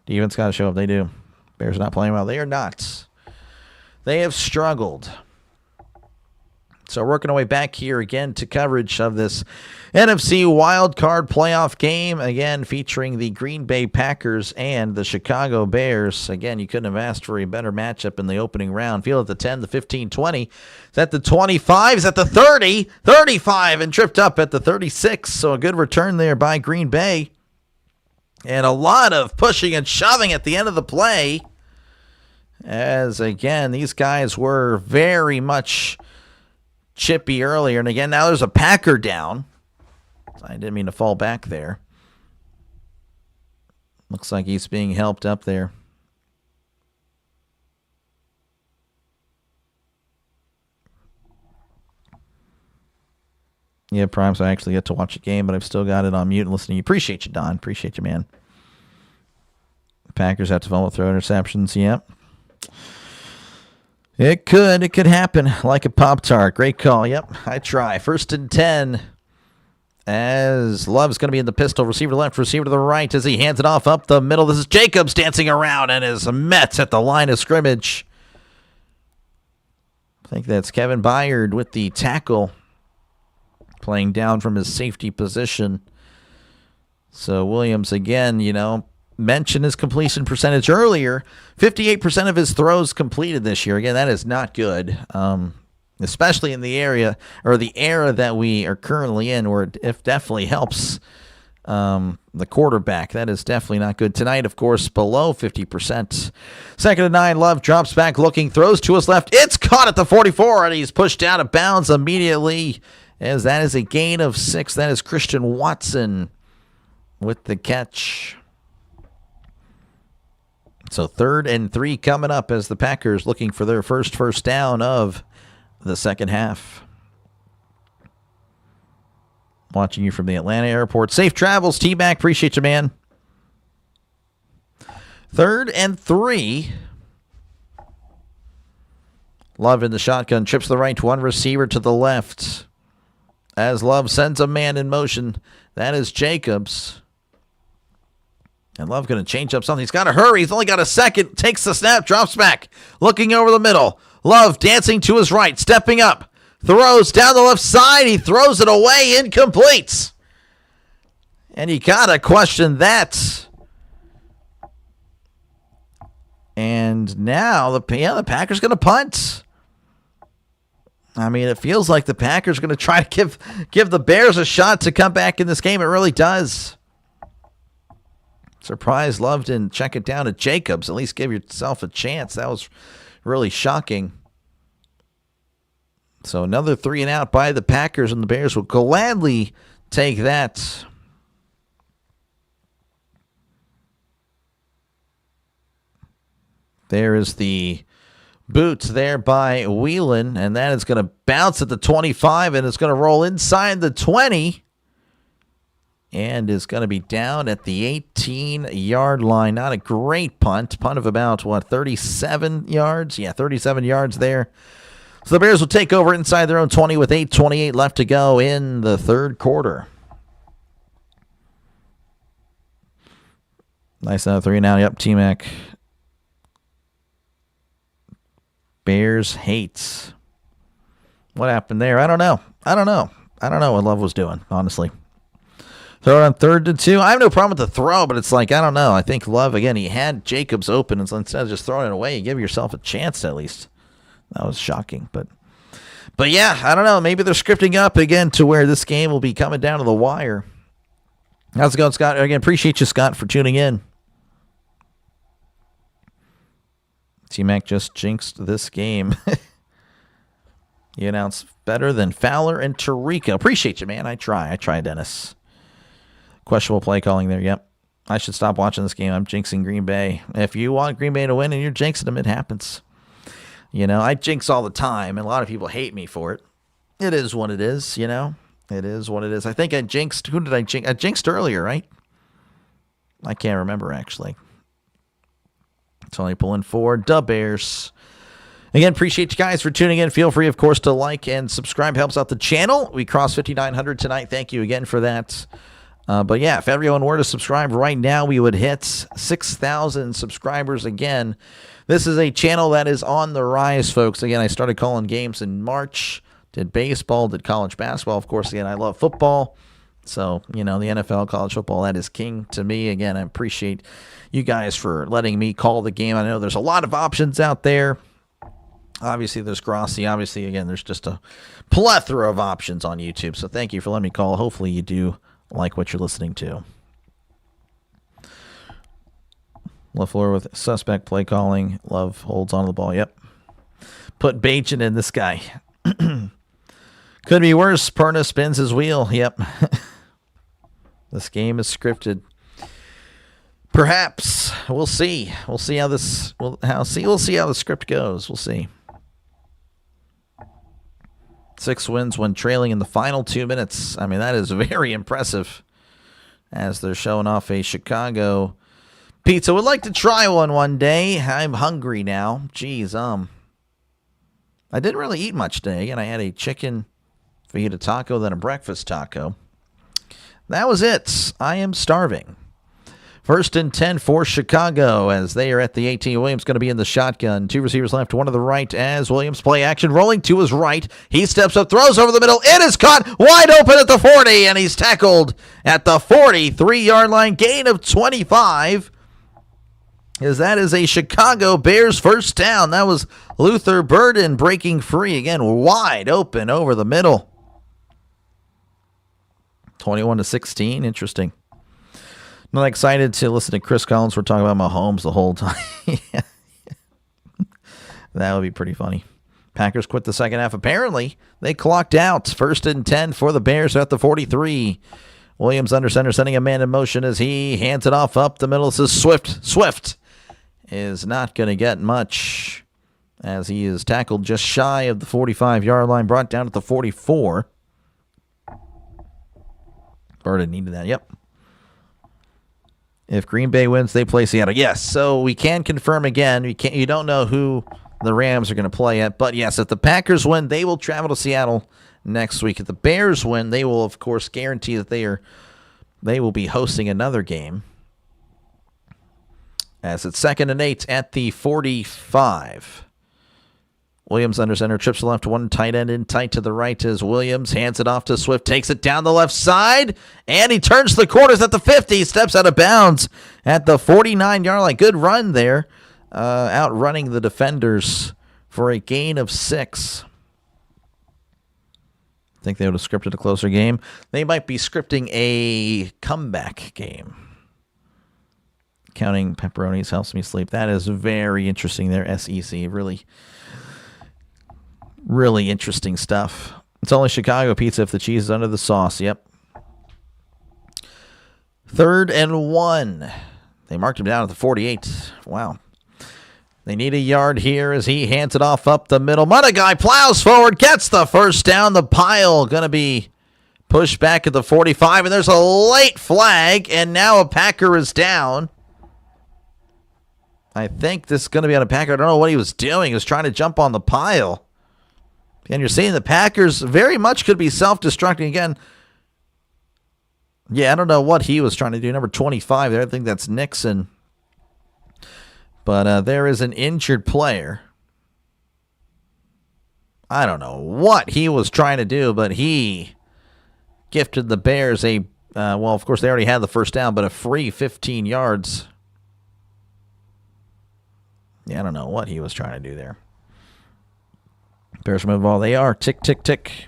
Defense got to show up. They do. Bears are not playing well. They are not. They have struggled. So working our way back here again to coverage of this NFC Wild Card playoff game, again featuring the Green Bay Packers and the Chicago Bears. Again, you couldn't have asked for a better matchup in the opening round. Field at the 10, the 15, 20. Is at the 25, is at the 30, 35, and tripped up at the 36. So a good return there by Green Bay. And a lot of pushing and shoving at the end of the play. As, again, these guys were very much chippy earlier, and again now there's a Packer down. I didn't mean to fall back there. Looks like he's being helped up there. Yeah, Prime, so I actually get to watch a game, but I've still got it on mute and listening. Appreciate you, Don. Appreciate you, man. Packers have to fumble, throw interceptions. Yep. It could happen like a Pop-Tart. Great call. Yep, I try. 1st and 10 as Love's going to be in the pistol. Receiver to the left, receiver to the right as he hands it off up the middle. This is Jacobs dancing around and is met at the line of scrimmage. I think that's Kevin Byard with the tackle, playing down from his safety position. So Williams, again, mentioned his completion percentage earlier. 58% of his throws completed this year. Again, that is not good, especially in the era that we are currently in, where it definitely helps the quarterback. That is definitely not good. Tonight, of course, below 50%. 2nd and 9, Love drops back looking, throws to his left. It's caught at the 44, and he's pushed out of bounds immediately, as that is a gain of 6. That is Christian Watson with the catch. So 3rd and 3 coming up as the Packers looking for their first down of the second half. Watching you from the Atlanta airport. Safe travels, T-Mac. Appreciate you, man. 3rd and 3. Love in the shotgun. Trips to the right. One receiver to the left. As Love sends a man in motion. That is Jacobs. And Love going to change up something. He's got to hurry. He's only got a second. Takes the snap. Drops back. Looking over the middle. Love dancing to his right. Stepping up. Throws down the left side. He throws it away. Incomplete. And you got to question that. And now the Packers going to punt. I mean, it feels like the Packers are going to try to give the Bears a shot to come back in this game. It really does. Surprised Love didn't check it down to Jacobs. At least give yourself a chance. That was really shocking. So another 3-and-out by the Packers, and the Bears will gladly take that. There is the boot there by Whelan, and that is going to bounce at the 25, and it's going to roll inside the 20. And is going to be down at the 18-yard line. Not a great punt. Punt of about, 37 yards? Yeah, 37 yards there. So the Bears will take over inside their own 20 with 8:28 left to go in the third quarter. Nice 3-and-out. Yep, T-Mac. Bears hates. What happened there? I don't know. I don't know what Love was doing, honestly. Throw it on 3rd and 2. I have no problem with the throw, but it's like, I don't know. I think Love, again, he had Jacobs open, and so instead of just throwing it away, you give yourself a chance at least. That was shocking. But yeah, I don't know. Maybe they're scripting up again to where this game will be coming down to the wire. How's it going, Scott? Again, appreciate you, Scott, for tuning in. T-Mac just jinxed this game. You announced better than Fowler and Tirico. Appreciate you, man. I try, Dennis. Questionable play calling there. Yep. I should stop watching this game. I'm jinxing Green Bay. If you want Green Bay to win and you're jinxing them, it happens. You know, I jinx all the time, and a lot of people hate me for it. It is what it is, you know. It is what it is. I think I jinxed. Who did I jinx? I jinxed earlier, right? I can't remember, actually. It's only pulling 4. Dub Bears. Again, appreciate you guys for tuning in. Feel free, of course, to like and subscribe. Helps out the channel. We crossed 5,900 tonight. Thank you again for that. But yeah, if everyone were to subscribe right now, we would hit 6,000 subscribers again. This is a channel that is on the rise, folks. Again, I started calling games in March. Did baseball, did college basketball. Of course, again, I love football. So, you know, the NFL, college football, that is king to me. Again, I appreciate you guys for letting me call the game. I know there's a lot of options out there. Obviously, there's Grossi. Obviously, again, there's just a plethora of options on YouTube. So thank you for letting me call. Hopefully you do like what you're listening to. LaFleur with suspect play calling. Love holds on to the ball. Yep. Put Bajan in this guy. Could be worse. Perna spins his wheel. Yep. This game is scripted. Perhaps. We'll see. We'll see how this we'll see how the script goes. We'll see. 6 wins when trailing in the final 2 minutes. I mean, that is very impressive. As they're showing off a Chicago pizza. Would like to try one day. I'm hungry now. Jeez, I didn't really eat much today, and I had a chicken fajita taco, then a breakfast taco. That was it. I am starving. 1st and 10 for Chicago as they are at the 18. Williams going to be in the shotgun. 2 receivers left, 1 to the right as Williams play action. Rolling to his right. He steps up, throws over the middle. It is caught wide open at the 40, and he's tackled at the 43-yard line. Gain of 25. As that is a Chicago Bears first down. That was Luther Burden breaking free. Again, wide open over the middle. 21-16. Interesting. Not excited to listen to Chris Collins. We're talking about Mahomes the whole time. That would be pretty funny. Packers quit the second half. Apparently, they clocked out. 1st and 10 for the Bears at the 43. Williams under center, sending a man in motion as he hands it off up the middle. This is Swift. Swift is not going to get much as he is tackled just shy of the 45-yard line, brought down at the 44. Burden needed that. Yep. If Green Bay wins, they play Seattle. Yes, so we can confirm again. You don't know who the Rams are going to play at, but yes, if the Packers win, they will travel to Seattle next week. If the Bears win, they will, of course, guarantee that they will be hosting another game. As it's 2nd and 8 at the 45. Williams under center, trips to the left, 1 tight end in tight to the right as Williams hands it off to Swift, takes it down the left side, and he turns the corners at the 50, steps out of bounds at the 49-yard line. Good run there, outrunning the defenders for a gain of 6. I think they would have scripted a closer game. They might be scripting a comeback game. Counting pepperonis helps me sleep. That is very interesting there, SEC. Really, really interesting stuff. It's only Chicago pizza if the cheese is under the sauce. Yep. 3rd and 1. They marked him down at the 48. Wow. They need a yard here as he hands it off up the middle. Guy plows forward, gets the first down. The pile going to be pushed back at the 45, and there's a late flag, and now a Packer is down. I think this is going to be on a Packer. I don't know what he was doing. He was trying to jump on the pile. And you're seeing the Packers very much could be self-destructing again. Yeah, I don't know what he was trying to do. Number 25 there. I think that's Nixon. But there is an injured player. I don't know what he was trying to do, but he gifted the Bears a, well, of course, they already had the first down, but a free 15 yards. Yeah, I don't know what he was trying to do there. Bears move the ball. They are tick, tick, tick.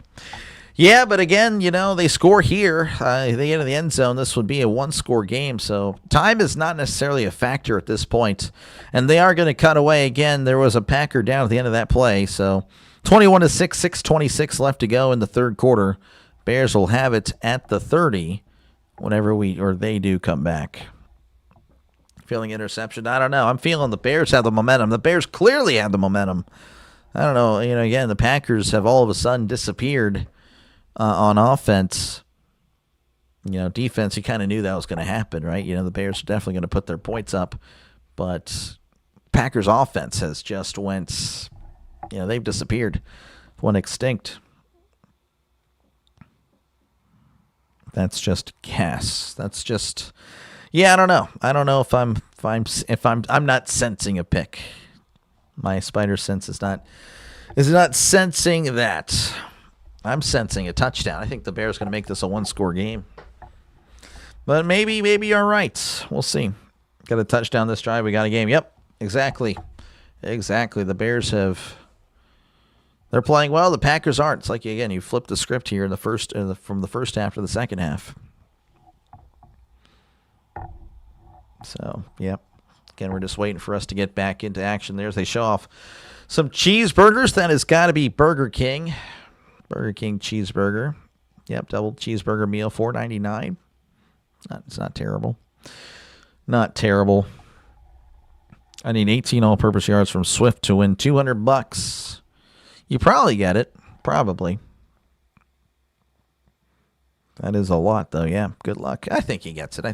Yeah, but again, you know, they score here. They get in the end zone. This would be a one-score game, so time is not necessarily a factor at this point. And they are going to cut away. Again, there was a Packer down at the end of that play, so 21-6, 6:26 left to go in the third quarter. Bears will have it at the 30 whenever they do come back. Feeling interception? I don't know. I'm feeling the Bears have the momentum. The Bears clearly have the momentum. I don't know. Again, the Packers have all of a sudden disappeared on offense. Defense, you kind of knew that was going to happen, right? The Bears are definitely going to put their points up, but Packers offense has just went, they've disappeared, went extinct. That's just gas. That's just, I don't know. I don't know if I'm not sensing a pick. My spider sense is not sensing that. I'm sensing a touchdown. I think the Bears going to make this a one-score game. But maybe you're right. We'll see. Got a touchdown this drive. We got a game. Yep, exactly. The Bears they're playing well. The Packers aren't. It's like, again, you flip the script here from the first half to the second half. So, yep. Again, we're just waiting for us to get back into action there as they show off some cheeseburgers. That has got to be Burger King. Burger King cheeseburger. Yep, double cheeseburger meal, $4.99. It's not terrible. Not terrible. I need 18 all-purpose yards from Swift to win $200. You probably get it. Probably. That is a lot, though. Yeah, good luck. I think he gets it.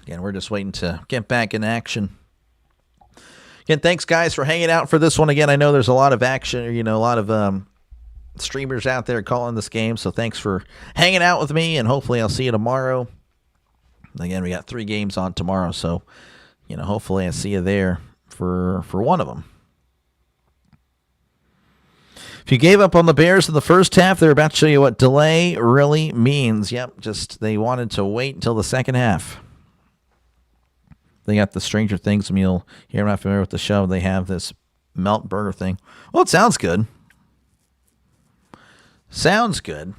Again, we're just waiting to get back in action. Again, thanks, guys, for hanging out for this one. Again, I know there's a lot of action, a lot of streamers out there calling this game, so thanks for hanging out with me, and hopefully I'll see you tomorrow. Again, we got 3 games on tomorrow, so, hopefully I see you there for one of them. If you gave up on the Bears in the first half, they're about to show you what delay really means. Yep, just they wanted to wait until the second half. They got the Stranger Things meal. Here, I'm not familiar with the show. They have this melt burger thing. Well, it sounds good. Sounds good.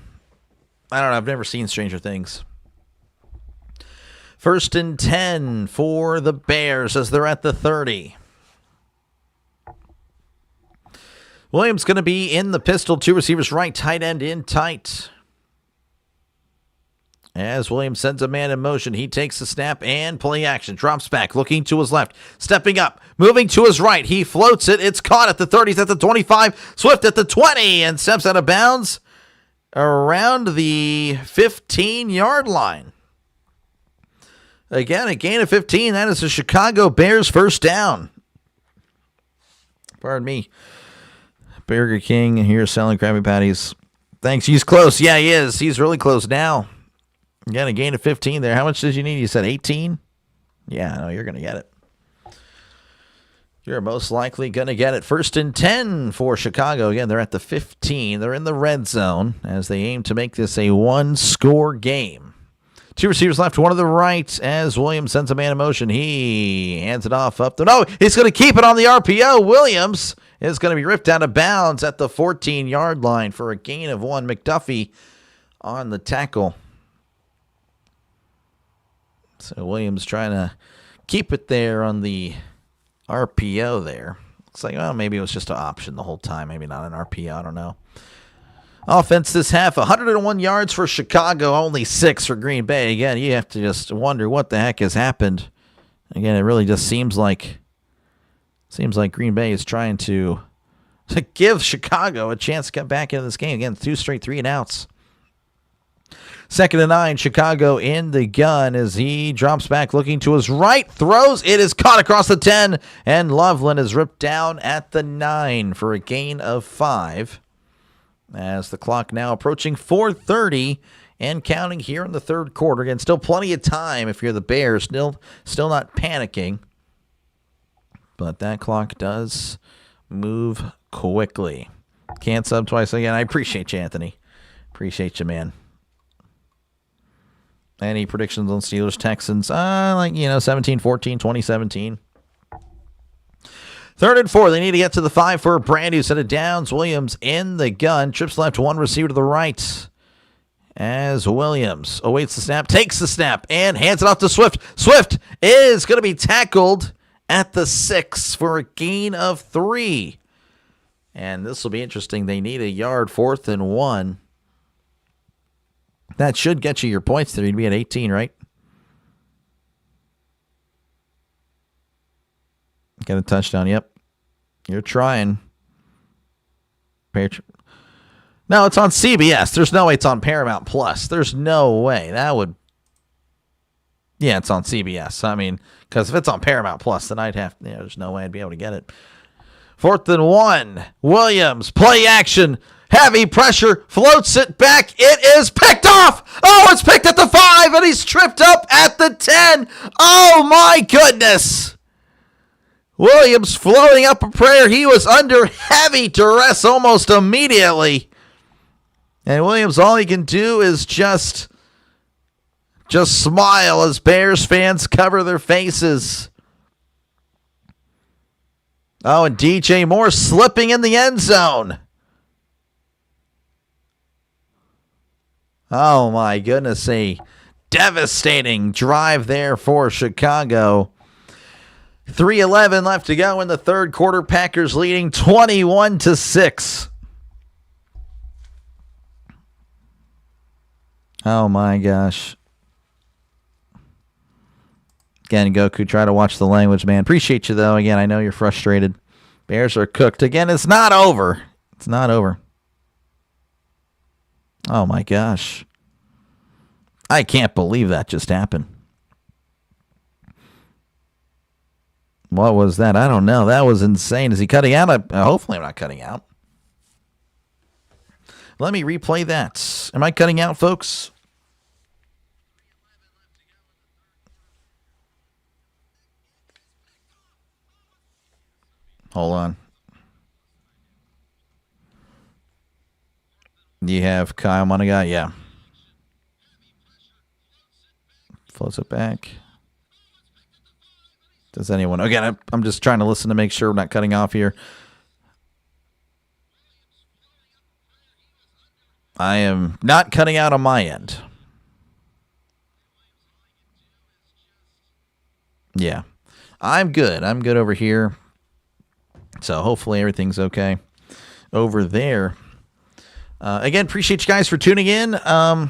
I don't know. I've never seen Stranger Things. 1st and 10 for the Bears as they're at the 30. Williams going to be in the pistol. 2 receivers right, tight end in tight. As Williams sends a man in motion, he takes the snap and play action. Drops back, looking to his left. Stepping up, moving to his right. He floats it. It's caught at the 30s, at the 25. Swift at the 20 and steps out of bounds around the 15-yard line. Again, a gain of 15. That is the Chicago Bears first down. Pardon me. Burger King here selling Krabby Patties. Thanks. He's close. Yeah, he is. He's really close now. Again, a gain of 15 there. How much did you need? You said 18? Yeah, no, you're going to get it. You're most likely going to get it. 1st and 10 for Chicago. Again, they're at the 15. They're in the red zone as they aim to make this a one-score game. 2 receivers left, 1 to the right as Williams sends a man in motion. He hands it off up there. No, he's going to keep it on the RPO. Williams is going to be ripped out of bounds at the 14-yard line for a gain of 1. McDuffie on the tackle. So Williams trying to keep it there on the RPO there. Looks like, well, maybe it was just an option the whole time. Maybe not an RPO. I don't know. Offense this half, 101 yards for Chicago, only 6 for Green Bay. Again, you have to just wonder what the heck has happened. Again, it really just seems like Green Bay is trying to give Chicago a chance to get back into this game. Again, 2 straight 3-and-outs. 2nd and 9, Chicago in the gun as he drops back looking to his right, throws. It is caught across the 10, and Loveland is ripped down at the 9 for a gain of 5. As the clock now approaching 4:30 and counting here in the third quarter. Again, still plenty of time if you're the Bears. Still not panicking. But that clock does move quickly. Can't sub twice again. I appreciate you, Anthony. Appreciate you, man. Any predictions on Steelers, Texans? 17-14, 2017. 3rd and 4. They need to get to the 5 for a brand new set of downs. Williams in the gun. Trips left, 1 receiver to the right. As Williams awaits the snap, takes the snap, and hands it off to Swift. Swift is going to be tackled at the 6 for a gain of 3. And this will be interesting. They need a yard, 4th and 1. That should get you your points there. You'd be at 18, right? Got a touchdown. Yep. You're trying. No, it's on CBS. There's no way it's on Paramount Plus. There's no way. That would... Yeah, it's on CBS. I mean, because if it's on Paramount Plus, then I'd have... there's no way I'd be able to get it. 4th and 1. Williams, play action. Heavy pressure, floats it back. It is picked off. Oh, it's picked at the 5, and he's tripped up at the 10. Oh, my goodness. Williams floating up a prayer. He was under heavy duress almost immediately. And Williams, all he can do is just smile as Bears fans cover their faces. Oh, and DJ Moore slipping in the end zone. Oh, my goodness. A devastating drive there for Chicago. 3:11 left to go in the third quarter. Packers leading 21-6. Oh, my gosh. Again, Goku, try to watch the language, man. Appreciate you, though. Again, I know you're frustrated. Bears are cooked. Again, it's not over. It's not over. Oh, my gosh. I can't believe that just happened. What was that? I don't know. That was insane. Is he cutting out? Hopefully I'm not cutting out. Let me replay that. Am I cutting out, folks? Hold on. You have Kyle Monagai? Yeah. Floats it back. Does anyone... Again, I'm just trying to listen to make sure we're not cutting off here. I am not cutting out on my end. Yeah. I'm good. I'm good over here. So hopefully everything's okay over there. Again, appreciate you guys for tuning in. That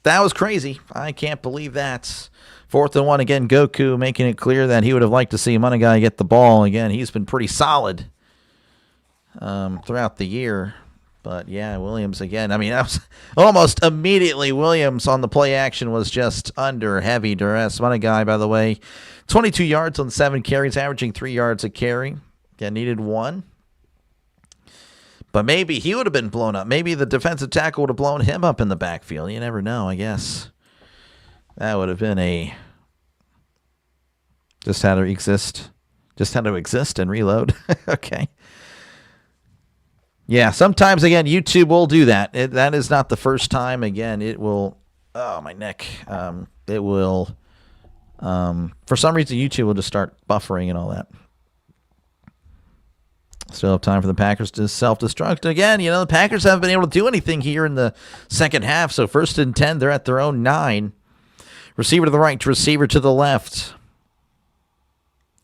was crazy. I can't believe that. 4th and 1 again. Goku making it clear that he would have liked to see Monagai get the ball. Again, he's been pretty solid throughout the year. But yeah, Williams again. I mean, that was almost immediately Williams on the play action was just under heavy duress. Monagai, by the way, 22 yards on 7 carries, averaging 3 yards a carry. Again, needed 1. But maybe he would have been blown up. Maybe the defensive tackle would have blown him up in the backfield. You never know, I guess. That would have been a... Just how to exist and reload. Okay. Yeah, sometimes, again, YouTube will do that. That is not the first time. Again, it will... Oh, my neck. It will... for some reason, YouTube will just start buffering and all that. Still have time for the Packers to self-destruct. Again, the Packers haven't been able to do anything here in the second half. So 1st and 10, they're at their own 9. Receiver to the right, receiver to the left.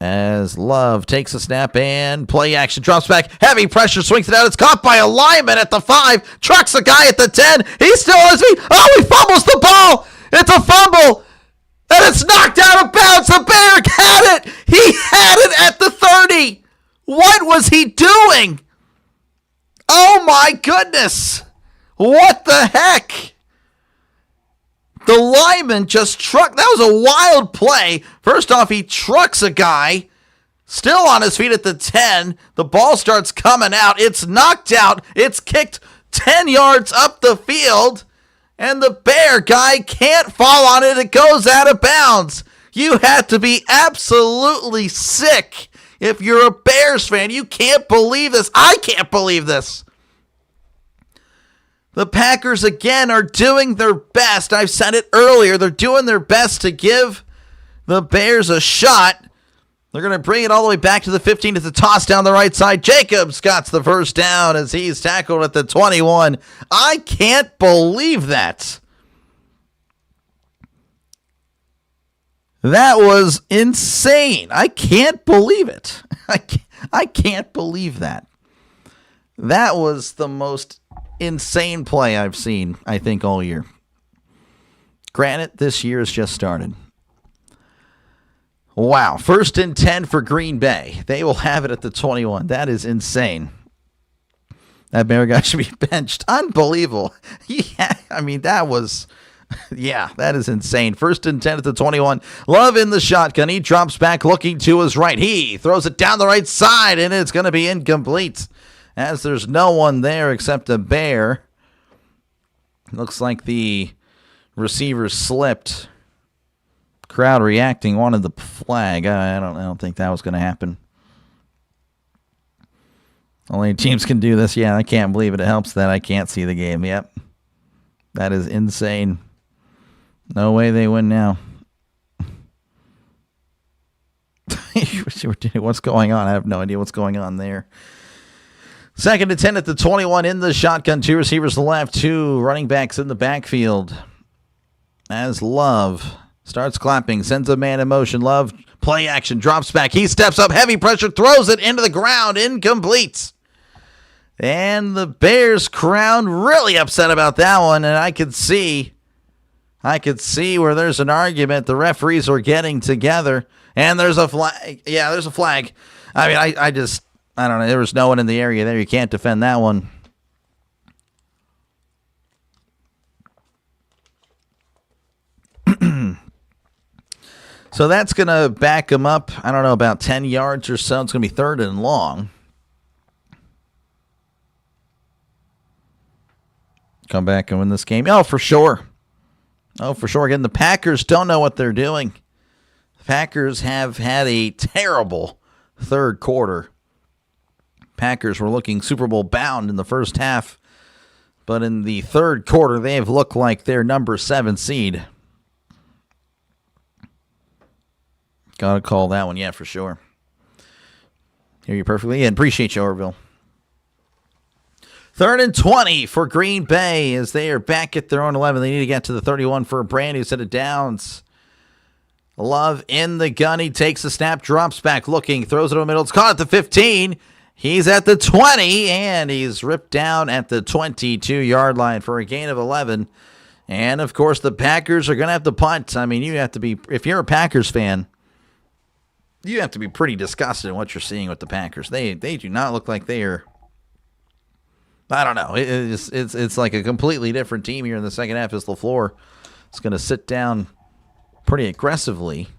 As Love takes a snap and play action, drops back, heavy pressure, swings it out. It's caught by a lineman at the 5, trucks a guy at the 10. He's still on his feet. Oh, he fumbles the ball. It's a fumble. And it's knocked out of bounds. The Bear had it. He had it at the 30. What was he doing? Oh, my goodness. What the heck? The lineman just trucked. That was a wild play. First off, he trucks a guy. Still on his feet at the 10. The ball starts coming out. It's knocked out. It's kicked 10 yards up the field. And the Bear guy can't fall on it. It goes out of bounds. You have to be absolutely sick. If you're a Bears fan, you can't believe this. I can't believe this. The Packers, again, are doing their best. I've said it earlier. They're doing their best to give the Bears a shot. They're going to bring it all the way back to the 15 to the toss down the right side. Jacobs got the first down as he's tackled at the 21. I can't believe that. That was insane. I can't believe it. I can't believe that. That was the most insane play I've seen, I think, all year. Granted, this year has just started. Wow. 1st and 10 for Green Bay. They will have it at the 21. That is insane. That Bear guy should be benched. Unbelievable. Yeah, I mean, that was... Yeah, that is insane. 1st and 10 at the 21. Love in the shotgun. He drops back looking to his right. He throws it down the right side, and it's going to be incomplete as there's no one there except a Bear. Looks like the receiver slipped. Crowd reacting, wanted the flag. I don't think that was going to happen. Only teams can do this. Yeah, I can't believe it. It helps that I can't see the game. Yep. That is insane. No way they win now. What's going on? I have no idea what's going on there. 2nd and 10 at the 21 in the shotgun. 2 receivers to the left, 2 running backs in the backfield. As Love starts clapping, sends a man in motion. Love, play action, drops back. He steps up, heavy pressure, throws it into the ground, incomplete. And the Bears crowd really upset about that one, and I could see where there's an argument. The referees are getting together, and there's a flag. Yeah, there's a flag. I mean, I don't know. There was no one in the area there. You can't defend that one. So that's going to back him up, I don't know, about 10 yards or so. It's going to be 3rd and long. Come back and win this game. Oh, for sure. Oh, for sure. Again, the Packers don't know what they're doing. The Packers have had a terrible 3rd quarter. Packers were looking Super Bowl bound in the first half, but in the 3rd quarter, they have looked like their number 7 seed. Gotta call that one, yeah, for sure. Hear you perfectly, and appreciate you, Orville. 3rd and 20 for Green Bay as they are back at their own 11. They need to get to the 31 for a brand new set of downs. Love in the gun. He takes the snap, drops back looking, throws it over the middle. It's caught at the 15. He's at the 20, and he's ripped down at the 22-yard line for a gain of 11. And, of course, the Packers are going to have to punt. I mean, you have to be, if you're a Packers fan, you have to be pretty disgusted in what you're seeing with the Packers. They do not look like they are, I don't know. It's like a completely different team here in the second half as LaFleur is going to sit down pretty aggressively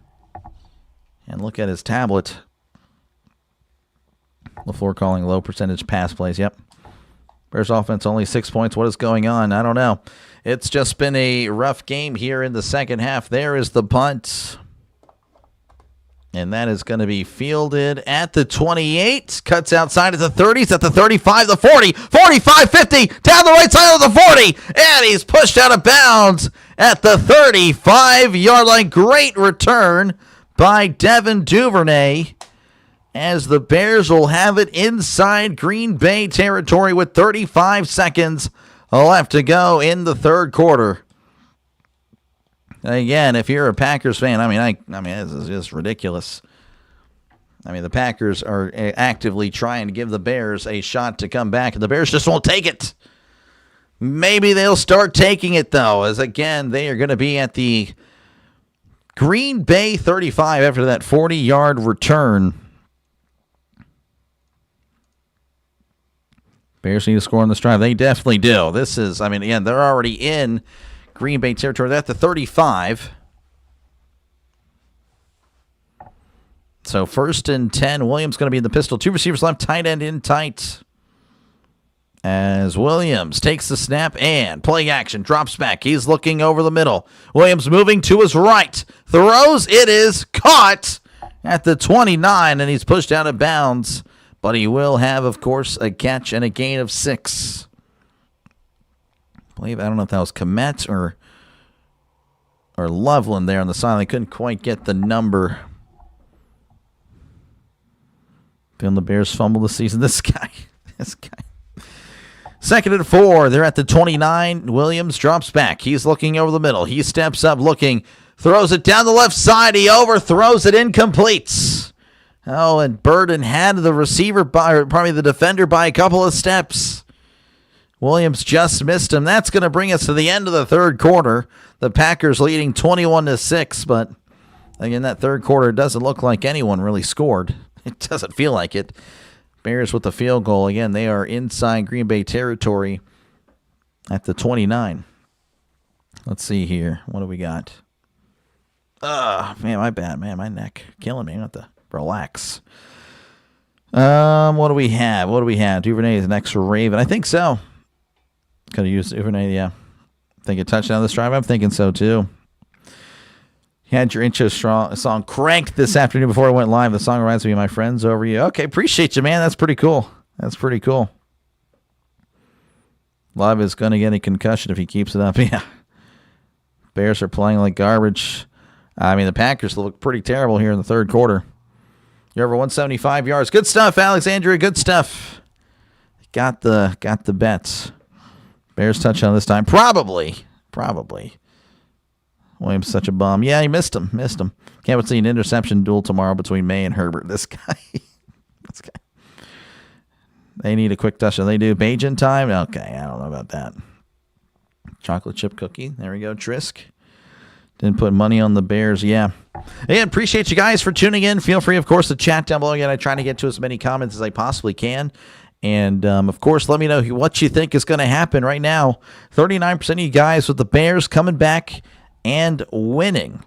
and look at his tablet. LaFleur calling low percentage pass plays. Yep. Bears offense only 6 points. What is going on? I don't know. It's just been a rough game here in the second half. There is the punt. And that is going to be fielded at the 28. Cuts outside at the 30s, at the 35, the 40, 45, 50, down the right side of the 40. And he's pushed out of bounds at the 35-yard line. Great return by Devin Duvernay as the Bears will have it inside Green Bay territory with 35 seconds left to go in the 3rd quarter. Again, if you're a Packers fan, I mean, this is just ridiculous. I mean, the Packers are actively trying to give the Bears a shot to come back, and the Bears just won't take it. Maybe they'll start taking it, though, as, again, they are going to be at the Green Bay 35 after that 40-yard return. Bears need to score on this drive. They definitely do. This is, I mean, again, they're already in Green Bay territory. They're at the 35. So 1st and 10. Williams going to be in the pistol. 2 receivers left. Tight end in tight. As Williams takes the snap and play action. Drops back. He's looking over the middle. Williams moving to his right. Throws. It is caught at the 29, and he's pushed out of bounds. But he will have, of course, a catch and a gain of 6. I don't know if that was Komet or Loveland there on the side. They couldn't quite get the number. Feeling the Bears fumble this season. This guy. 2nd and 4. They're at the 29. Williams drops back. He's looking over the middle. He steps up looking. Throws it down the left side. He overthrows it, incomplete. Oh, and Burden had the receiver probably the defender by a couple of steps. Williams just missed him. That's going to bring us to the end of the 3rd quarter. The Packers leading 21-6, but Again, that third quarter doesn't look like anyone really scored. It doesn't feel like it. Bears with the field goal. Again, they are inside Green Bay territory at the 29. Let's see here. What do we got? Man, my bad. Man, my neck killing me. I have to relax. What do we have? Duvernay is the next Raven. I think so. Could have used Duvernay, yeah. Think a touchdown this drive? I'm thinking so, too. You had your intro song cranked this afternoon before I went live. The song reminds me of my friends over you. Okay, appreciate you, man. That's pretty cool. Love is going to get a concussion if he keeps it up. Yeah. Bears are playing like garbage. I mean, the Packers look pretty terrible here in the third quarter. You're over 175 yards. Good stuff, Alexandria. Good stuff. Got the bets. Bears touchdown this time. Probably. Williams such a bum. Yeah, he missed him. Can't wait to see an interception duel tomorrow between May and Herbert. This guy. They need a quick touchdown. They do. Bajan time? Okay, I don't know about that. Chocolate chip cookie. There we go. Trisk. Didn't put money on the Bears. Yeah. Again, appreciate you guys for tuning in. Feel free, of course, to chat down below. Again, I try to get to as many comments as I possibly can. And, of course, let me know what you think is going to happen right now. 39% of you guys with the Bears coming back and winning.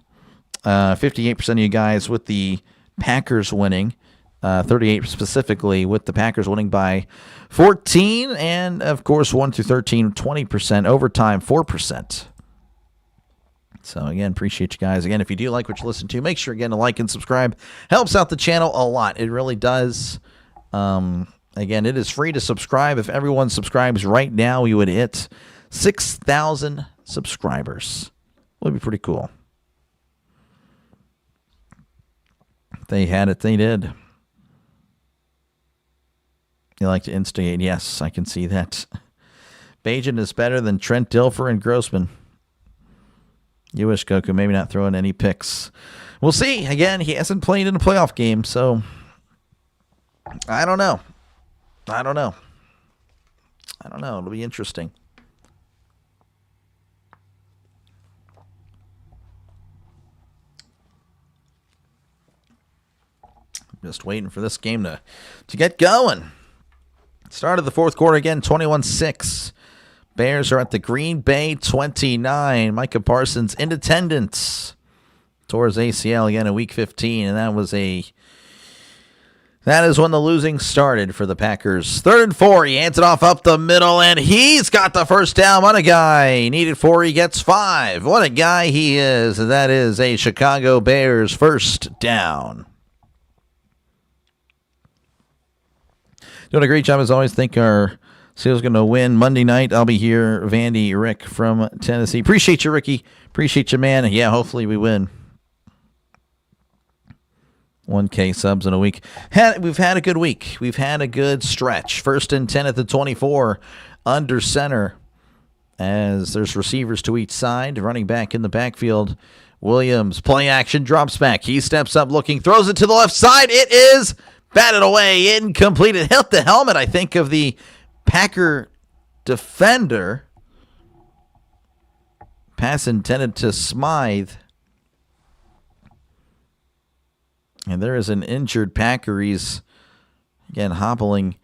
58% of you guys with the Packers winning. 38 specifically with the Packers winning by 14. And, of course, 1 through 13, 20%. Overtime, 4%. So, again, appreciate you guys. Again, if you do like what you listen to, make sure, again, to like and subscribe. Helps out the channel a lot. It really does. Again, it is free to subscribe. If everyone subscribes right now, we would hit 6,000 subscribers. Would be pretty cool. If they had it, they did. You like to instigate. Yes, I can see that. Bajan is better than Trent Dilfer and Grossman. You wish Goku maybe not throwing any picks. We'll see. Again, he hasn't played in a playoff game, so I don't know. It'll be interesting. Just waiting for this game to get going. Start of the fourth quarter again, 21-6. Bears are at the Green Bay 29. Micah Parsons in attendance. Tore his ACL again in Week 15, and that is when the losing started for the Packers. 3rd and 4. He hands it off up the middle, and he's got the first down. What a guy. Needed 4. He gets 5. What a guy he is. And that is a Chicago Bears first down. Doing a great job as always. Think our Seals going to win Monday night. I'll be here. Vandy, Rick from Tennessee. Appreciate you, Ricky. Appreciate you, man. Yeah, hopefully we win. 1K subs in a week. We've had a good week. We've had a good stretch. 1st and 10 at the 24. Under center. As there's receivers to each side. Running back in the backfield. Williams, play action, drops back. He steps up looking, throws it to the left side. It is batted away. Incomplete. It hit the helmet, I think, of the Packer defender. Pass intended to Smythe. And there is an injured Packer. He's, again, hobbling,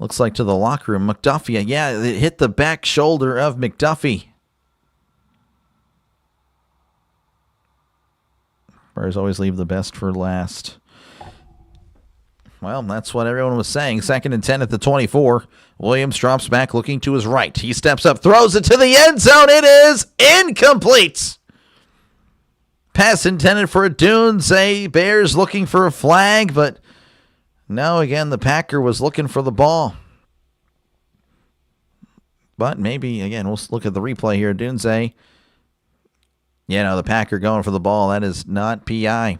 looks like, to the locker room. McDuffie, yeah, it hit the back shoulder of McDuffie. Bears always leave the best for last. Well, that's what everyone was saying. 2nd and 10 at the 24. Williams drops back looking to his right. He steps up, throws it to the end zone. It is incomplete. Pass intended for a Dunze. Bears looking for a flag, but no, again, the Packer was looking for the ball. But maybe, again, we'll look at the replay here. Dunze. Yeah, no, the Packer going for the ball. That is not PI.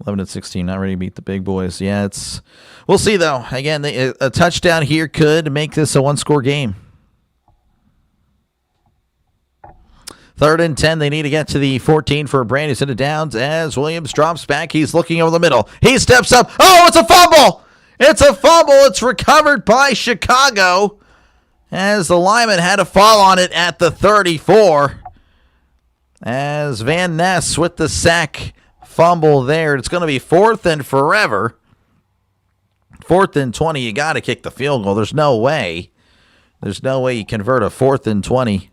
11-16, not ready to beat the big boys. Yeah, we'll see, though. Again, a touchdown here could make this a one-score game. 3rd and 10, they need to get to the 14 for a brand new set of downs as Williams drops back. He's looking over the middle. He steps up. Oh, it's a fumble! It's a fumble. It's recovered by Chicago as the lineman had to fall on it at the 34. as Van Ness with the sack fumble there. It's going to be 4th and forever. 4th and 20, you got to kick the field goal. There's no way. There's no way you convert a 4th and 20.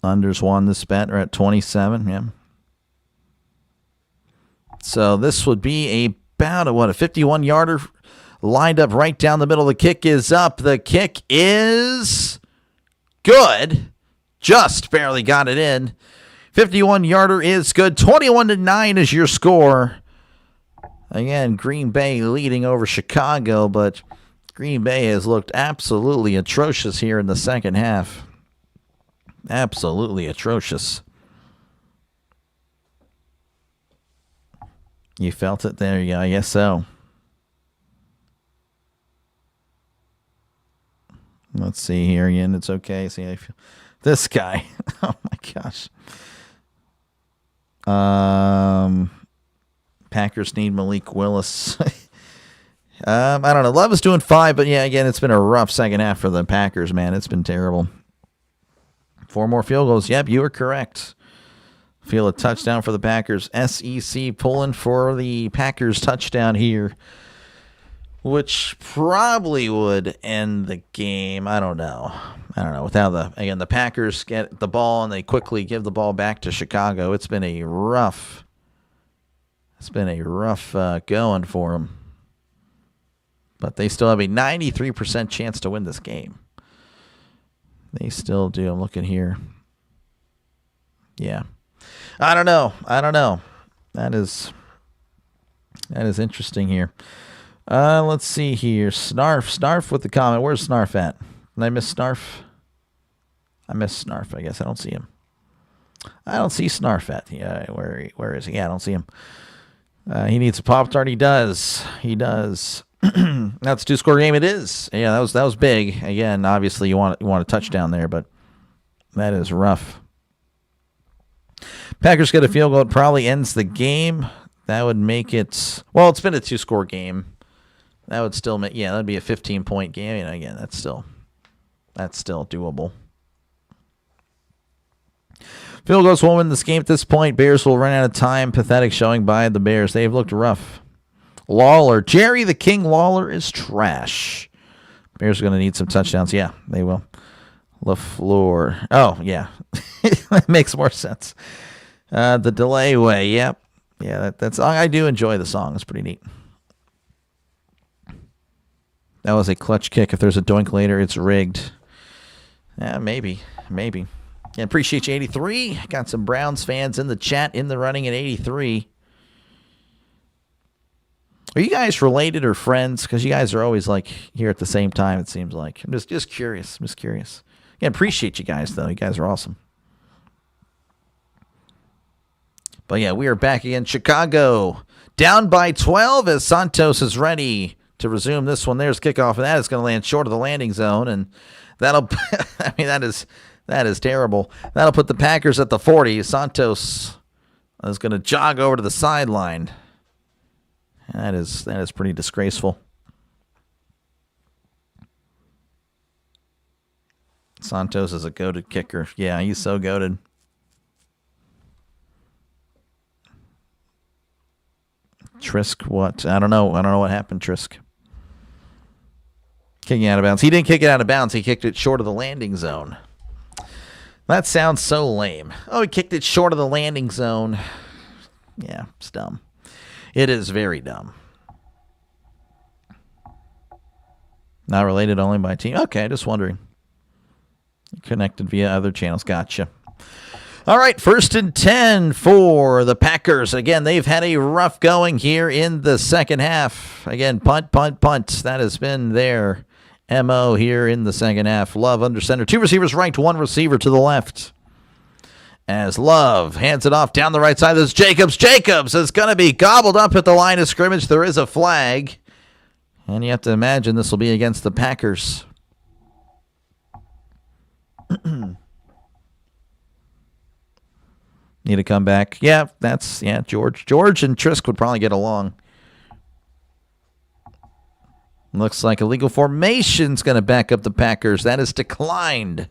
Unders won this bet. We're at 27. Yeah. So this would be about a 51-yarder lined up right down the middle. The kick is up. The kick is good. Just barely got it in. 51-yarder is good. 21-9 is your score. Again, Green Bay leading over Chicago, but Green Bay has looked absolutely atrocious here in the second half. Absolutely atrocious. You felt it there, yeah, I guess so. Let's see here again. It's okay. See, I feel this guy. Oh my gosh. Packers need Malik Willis. I don't know. Love is doing fine, but yeah, again, it's been a rough second half for the Packers, man. It's been terrible. 4 more field goals. Yep, you were correct. Feel a touchdown for the Packers. SEC pulling for the Packers touchdown here, which probably would end the game. I don't know. Without the Packers get the ball and they quickly give the ball back to Chicago. It's been a rough going for them. But they still have a 93% chance to win this game. They still do. I'm looking here. Yeah. I don't know. That is interesting here. Let's see here. Snarf with the comment. Where's Snarf at? Did I miss Snarf? I missed Snarf, I guess. I don't see him. I don't see Snarf at. Yeah, where is he? Yeah, I don't see him. He needs a Pop-Tart. He does. That's a 2-score game. It is. Yeah, that was big. Again, obviously you want a touchdown there, but that is rough. Packers get a field goal. It probably ends the game. That would make it. Well, it's been a 2-score game. That would still make. Yeah, that'd be a 15-point game. And again, that's still doable. Field goals won't win this game at this point. Bears will run out of time. Pathetic showing by the Bears. They've looked rough. Lawler. Jerry the King Lawler is trash. Bears are going to need some touchdowns. Yeah, they will. LaFleur. Oh, yeah. That makes more sense. The delay way. Yep. Yeah, that's. I do enjoy the song. It's pretty neat. That was a clutch kick. If there's a doink later, it's rigged. Yeah, maybe. Yeah, appreciate you, 83. Got some Browns fans in the chat in the running at 83. Are you guys related or friends? Because you guys are always like here at the same time, it seems like. I'm just curious. Yeah, appreciate you guys, though. You guys are awesome. But yeah, we are back again. Chicago down by 12 as Santos is ready to resume this one. There's kickoff, and that is going to land short of the landing zone, and that'll. I mean, that is terrible. That'll put the Packers at the 40. Santos is going to jog over to the sideline. That is pretty disgraceful. Santos is a goated kicker. Yeah, he's so goated. Trisk, what? I don't know what happened, Trisk. Kicking out of bounds. He didn't kick it out of bounds. He kicked it short of the landing zone. That sounds so lame. Oh, he kicked it short of the landing zone. Yeah, it's dumb. It is very dumb. Not related only by team. Okay, just wondering. Connected via other channels. Gotcha. All right, 1st and 10 for the Packers. Again, they've had a rough going here in the second half. Again, punt. That has been their MO here in the second half. Love under center. 2 receivers right, 1 receiver to the left. As Love hands it off down the right side. There's Jacobs. Jacobs is going to be gobbled up at the line of scrimmage. There is a flag. And you have to imagine this will be against the Packers. Need to come back. Yeah, George. George and Trisk would probably get along. Looks like illegal formation's going to back up the Packers. That is declined.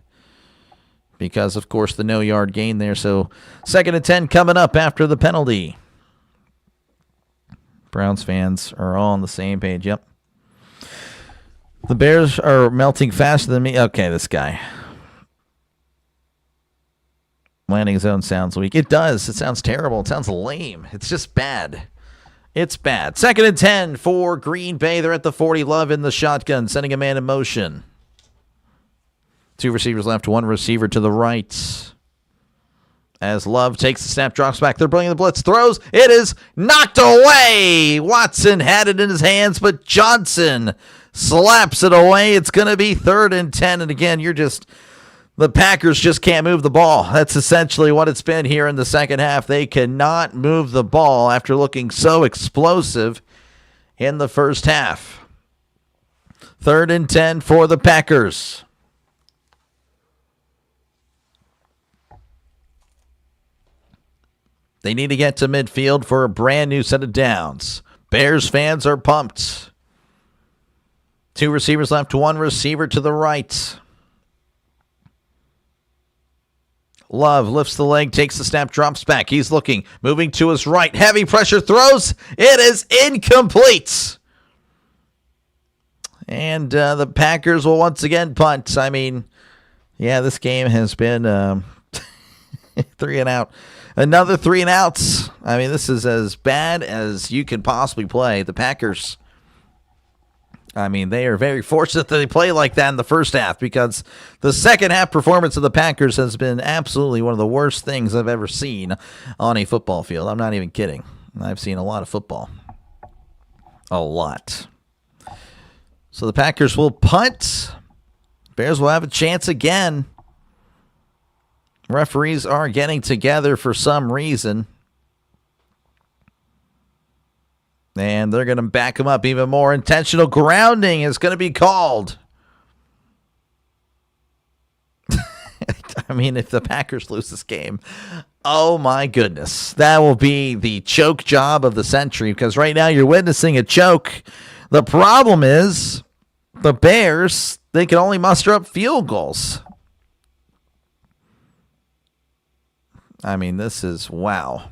because, of course, the no-yard gain there. So 2nd and 10 coming up after the penalty. Browns fans are all on the same page. Yep. The Bears are melting faster than me. Okay, this guy. Landing zone sounds weak. It does. It sounds terrible. It sounds lame. It's just bad. It's bad. 2nd and 10 for Green Bay. They're at the 40. Love in the shotgun, sending a man in motion. 2 receivers left, 1 receiver to the right. As Love takes the snap, drops back. They're bringing the blitz, throws. It is knocked away. Watson had it in his hands, but Johnson slaps it away. It's going to be 3rd and 10. And again, the Packers just can't move the ball. That's essentially what it's been here in the second half. They cannot move the ball after looking so explosive in the first half. 3rd and 10 for the Packers. They need to get to midfield for a brand new set of downs. Bears fans are pumped. 2 receivers left, 1 receiver to the right. Love lifts the leg, takes the snap, drops back. He's looking, moving to his right. Heavy pressure, throws. It is incomplete. And the Packers will once again punt. I mean, yeah, this game has been 3 and out. Another 3 and outs. I mean, this is as bad as you can possibly play. The Packers, I mean, they are very fortunate that they play like that in the first half, because the second half performance of the Packers has been absolutely one of the worst things I've ever seen on a football field. I'm not even kidding. I've seen a lot of football. A lot. So the Packers will punt. Bears will have a chance again. Referees are getting together for some reason. And they're going to back him up even more. Intentional grounding is going to be called. I mean, if the Packers lose this game, oh my goodness. That will be the choke job of the century, because right now you're witnessing a choke. The problem is the Bears, they can only muster up field goals. I mean, this is wow.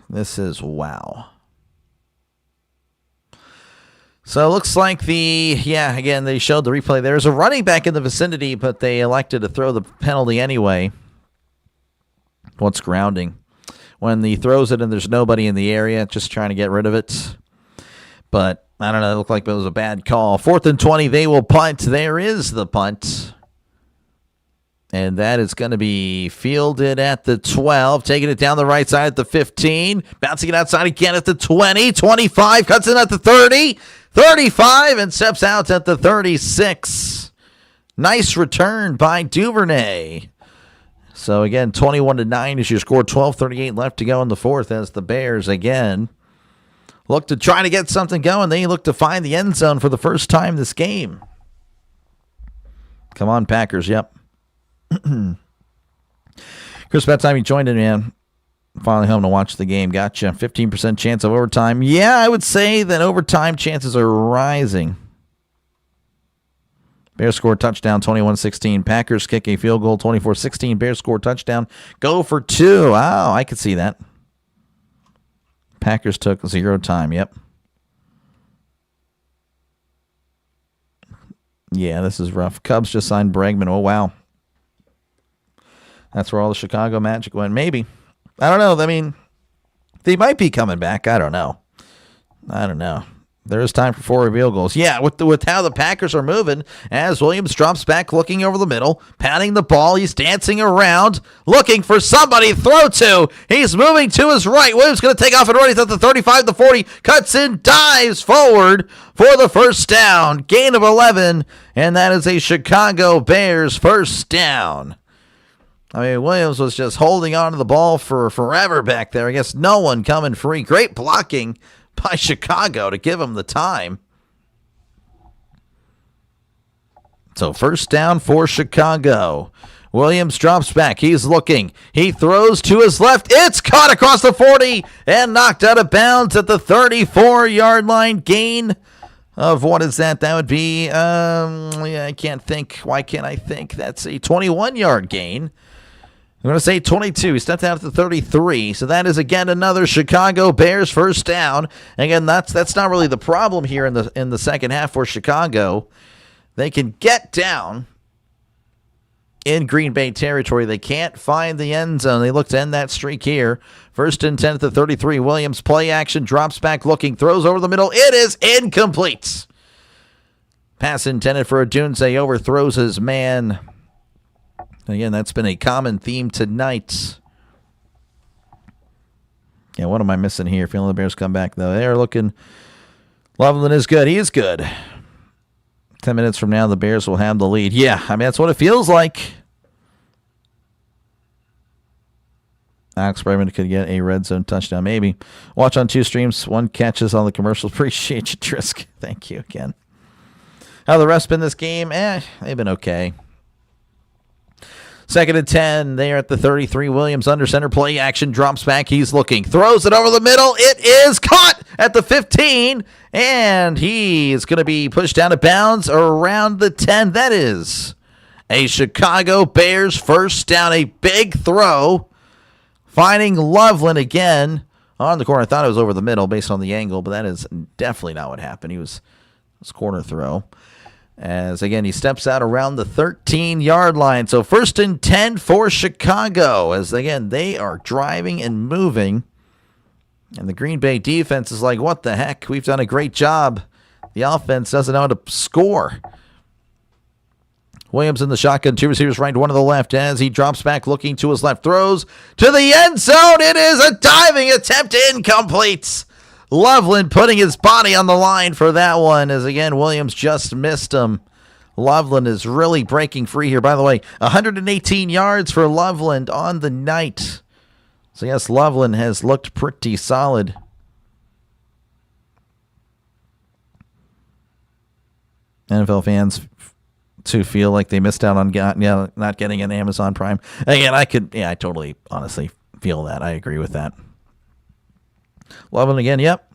This is wow. So it looks like again, they showed the replay. There's a running back in the vicinity, but they elected to throw the penalty anyway. What's grounding? When he throws it and there's nobody in the area, just trying to get rid of it. But I don't know, it looked like it was a bad call. 4th and 20, they will punt. There is the punt. And that is going to be fielded at the 12, taking it down the right side at the 15, bouncing it outside again at the 20, 25, cuts in at the 30, 35, and steps out at the 36. Nice return by Duvernay. So again, 21-9 is your score, 12:38 left to go in the fourth, as the Bears again look to try to get something going. They look to find the end zone for the first time this game. Come on, Packers, yep. Chris, about time you joined in, man. Finally home to watch the game. Gotcha. 15% chance of overtime. Yeah, I would say that overtime chances are rising. Bears score touchdown, 21-16. Packers kick a field goal, 24-16. Bears score touchdown. Go for 2. Wow, I could see that. Packers took 0 time. Yep. Yeah, this is rough. Cubs just signed Bregman. Oh, wow. That's where all the Chicago Magic went. Maybe. I don't know. I mean, they might be coming back. I don't know. There is time for 4 field goals. Yeah, with how the Packers are moving, as Williams drops back, looking over the middle, patting the ball. He's dancing around, looking for somebody to throw to. He's moving to his right. Williams going to take off and run. He's at the 35, the 40, cuts in, dives forward for the first down. Gain of 11, and that is a Chicago Bears first down. I mean, Williams was just holding on to the ball for forever back there. I guess no one coming free. Great blocking by Chicago to give him the time. So first down for Chicago. Williams drops back. He's looking. He throws to his left. It's caught across the 40 and knocked out of bounds at the 34-yard line. Gain of what is that? That would be, yeah, I can't think. Why can't I think? That's a 21-yard gain. I'm going to say 22. He stepped out at the 33. So that is, again, another Chicago Bears first down. Again, that's not really the problem here in the second half for Chicago. They can get down in Green Bay territory. They can't find the end zone. They look to end that streak here. First and 10 at the 33. Williams play action, drops back looking, throws over the middle. It is incomplete. Pass intended for Odunze, overthrows his man. Again, that's been a common theme tonight. Yeah, what am I missing here? Feeling the Bears come back, though. They're looking. Loveland is good. He is good. 10 minutes from now, the Bears will have the lead. Yeah, I mean, that's what it feels like. Alex Bregman could get a red zone touchdown, maybe. Watch on 2 streams. 1 catches on the commercials. Appreciate you, Trisk. Thank you again. How the rest been this game? They've been okay. Second and 10. They are at the 33. Williams under center. Play action. Drops back. He's looking. Throws it over the middle. It is caught at the 15. And he is going to be pushed down of bounds around the 10. That is a Chicago Bears first down. A big throw. Finding Loveland again on the corner. I thought it was over the middle based on the angle, but that is definitely not what happened. It was corner throw. As, again, he steps out around the 13-yard line. So first and 10 for Chicago. As, again, they are driving and moving. And the Green Bay defense is like, what the heck? We've done a great job. The offense doesn't know how to score. Williams in the shotgun. 2 receivers right, 1 to the left. As he drops back looking to his left. Throws to the end zone. It is a diving attempt. Incomplete. Loveland putting his body on the line for that one, as again, Williams just missed him. Loveland is really breaking free here. By the way, 118 yards for Loveland on the night. So yes, Loveland has looked pretty solid. NFL fans to feel like they missed out on not getting an Amazon Prime. Again, I totally, honestly feel that. I agree with that. Loveland again, yep.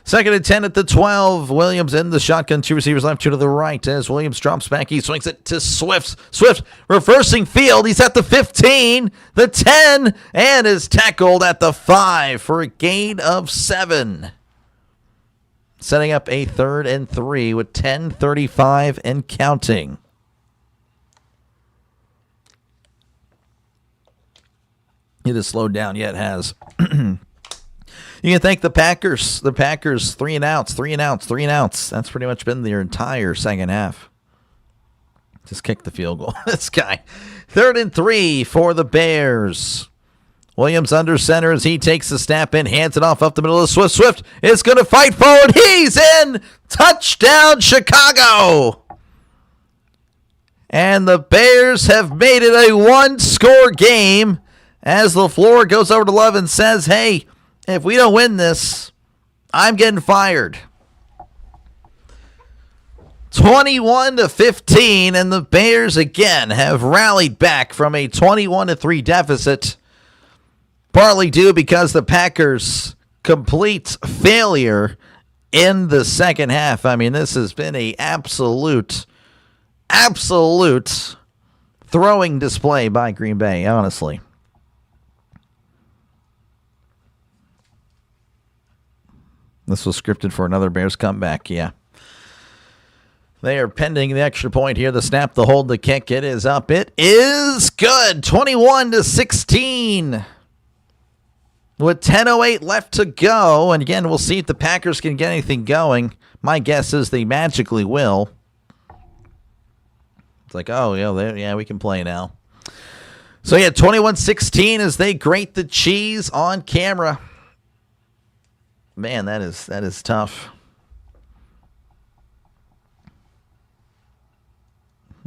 Second and 10 at the 12. Williams in the shotgun. 2 receivers left, 2 to the right. As Williams drops back, he swings it to Swift. Swift reversing field. He's at the 15, the 10, and is tackled at the 5 for a gain of 7. Setting up a 3rd and 3 with 10:35 and counting. It has slowed down. Yeah, it has. You can thank the Packers. The Packers, 3 and outs, 3 and outs, 3 and outs. That's pretty much been their entire second half. Just kick the field goal. This guy. 3rd and 3 for the Bears. Williams under center as he takes the snap in, hands it off up the middle of Swift. Swift is going to fight forward. He's in. Touchdown, Chicago. And the Bears have made it a 1-score game as LaFleur goes over to Love and says, hey, if we don't win this, I'm getting fired. 21-15, and the Bears again have rallied back from a 21-3 deficit, partly due because the Packers' complete failure in the second half. I mean, this has been a absolute throwing display by Green Bay, honestly. This was scripted for another Bears comeback, yeah. They are pending the extra point here. The snap, the hold, the kick. It is up. It is good. 21-16. With 10:08 left to go. And again, we'll see if the Packers can get anything going. My guess is they magically will. It's like, oh, yeah, we can play now. So, yeah, 21-16 as they grate the cheese on camera. Man, that is tough.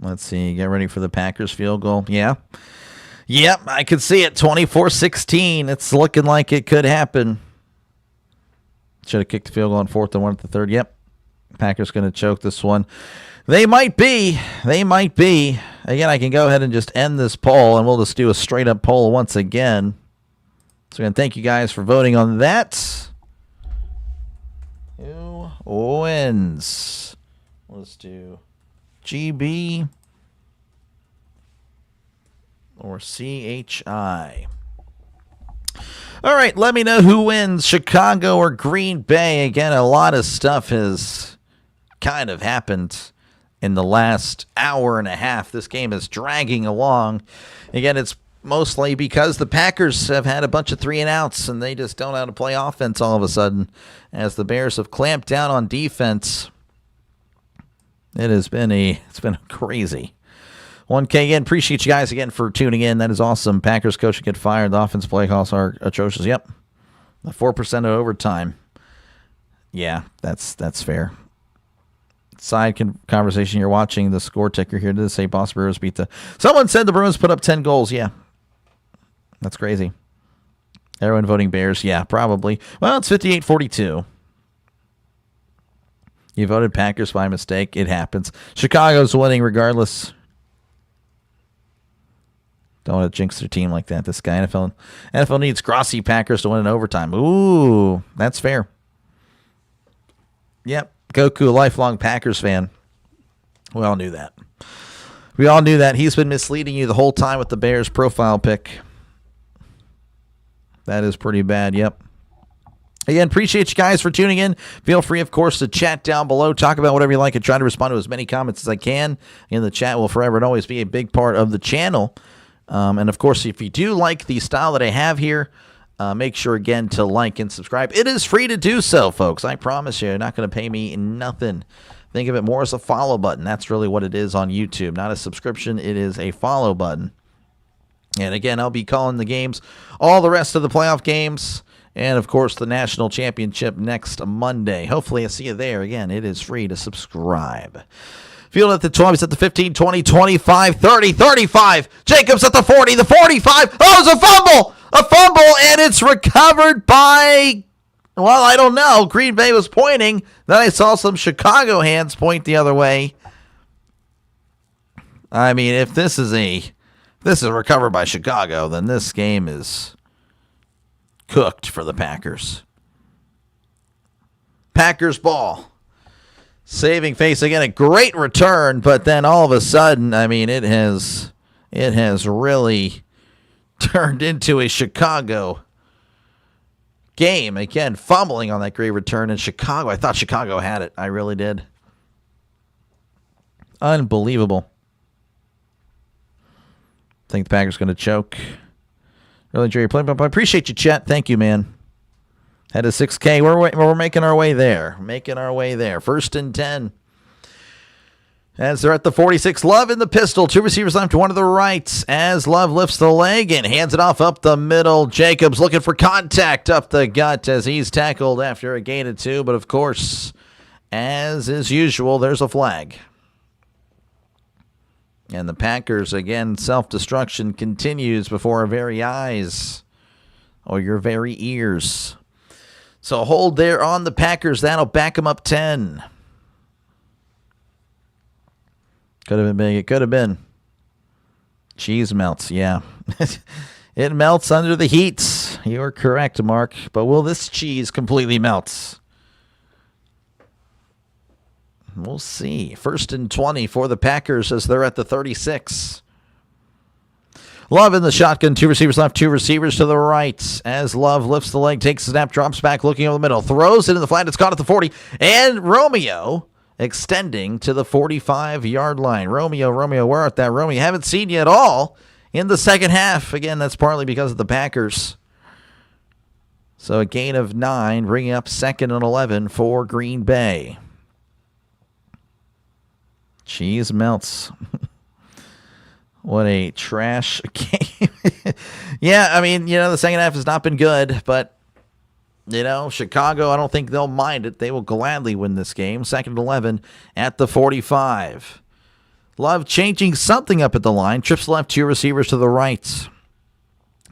Let's see. Get ready for the Packers field goal. Yeah. Yep, I could see it. 24-16. It's looking like it could happen. Should have kicked the field goal on 4th and 1 at the 3rd. Yep. Packers going to choke this one. They might be. Again, I can go ahead and just end this poll, and we'll just do a straight-up poll once again. So again, thank you guys for voting on that. Who wins. Let's do GB or CHI. All right, let me know who wins, Chicago or Green Bay. Again, a lot of stuff has kind of happened in the last hour and a half. This game is dragging along. Again, it's mostly because the Packers have had a bunch of 3-and-outs, and they just don't know how to play offense all of a sudden. As the Bears have clamped down on defense, it's been crazy. 1K again. Appreciate you guys again for tuning in. That is awesome. Packers coach get fired. The offense play calls are atrocious. Yep. 4% of overtime. Yeah, that's fair. Side conversation. You're watching the score ticker here. Did it say Boss Bruins beat the... Someone said the Bruins put up 10 goals. Yeah. That's crazy. Everyone voting Bears. Yeah, probably. Well, it's 58-42. You voted Packers by mistake. It happens. Chicago's winning regardless. Don't want to jinx their team like that. This guy, NFL needs Grossi Packers to win in overtime. Ooh, that's fair. Yep. Goku, a lifelong Packers fan. We all knew that. He's been misleading you the whole time with the Bears profile pick. That is pretty bad. Yep. Again, appreciate you guys for tuning in. Feel free, of course, to chat down below. Talk about whatever you like. I try to respond to as many comments as I can. And the chat will forever and always be a big part of the channel. And, of course, if you do like the style that I have here, make sure, again, to like and subscribe. It is free to do so, folks. I promise you, you're not going to pay me nothing. Think of it more as a follow button. That's really what it is on YouTube. Not a subscription. It is a follow button. And, again, I'll be calling the games, all the rest of the playoff games, and, of course, the national championship next Monday. Hopefully, I see you there. Again, it is free to subscribe. Field at the 12, he's at the 15, 20, 25, 30, 35. Jacobs at the 40, the 45. Oh, it's a fumble! A fumble, and it's recovered by, well, I don't know. Green Bay was pointing. Then I saw some Chicago hands point the other way. I mean, if this is recovered by Chicago, then this game is cooked for the Packers. Packers ball. Saving face again, a great return, but then all of a sudden, I mean, it has really turned into a Chicago game. Again, fumbling on that great return in Chicago. I thought Chicago had it. I really did. Unbelievable. Think the Packers going to choke. Really enjoy your play, but I appreciate you, chat. Thank you, man. Head to 6K. We're making our way there. First and 10. As they're at the 46. Love in the pistol. 2 receivers left, 1 to the right. As Love lifts the leg and hands it off up the middle. Jacobs looking for contact up the gut as he's tackled after a gain of 2. But, of course, as is usual, there's a flag. And the Packers, again, self-destruction continues before our very eyes. Or your very ears. So hold there on the Packers. That'll back them up 10. Could have been big. It could have been. Cheese melts, yeah. It melts under the heat. You are correct, Mark. But will this cheese completely melt? We'll see. First and 20 for the Packers as they're at the 36. Love in the shotgun. 2 receivers left, 2 receivers to the right. As Love lifts the leg, takes a snap, drops back, looking over the middle, throws it in the flat. It's caught at the 40. And Romeo extending to the 45-yard line. Romeo, where art thou? Romeo, haven't seen you at all in the second half. Again, that's partly because of the Packers. So a gain of 9, bringing up 2nd and 11 for Green Bay. Cheese melts. What a trash game. Yeah, I mean, the second half has not been good, but, Chicago, I don't think they'll mind it. They will gladly win this game. 2nd and 11 at the 45. Love changing something up at the line. Trips left, 2 receivers to the right.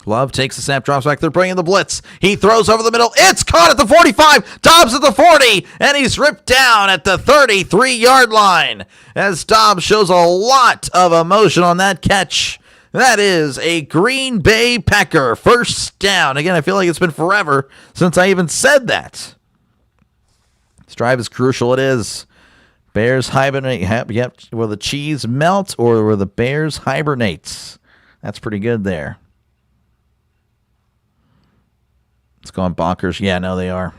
Love takes the snap, drops back. They're bringing the blitz. He throws over the middle. It's caught at the 45. Dobbs at the 40. And he's ripped down at the 33-yard line. As Dobbs shows a lot of emotion on that catch. That is a Green Bay Packer first down. Again, I feel like it's been forever since I even said that. This drive is crucial. It is. Bears hibernate. Yep. Will the cheese melt or will the Bears hibernate? That's pretty good there. It's going bonkers. Yeah, no, they are.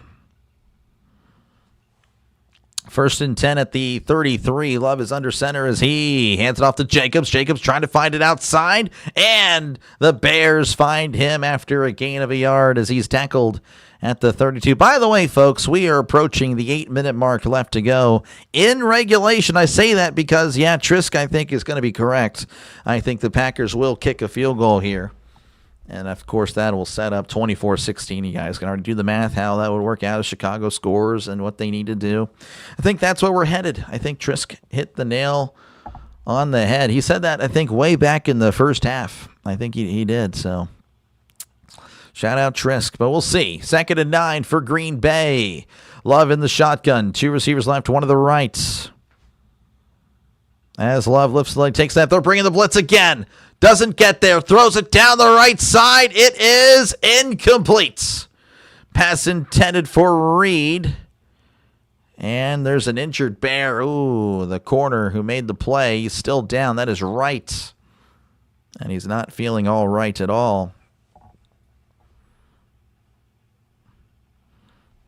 1st and 10 at the 33. Love is under center as he hands it off to Jacobs. Jacobs trying to find it outside, and the Bears find him after a gain of a yard as he's tackled at the 32. By the way, folks, we are approaching the 8-minute mark left to go in regulation. I say that because, yeah, Trisk, I think, is going to be correct. I think the Packers will kick a field goal here. And, of course, that will set up 24-16. You guys can already do the math, how that would work out as Chicago scores and what they need to do. I think that's where we're headed. I think Trisk hit the nail on the head. He said that, I think, way back in the first half. I think he did, so shout out Trisk. But we'll see. 2nd and 9 for Green Bay. Love in the shotgun. 2 receivers left, 1 to the right. As Love lifts the leg, takes that. They're bringing the blitz again. Doesn't get there. Throws it down the right side. It is incomplete. Pass intended for Reed. And there's an injured Bear. Ooh, the corner who made the play. He's still down. That is right. And he's not feeling all right at all.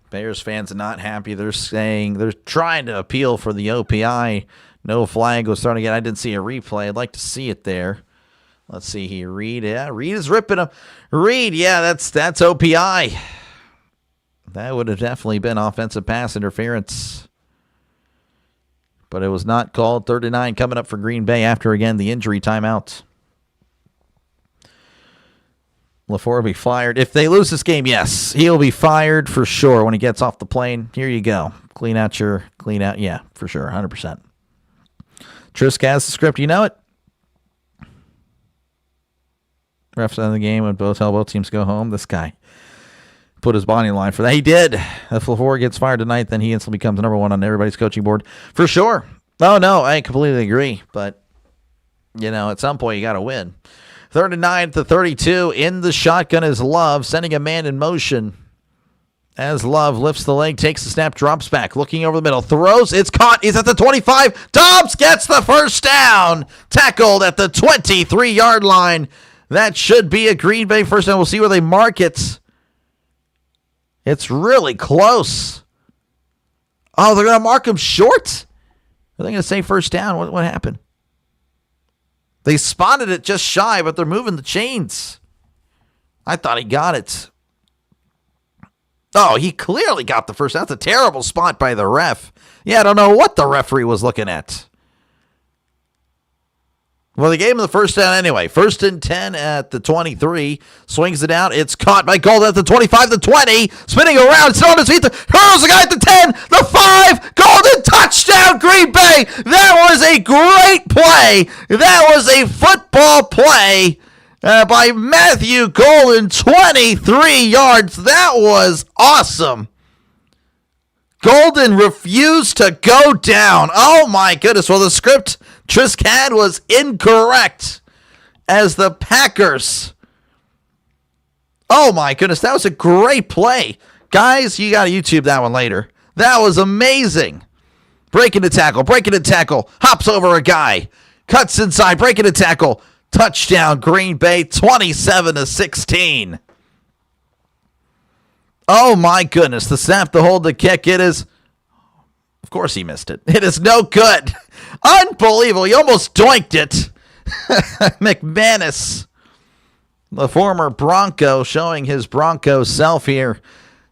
Bears fans are not happy. They're saying they're trying to appeal for the OPI. No flag was thrown again. I didn't see a replay. I'd like to see it there. Let's see here. Reed, yeah, Reed is ripping him. Reed, yeah, that's OPI. That would have definitely been offensive pass interference. But it was not called. 39 coming up for Green Bay after, again, the injury timeout. LaFleur will be fired. If they lose this game, yes, he'll be fired for sure when he gets off the plane. Here you go. Clean out, yeah, for sure, 100%. Trisk has the script. You know it. Refs on the game when both teams go home. This guy put his body in line for that. He did. If LaFleur gets fired tonight, then he instantly becomes number 1 on everybody's coaching board. For sure. Oh, no, I completely agree. But, you know, at some point you got to win. 3rd and 9 to 32. In the shotgun is Love, sending a man in motion. As Love lifts the leg, takes the snap, drops back, looking over the middle, throws, it's caught, he's at the 25. Dobbs gets the first down. Tackled at the 23-yard line. That should be a Green Bay first down. We'll see where they mark it. It's really close. Oh, they're going to mark him short? Are they going to say first down? What happened? They spotted it just shy, but they're moving the chains. I thought he got it. Oh, he clearly got the first down. That's a terrible spot by the ref. Yeah, I don't know what the referee was looking at. Well, they gave him the first down anyway. 1st and 10 at the 23. Swings it out. It's caught by Golden at the 25, the 20. Spinning around. Still on his feet. Hurls the guy at the 10, the 5. Golden touchdown, Green Bay. That was a great play. That was a football play by Matthew Golden. 23 yards. That was awesome. Golden refused to go down. Oh, my goodness. Well, the script Trisk had was incorrect as the Packers. Oh, my goodness. That was a great play. Guys, you got to YouTube that one later. That was amazing. Breaking the tackle. Hops over a guy. Cuts inside. Breaking the tackle. Touchdown, Green Bay, 27-16. Oh, my goodness. The snap to hold the kick. It is. Of course he missed it. It is no good. Unbelievable. He almost doinked it. McManus, the former Bronco, showing his Bronco self here.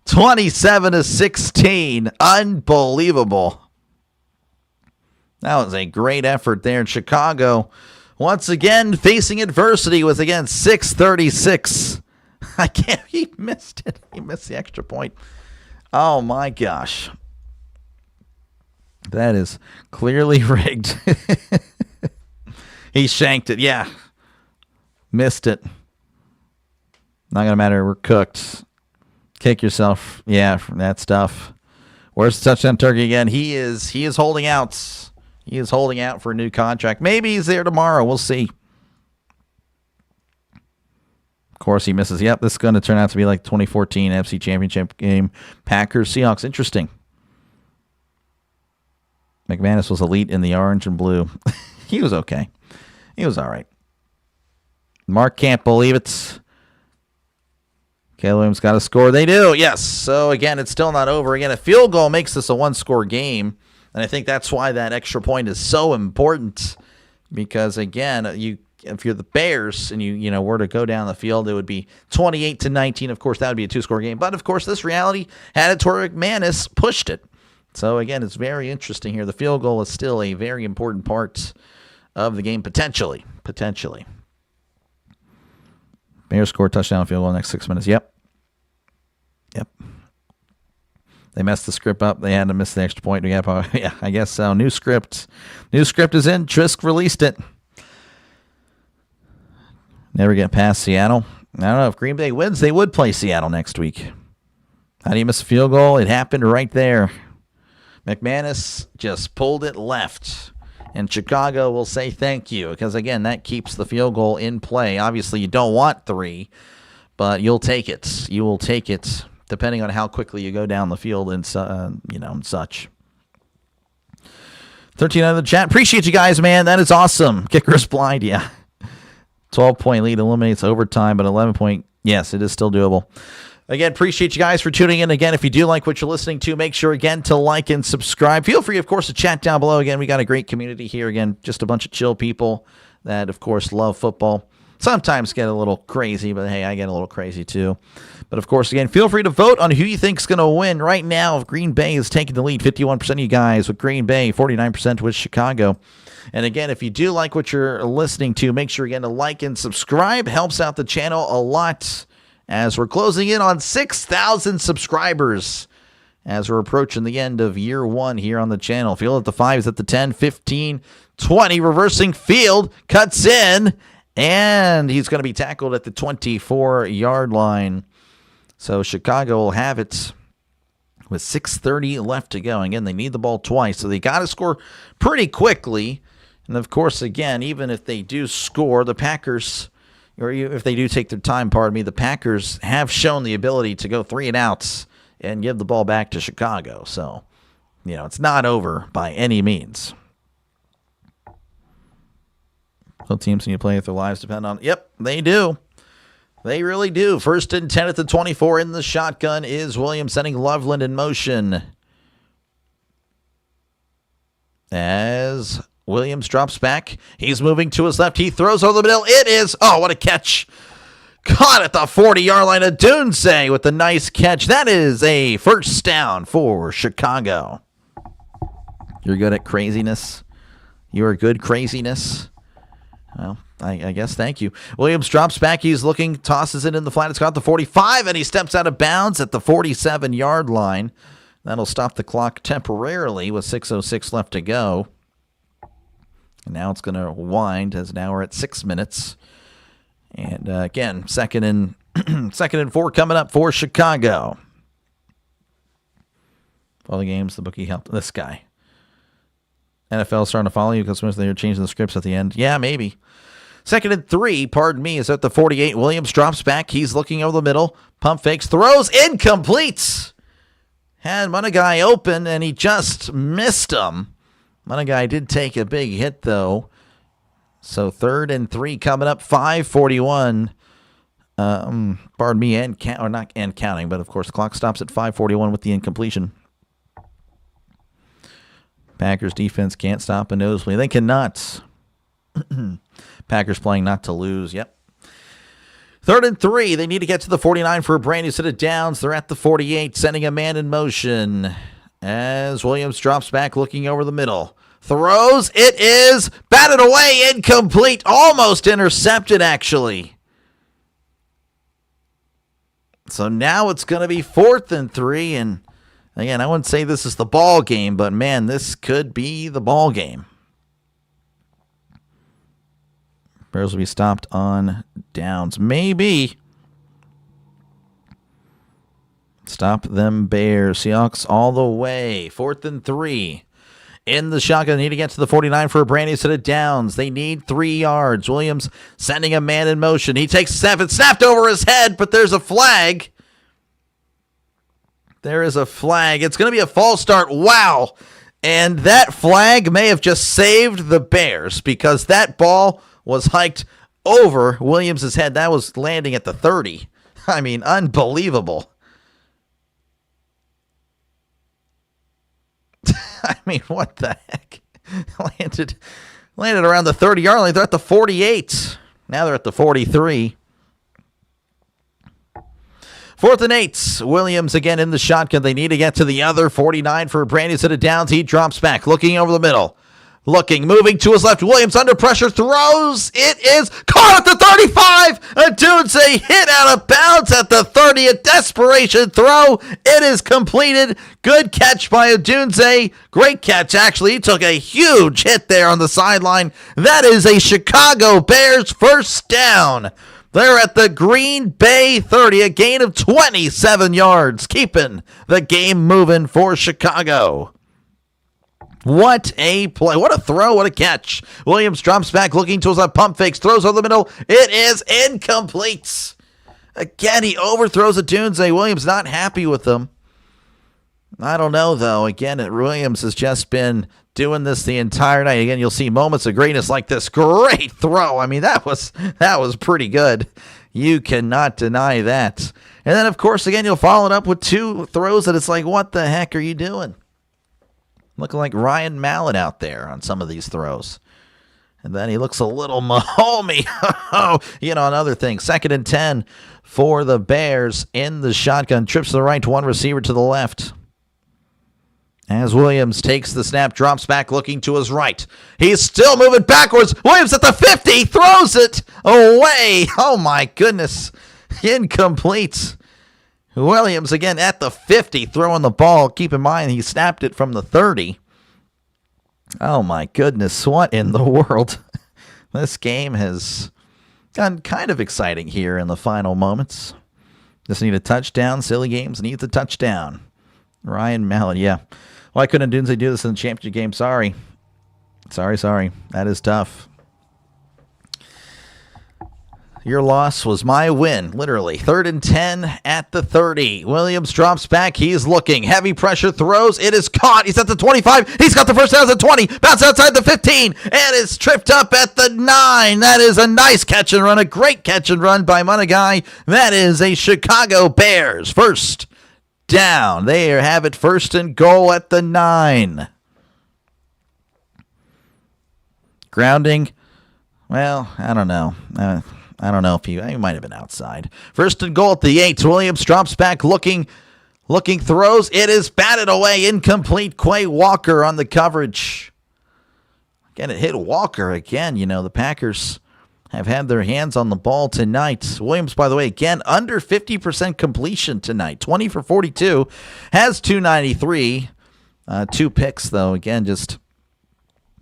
27-16. Unbelievable. That was a great effort there in Chicago. Once again, facing adversity with, again, 6:36. He missed it. He missed the extra point. Oh, my gosh. That is clearly rigged. He shanked it. Yeah. Missed it. Not going to matter. We're cooked. Kick yourself. Yeah, from that stuff. Where's the touchdown turkey again? He is holding out. He is holding out for a new contract. Maybe he's there tomorrow. We'll see. Of course, he misses. Yep, this is going to turn out to be like 2014 NFC Championship game. Packers, Seahawks. Interesting. McManus was elite in the orange and blue. He was okay. He was all right. Mark can't believe it. Caleb Williams got a score. They do, yes. So, again, it's still not over. Again, a field goal makes this a one-score game, and I think that's why that extra point is so important because, again, if you're the Bears and you were to go down the field, it would be 28-19. Of course, that would be a two-score game. But, of course, this reality had it to where McManus pushed it. So, again, it's very interesting here. The field goal is still a very important part of the game, potentially. Bears score touchdown field goal in the next 6 minutes. Yep. They messed the script up. They had to miss the extra point. Yeah, I guess so. New script is in. Trisk released it. Never get past Seattle. I don't know. If Green Bay wins, they would play Seattle next week. How do you miss a field goal? It happened right there. McManus just pulled it left. And Chicago will say thank you because, again, that keeps the field goal in play. Obviously, you don't want 3, but you'll take it. You will take it depending on how quickly you go down the field and such. 13 out of the chat. Appreciate you guys, man. That is awesome. Kicker's blind, yeah. 12-point lead eliminates overtime, but 11-point, yes, it is still doable. Again, appreciate you guys for tuning in. Again, if you do like what you're listening to, make sure, again, to like and subscribe. Feel free, of course, to chat down below. Again, we got a great community here. Again, just a bunch of chill people that, of course, love football. Sometimes get a little crazy, but hey, I get a little crazy too. But, of course, again, feel free to vote on who you think is going to win. Right now, Green Bay is taking the lead. 51% of you guys with Green Bay, 49% with Chicago. And, again, if you do like what you're listening to, make sure, again, to like and subscribe. Helps out the channel a lot as we're closing in on 6,000 subscribers as we're approaching the end of year 1 here on the channel. Field at the 5s at the 10, 15, 20. Reversing field, cuts in, and he's going to be tackled at the 24-yard line. So Chicago will have it with 6:30 left to go. Again, they need the ball twice, so they got to score pretty quickly. And, of course, again, even if they do score, the Packers, or if they do take their time, the Packers have shown the ability to go 3 and outs and give the ball back to Chicago. So, it's not over by any means. So teams need to play if their lives depend on it. Yep, they do. They really do. 1st and 10 at the 24 in the shotgun is Williams sending Loveland in motion. As Williams drops back, he's moving to his left. He throws over the middle. It is, what a catch. Caught at the 40-yard line. Adunze with a nice catch. That is a first down for Chicago. You're good at craziness. You are good craziness. Well, I guess thank you. Williams drops back. He's looking, tosses it in the flat. It's got the 45, and he steps out of bounds at the 47-yard line. That'll stop the clock temporarily with 6:06 left to go. And now it's going to wind as now we're at 6 minutes. And again, second and 4 coming up for Chicago. All the games, the bookie helped this guy. NFL starting to follow you because they're changing the scripts at the end. Yeah, maybe. 2nd and 3, is at the 48. Williams drops back. He's looking over the middle. Pump fakes, throws, incomplete. Had Munagai open, and he just missed him. Munagai did take a big hit, though. So 3rd and 3 coming up. 5:41. And counting, but of course the clock stops at 5:41 with the incompletion. Packers defense can't stop a nosebleed. They cannot. Packers playing not to lose. Yep. 3rd and 3. They need to get to the 49 for a brand new set of downs. They're at the 48, sending a man in motion. As Williams drops back, looking over the middle. Throws. It is batted away. Incomplete. Almost intercepted, actually. So now it's going to be 4th and 3. And again, I wouldn't say this is the ball game, but man, this could be the ball game. Bears will be stopped on downs. Maybe. Stop them Bears. Seahawks all the way. 4th and 3. In the shotgun, they need to get to the 49 for a brand new set of downs. They need 3 yards. Williams sending a man in motion. He takes 7. Snapped over his head, but there's a flag. There is a flag. It's going to be a false start. Wow. And that flag may have just saved the Bears because that ball was hiked over Williams' head. That was landing at the 30. I mean, unbelievable. I mean, what the heck? Landed around the 30-yard line. They're at the 48. Now they're at the 43. 4th and 8. Williams again in the shotgun. They need to get to the other 49 for Brandy set it downs. He drops back, looking over the middle. Moving to his left. Williams under pressure, throws. It is caught at the 35. Odunze hit out of bounds at the 30. A desperation throw. It is completed. Good catch by Odunze. Great catch, actually. He took a huge hit there on the sideline. That is a Chicago Bears first down. They're at the Green Bay 30, a gain of 27 yards, keeping the game moving for Chicago. What a play. What a throw. What a catch. Williams drops back, looking towards that pump fakes, throws over the middle. It is incomplete. Again, he overthrows Odunze. Williams not happy with him. I don't know, though. Again, Williams has just been doing this the entire night. Again, you'll see moments of greatness like this. Great throw. I mean, that was pretty good. You cannot deny that. And then, of course, again, you'll follow it up with 2 throws that it's like, what the heck are you doing? Looking like Ryan Mallett out there on some of these throws. And then he looks a little Mahomey. Another thing. 2nd and 10 for the Bears in the shotgun. Trips to the right, 1 receiver to the left. As Williams takes the snap, drops back, looking to his right. He's still moving backwards. Williams at the 50, throws it away. Oh, my goodness. Incomplete. Williams again at the 50, throwing the ball. Keep in mind, he snapped it from the 30. Oh, my goodness. What in the world? This game has gotten kind of exciting here in the final moments. Just need a touchdown. Silly games needs a touchdown. Ryan Mallett, yeah. Why couldn't Odunze do this in the championship game? Sorry. That is tough. Your loss was my win, literally. 3rd and 10 at the 30. Williams drops back. He's looking. Heavy pressure throws. It is caught. He's at the 25. He's got the first down at the 20. Bounce outside the 15. And is tripped up at the 9. That is a nice catch and run. A great catch and run by Munagai. That is a Chicago Bears first down. They have it 1st and goal at the 9. Grounding. Well, I don't know. I don't know if he might have been outside. 1st and goal at the 8. Williams drops back, looking, throws. It is batted away. Incomplete. Quay Walker on the coverage. Again, it hit Walker again. The Packers have had their hands on the ball tonight. Williams, by the way, again, under 50% completion tonight. 20 for 42. Has 293. 2 picks, though. Again, just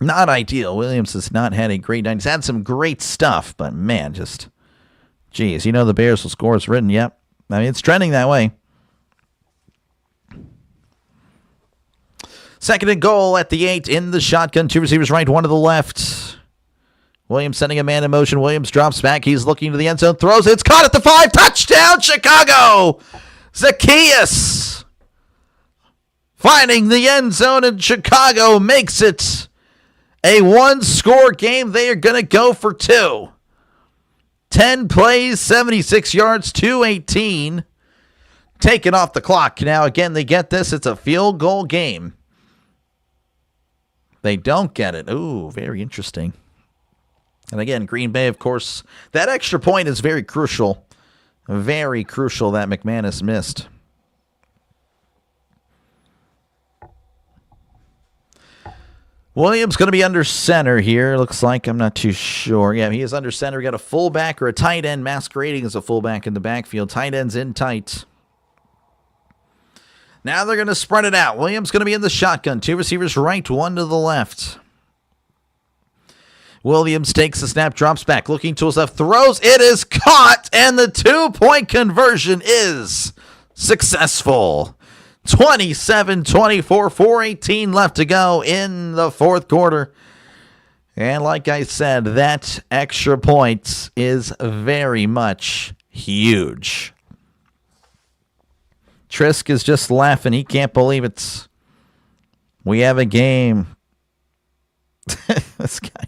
not ideal. Williams has not had a great night. He's had some great stuff, but man, just, geez. The Bears will score as written. Yep. I mean, it's trending that way. 2nd and goal at the 8 in the shotgun. 2 receivers right, 1 to the left. Williams sending a man in motion. Williams drops back. He's looking to the end zone. Throws. It's caught at the 5. Touchdown, Chicago! Zacchaeus finding the end zone, and Chicago makes it a 1-score game. They are going to go for 2. 10 plays, 76 yards, 218. Taken off the clock. Now, again, they get this. It's a field goal game. They don't get it. Ooh, very interesting. And again, Green Bay, of course, that extra point is very crucial. Very crucial that McManus missed. Williams going to be under center here. Looks like, I'm not too sure. Yeah, he is under center. We got a fullback or a tight end masquerading as a fullback in the backfield. Tight end's in tight. Now they're going to spread it out. Williams going to be in the shotgun. 2 receivers right, 1 to the left. Williams takes the snap, drops back, looking to his left, throws. It is caught, and the 2-point conversion is successful. 27-24, 4:18 left to go in the 4th quarter. And like I said, that extra point is very much huge. Trisk is just laughing. He can't believe it. We have a game. This guy.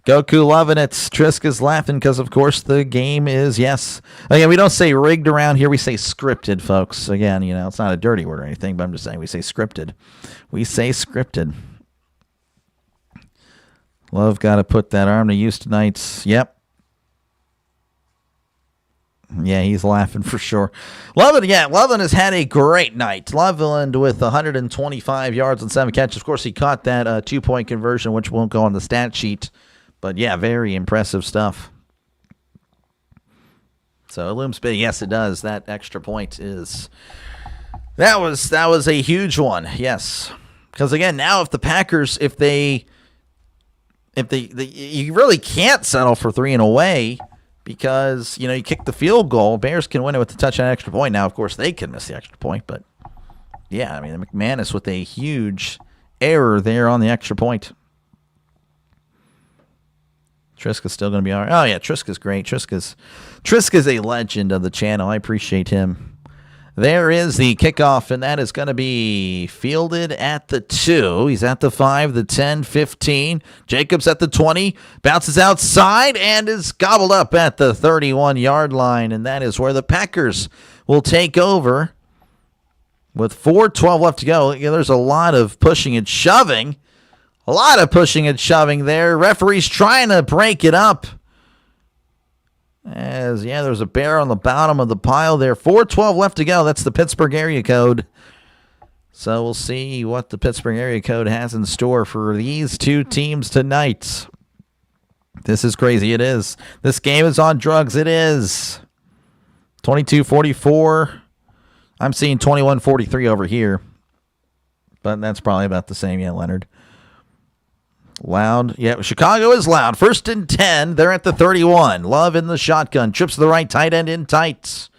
Goku loving it. Triska's laughing because, of course, the game is, yes. Again, we don't say rigged around here. We say scripted, folks. Again, it's not a dirty word or anything, but I'm just saying we say scripted. We say scripted. Love got to put that arm to use tonight. Yep. Yeah, he's laughing for sure. Loveland has had a great night. Loveland with 125 yards and 7 catches. Of course, he caught that 2-point conversion, which won't go on the stat sheet. But, yeah, very impressive stuff. So, it looms big. Yes, it does. That extra point is... That was a huge one, yes. Because, again, now if the Packers, if they you really can't settle for 3 and away because, you kick the field goal. Bears can win it with the touchdown extra point. Now, of course, they can miss the extra point. But, yeah, I mean, McManus with a huge error there on the extra point. Triska's still going to be all right. Oh, yeah, Triska's great. Triska's a legend of the channel. I appreciate him. There is the kickoff, and that is going to be fielded at the 2. He's at the 5, the 10, 15. Jacobs at the 20, bounces outside, and is gobbled up at the 31-yard line, and that is where the Packers will take over with 4:12 left to go. There's a lot of pushing and shoving. A lot of pushing and shoving there. Referee's trying to break it up. There's a bear on the bottom of the pile there. 4:12 left to go. That's the Pittsburgh area code. So we'll see what the Pittsburgh area code has in store for these two teams tonight. This is crazy. It is. This game is on drugs. It is. 22-44. I'm seeing 21-43 over here. But that's probably about the same. Yeah, Leonard. Loud. Yeah, Chicago is loud. 1st and 10. They're at the 31. Love in the shotgun. Trips to the right. Tight end in tight.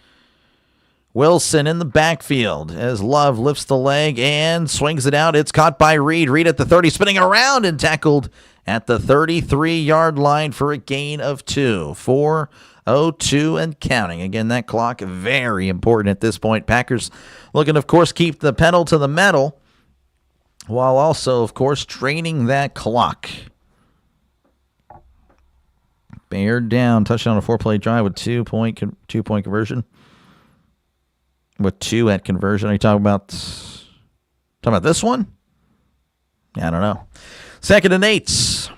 Wilson in the backfield as Love lifts the leg and swings it out. It's caught by Reed. Reed at the 30, spinning around and tackled at the 33-yard line for a gain of 2. 4:02 and counting. Again, that clock very important at this point. Packers looking, of course, keep the pedal to the metal, while also, of course, draining that clock. Bear down. Touchdown on a 4-play drive with 2-point conversion. With 2 at conversion. Are you talking about this one? Yeah, I don't know. 2nd and 8.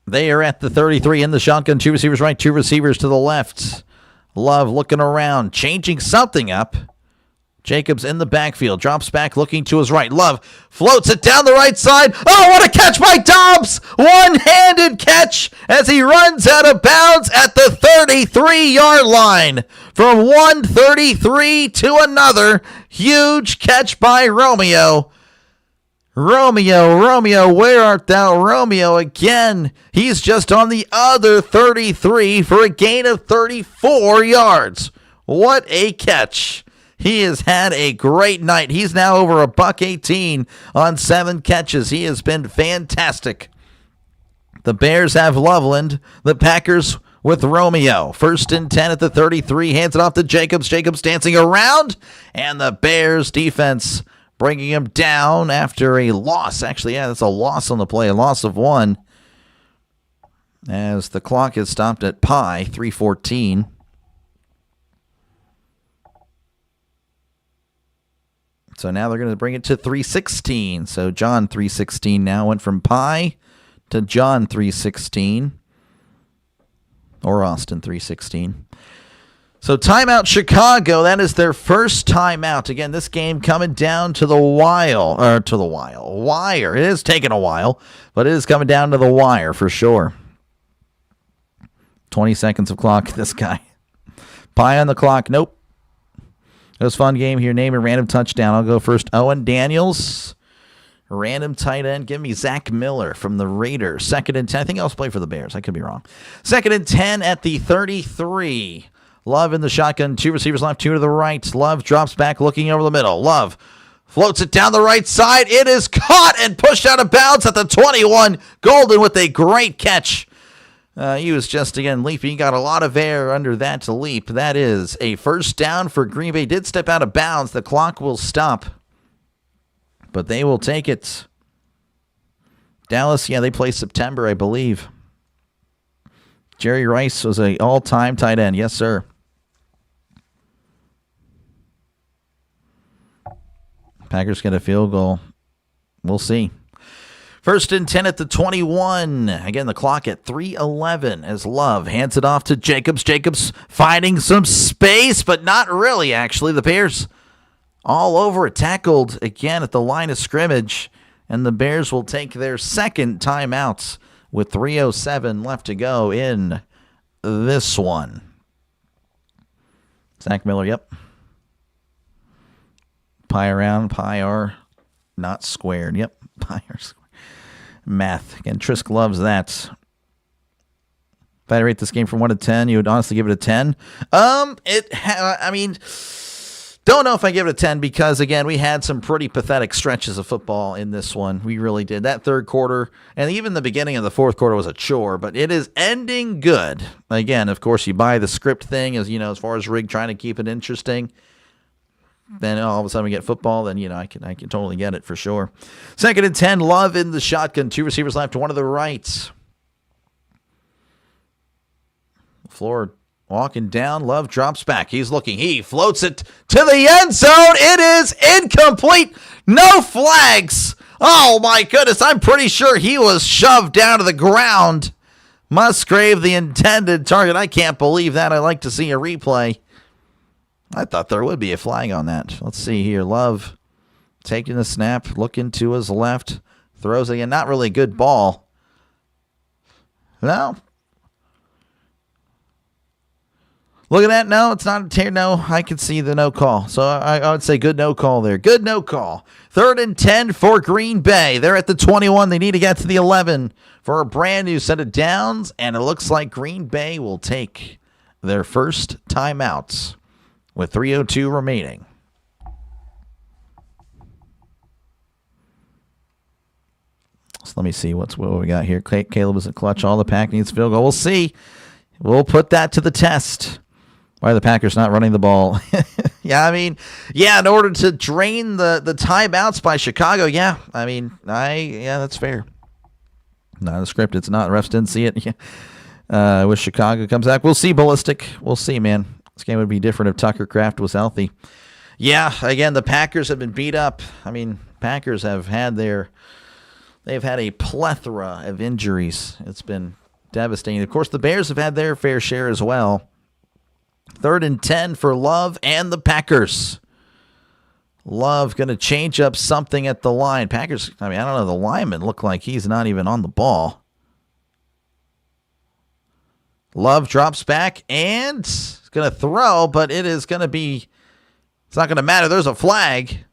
They are at the 33 in the shotgun. 2 receivers right, 2 receivers to the left. Love looking around, changing something up. Jacobs in the backfield, drops back, looking to his right. Love floats it down the right side. Oh, what a catch by Dobbs! One-handed catch as he runs out of bounds at the 33-yard line. From 133 to another, huge catch by Romeo. Romeo, where art thou, Romeo? Again, he's just on the other 33 for a gain of 34 yards. What a catch. He has had a great night. He's now over $118 on 7 catches. He has been fantastic. The Bears have Loveland. The Packers with Romeo. 1st and 10 at the 33. Hands it off to Jacobs. Jacobs dancing around. And the Bears defense bringing him down after a loss. Actually, yeah, that's a loss on the play. A loss of 1. As the clock is stopped at 3:14. So now they're going to bring it to 3:16. So John 3:16 now went from Pi to John 3:16. Or Austin 3:16. So timeout Chicago. That is their first timeout. Again, this game coming down to the wire. It is taking a while, but it is coming down to the wire for sure. 20 seconds of clock. This guy. Pi on the clock. Nope. It was a fun game here. Name a random touchdown. I'll go first. Owen Daniels. Random tight end. Give me Zach Miller from the Raiders. 2nd and 10. I think I was playing for the Bears. I could be wrong. 2nd and 10 at the 33. Love in the shotgun. 2 receivers left, 2 to the right. Love drops back, looking over the middle. Love floats it down the right side. It is caught and pushed out of bounds at the 21. Golden with a great catch. He was just, again, leaping. He got a lot of air under that leap. That is a first down for Green Bay. Did step out of bounds. The clock will stop but they will take it. Dallas, yeah, they play September, I believe. Jerry Rice was an all-time tight end. Yes, sir. Packers get a field goal. We'll see. 1st and 10 at the 21. Again, the clock at 3:11 as Love hands it off to Jacobs. Jacobs finding some space, but not really, actually. The Bears all over it, tackled again at the line of scrimmage, and the Bears will take their second timeout with 3:07 left to go in this one. Zach Miller, yep. Pi around, pi r, not squared. Yep, pi r squared. Math. Again, Trisk loves that. If I had to rate this game from 1 to 10, you would honestly give it a 10? I mean, don't know if I give it a 10 because, again, we had some pretty pathetic stretches of football in this one. We really did. That third quarter and even the beginning of the fourth quarter was a chore, but it is ending good. Again, of course, you buy the script thing as, as far as Rig trying to keep it interesting. Then all of a sudden we get football, then, I can totally get it for sure. 2nd and 10, Love in the shotgun. 2 receivers left, 1 to the right. Floor walking down. Love drops back. He's looking. He floats it to the end zone. It is incomplete. No flags. Oh, my goodness. I'm pretty sure he was shoved down to the ground. Musgrave, the intended target. I can't believe that. I'd like to see a replay. I thought there would be a flag on that. Let's see here. Love taking the snap, looking to his left, throws again. Not really a good ball. No. Look at that. No, it's not a tear. No, I can see the no call. So I would say good no call there. Good no call. 3rd and 10 for Green Bay. They're at the 21. They need to get to the 11 for a brand new set of downs. And it looks like Green Bay will take their first timeouts with 3:02 remaining. So let me see what we got here. Caleb is a clutch. All the pack needs field goal. We'll see. We'll put that to the test. Why are the Packers not running the ball? In order to drain the timeouts by Chicago, that's fair. Not a script. It's not. Refs didn't see it. I wish Chicago comes back. We'll see, Ballistic. We'll see, man. This game would be different if Tucker Kraft was healthy. Yeah, again, the Packers have been beat up. Packers have they've had a plethora of injuries. It's been devastating. Of course, the Bears have had their fair share as well. 3rd and 10 for Love and the Packers. Love going to change up something at the line. Packers, I don't know, the lineman looked like he's not even on the ball. Love drops back and is going to throw, but it's not going to matter. There's a flag.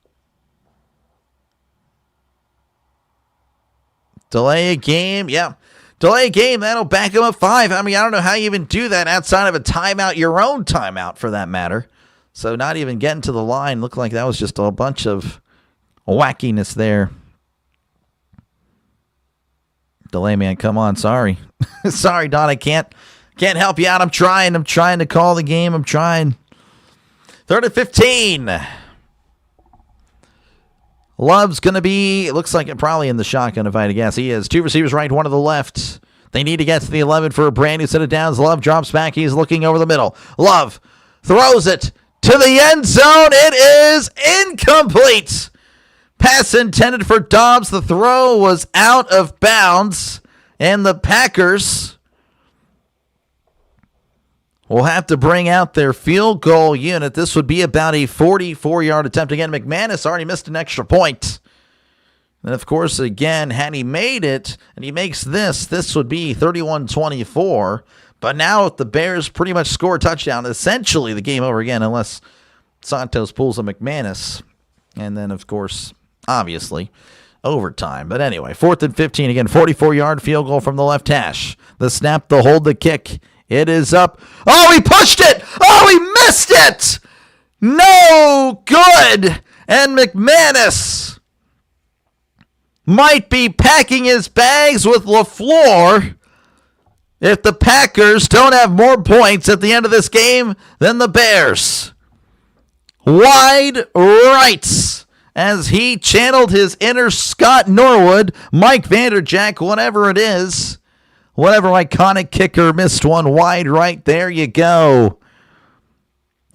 Delay a game. Yeah. Delay a game. That'll back him up 5. I don't know how you even do that outside of a timeout, your own timeout for that matter. So not even getting to the line. Looked like that was just a bunch of wackiness there. Delay man, come on. Sorry. Sorry, Don. I can't help you out. I'm trying to call the game. I'm trying. 3rd and 15. Love's going to be, it looks like it probably in the shotgun if I had to guess. He has 2 receivers right, 1 to the left. They need to get to the 11 for a brand new set of downs. Love drops back. He's looking over the middle. Love throws it to the end zone. It is incomplete. Pass intended for Dobbs. The throw was out of bounds. And the Packers will have to bring out their field goal unit. This would be about a 44-yard attempt. Again, McManus already missed an extra point. And, of course, again, had he made it, and he makes this would be 31-24. But now if the Bears pretty much score a touchdown, essentially the game over again, unless Santos pulls a McManus. And then, of course, obviously, overtime. But anyway, 4th and 15. Again, 44-yard field goal from the left hash. The snap, the hold, the kick. It is up. Oh, he pushed it. Oh, he missed it. No good. And McManus might be packing his bags with LaFleur if the Packers don't have more points at the end of this game than the Bears. Wide right. as he channeled his inner Scott Norwood, Mike Vanderjack, whatever it is. Whatever iconic kicker missed one wide right. There you go.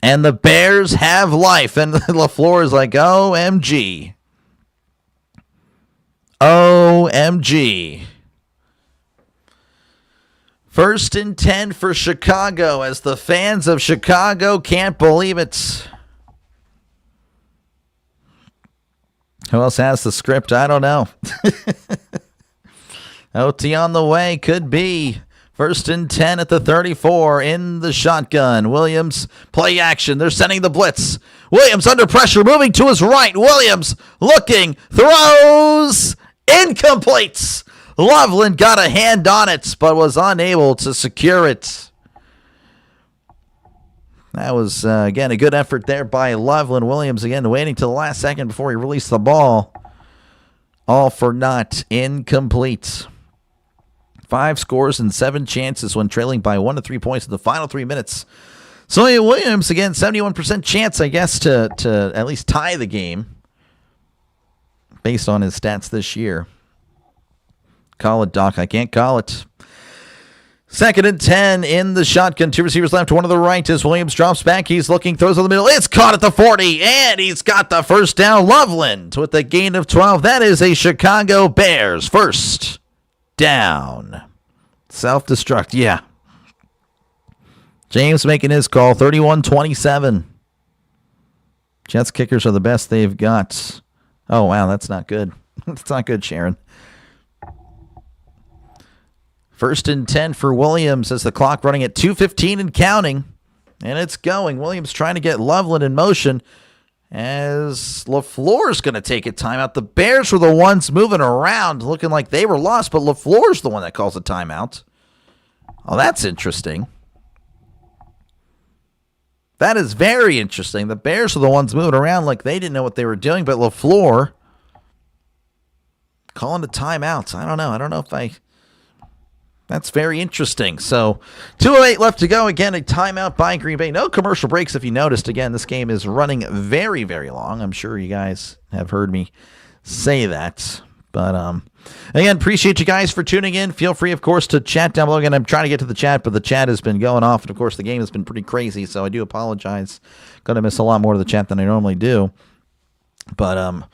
And the Bears have life. And LaFleur is like, OMG. OMG. 1st and 10 for Chicago as the fans of Chicago can't believe it. Who else has the script? I don't know. OT on the way. Could be. 1st and 10 at the 34 in the shotgun. Williams, play action. They're sending the blitz. Williams under pressure, moving to his right. Williams looking, throws, incomplete. Loveland got a hand on it, but was unable to secure it. That was, again, a good effort there by Loveland. Williams, again, waiting till the last second before he released the ball. All for naught. Incomplete. 5 scores and 7 chances when trailing by 1 to 3 points in the final 3 minutes. So Williams, again, 71% chance, I guess, to at least tie the game based on his stats this year. Call it, Doc. I can't call it. 2nd and 10 in the shotgun. 2 receivers left, 1 to the right as Williams drops back. He's looking, throws in the middle. It's caught at the 40, and he's got the first down. Loveland with a gain of 12. That is a Chicago Bears first down. Self-destruct, yeah. James making his call, 31-27. Jets kickers are the best they've got. Oh, wow, that's not good. That's not good, Sharon. 1st and 10 for Williams as the clock running at 2:15 and counting. And it's going. Williams trying to get Loveland in motion as LaFleur's going to take a timeout. The Bears were the ones moving around looking like they were lost, but LaFleur's the one that calls a timeout. Oh, that's interesting. That is very interesting. The Bears are the ones moving around like they didn't know what they were doing, but LaFleur calling the timeouts. I don't know. I don't know if I... That's very interesting. So 2:08 left to go. Again, a timeout by Green Bay. No commercial breaks if you noticed. Again, this game is running very, very long. I'm sure you guys have heard me say that. But again, appreciate you guys for tuning in. Feel free, of course, to chat down below. Again, I'm trying to get to the chat, but the chat has been going off. And, of course, the game has been pretty crazy, so I do apologize. Going to miss a lot more of the chat than I normally do. But,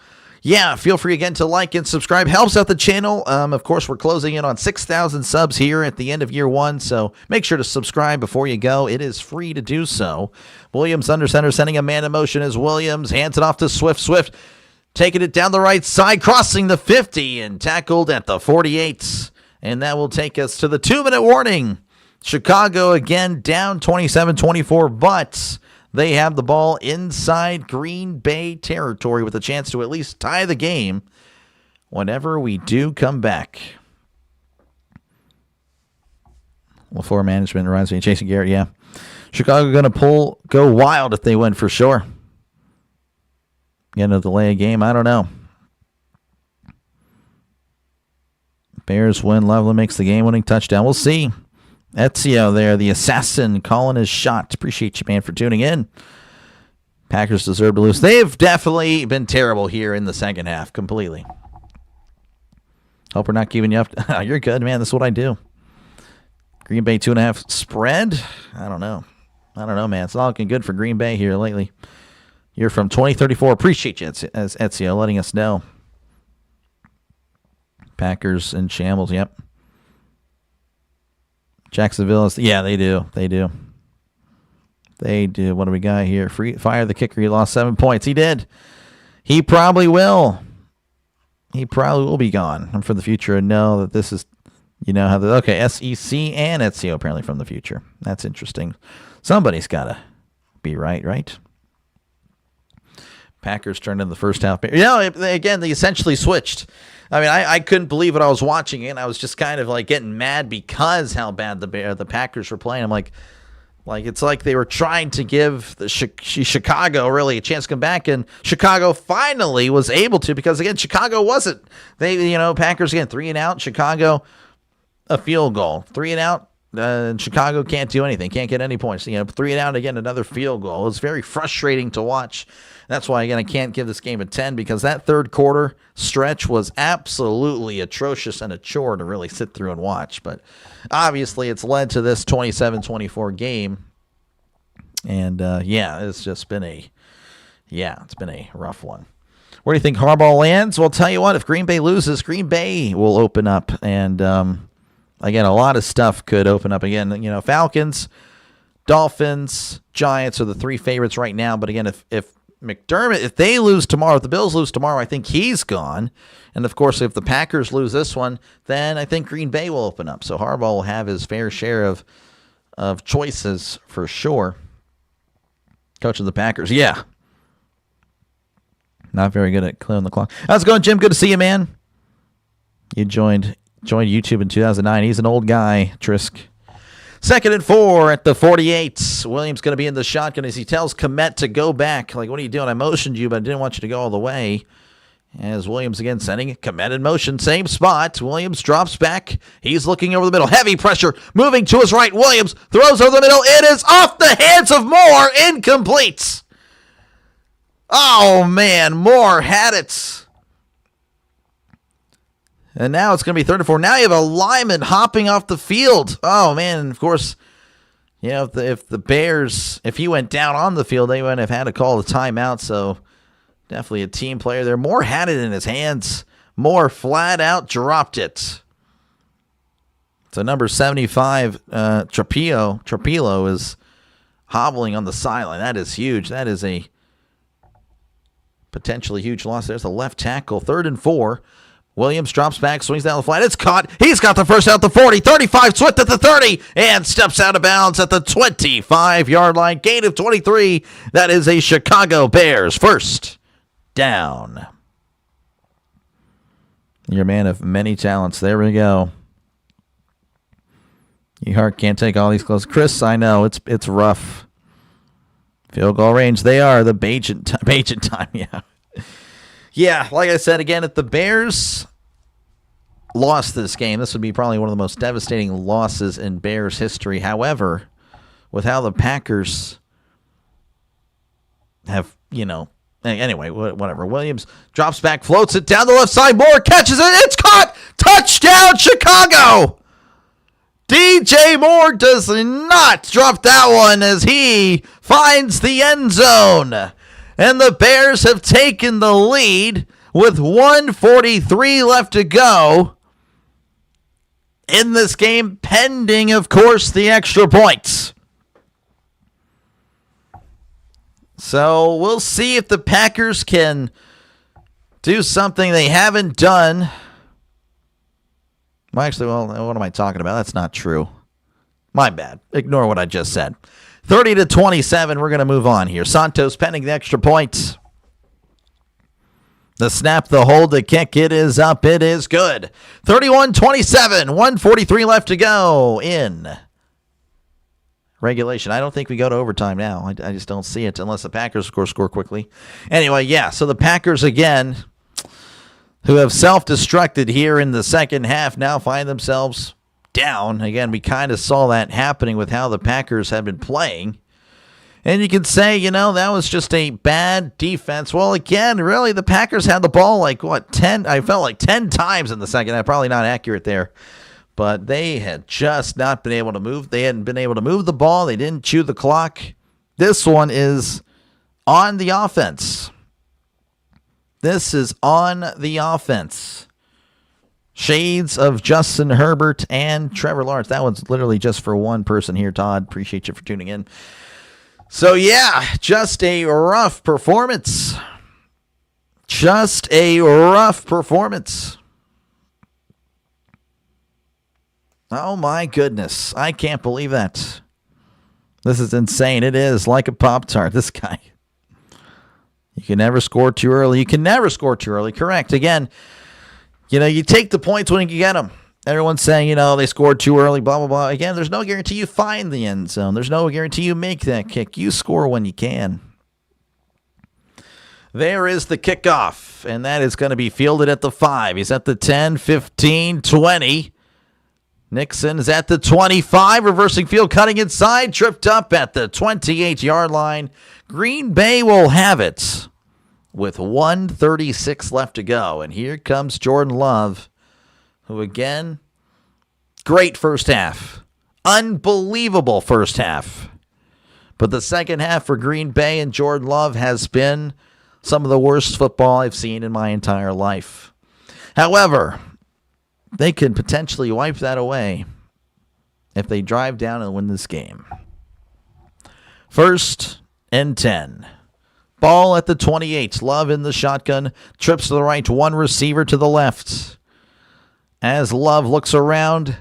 yeah, feel free again to like and subscribe. Helps out the channel. Of course, we're closing in on 6,000 subs here at the end of year 1, so make sure to subscribe before you go. It is free to do so. Williams under center, sending a man in motion as Williams hands it off to Swift. Swift taking it down the right side, crossing the 50 and tackled at the 48. And that will take us to the 2-minute warning. Chicago again down 27-24, but they have the ball inside Green Bay territory with a chance to at least tie the game whenever we do come back. LaFleur management reminds me of Jason Garrett, yeah. Chicago going to go wild if they win for sure. Going to delay a game, I don't know. Bears win, Loveland makes the game-winning touchdown. We'll see. Ezio there, the assassin, calling his shot. Appreciate you, man, for tuning in. Packers deserve to lose. They've definitely been terrible here in the second half, completely. Hope we're not keeping you up. You're good, man. That's what I do. Green Bay 2.5 spread? I don't know. Man. It's not looking good for Green Bay here lately. You're from 2034. Appreciate you, Ezio, letting us know. Packers in shambles, yep. Jacksonville is, yeah, they do. They do. What do we got here? Fire the kicker. He lost 7 points. He did. He probably will. He probably will be gone. I'm from the future and know that this is, how the, okay, SEC and Ezio apparently from the future. That's interesting. Somebody's got to be right? Packers turned in the first half. Again, they essentially switched. I mean, I couldn't believe what I was watching, and I was just kind of like getting mad because how bad the Packers were playing. I'm like it's like they were trying to give the Chicago really a chance to come back, and Chicago finally was able to, because again, Chicago wasn't. They, Packers again 3 and out. Chicago a field goal, 3 and out. Chicago can't do anything, can't get any points. 3 down again, another field goal. It's very frustrating to watch. That's why, again, I can't give this game a 10 because that third quarter stretch was absolutely atrocious and a chore to really sit through and watch. But obviously it's led to this 27-24 game. And, it's just been it's been a rough one. Where do you think Harbaugh lands? Well, I'll tell you what, if Green Bay loses, Green Bay will open up. And, again, a lot of stuff could open up again. Falcons, Dolphins, Giants are the 3 favorites right now. But, again, if McDermott, if they lose tomorrow, if the Bills lose tomorrow, I think he's gone. And, of course, if the Packers lose this one, then I think Green Bay will open up. So Harbaugh will have his fair share of choices for sure. Coach of the Packers, yeah. Not very good at clearing the clock. How's it going, Jim? Good to see you, man. You joined YouTube in 2009. He's an old guy, Trisk. 2nd and 4 at the 48. Williams going to be in the shotgun as he tells Kmet to go back. Like, what are you doing? I motioned you, but I didn't want you to go all the way. As Williams again sending Kmet in motion. Same spot. Williams drops back. He's looking over the middle. Heavy pressure. Moving to his right. Williams throws over the middle. It is off the hands of Moore. Incomplete. Oh, man. Moore had it. And now it's going to be 3rd and 4. Now you have a lineman hopping off the field. Oh, man. And of course, if the Bears, if he went down on the field, they wouldn't have had to call the timeout. So definitely a team player there. Moore had it in his hands. Moore flat out dropped it. So number 75, Trapilo is hobbling on the sideline. That is huge. That is a potentially huge loss. There's the left tackle. 3rd and 4. Williams drops back, swings down the flat. It's caught. He's got the first out the 40, 35, Swift at the 30, and steps out of bounds at the 25-yard line. Gain of 23. That is a Chicago Bears first down. Your man of many talents. There we go. Ehart can't take all these close. Chris, I know, it's rough. Field goal range. They are the Bajan time, yeah. Yeah, like I said, again, if the Bears lost this game, this would be probably one of the most devastating losses in Bears history. However, with how the Packers have, anyway, whatever. Williams drops back, floats it down the left side. Moore catches it. It's caught. Touchdown, Chicago. DJ Moore does not drop that one as he finds the end zone. And the Bears have taken the lead with 1:43 left to go in this game, pending, of course, the extra points. So we'll see if the Packers can do something they haven't done. Well, actually, what am I talking about? That's not true. My bad. Ignore what I just said. 30-27, we're going to move on here. Santos pending the extra point. The snap, the hold, the kick, it is up. It is good. 31-27, 1:43 left to go in regulation. I don't think we go to overtime now. I just don't see it unless the Packers, of course, score quickly. Anyway, yeah, so the Packers, again, who have self-destructed here in the second half, now find themselves down. Again, we kind of saw that happening with how the Packers have been playing. And you can say, that was just a bad defense. Well, again, really, the Packers had the ball 10, I felt like 10 times in the second half. Probably not accurate there. But they had just not been able to move. They hadn't been able to move the ball. They didn't chew the clock. This one is on the offense. This is on the offense. Shades of Justin Herbert and Trevor Lawrence. That one's literally just for one person here, Todd. Appreciate you for tuning in. So, yeah, just a rough performance. Just a rough performance. Oh, my goodness. I can't believe that. This is insane. It is like a Pop-Tart. This guy. You can never score too early. You can never score too early. Correct. Again, you take the points when you get them. Everyone's saying, they scored too early, blah, blah, blah. Again, there's no guarantee you find the end zone. There's no guarantee you make that kick. You score when you can. There is the kickoff, and that is going to be fielded at the 5. He's at the 10, 15, 20. Nixon is at the 25, reversing field, cutting inside, tripped up at the 28-yard line. Green Bay will have it with 1:36 left to go. And here comes Jordan Love, who again, great first half. Unbelievable first half. But the second half for Green Bay and Jordan Love has been some of the worst football I've seen in my entire life. However, they could potentially wipe that away if they drive down and win this game. 1st and 10. Ball at the 28. Love in the shotgun. Trips to the right. One receiver to the left. As Love looks around,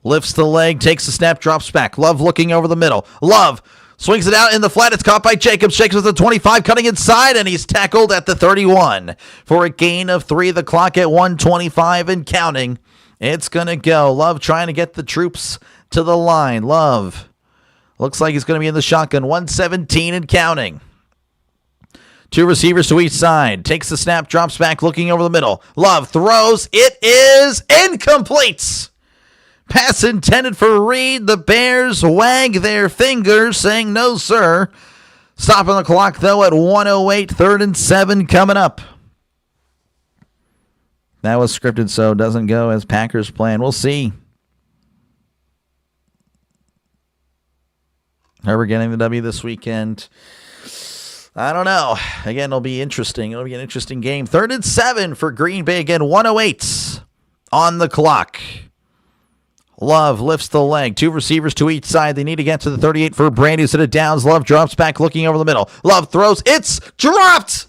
lifts the leg, takes the snap, drops back. Love looking over the middle. Love swings it out in the flat. It's caught by Jacobs. Jacobs at the 25, cutting inside, and he's tackled at the 31 for a gain of 3. The clock at 1:25 and counting. It's going to go. Love trying to get the troops to the line. Love looks like he's going to be in the shotgun. 1:17 and counting. 2 receivers to each side. Takes the snap, drops back, looking over the middle. Love throws. It is incomplete. Pass intended for Reed. The Bears wag their fingers, saying no, sir. Stopping the clock, though, at 1:08. 3rd and 7 coming up. That was scripted, so it doesn't go as Packers plan. We'll see. Are we getting the W this weekend? I don't know. Again, it'll be interesting. It'll be an interesting game. 3rd and 7 for Green Bay. Again, 1:08 on the clock. Love lifts the leg. 2 receivers to each side. They need to get to the 38 for Brandy. Who's it downs. Love drops back, looking over the middle. Love throws. It's dropped.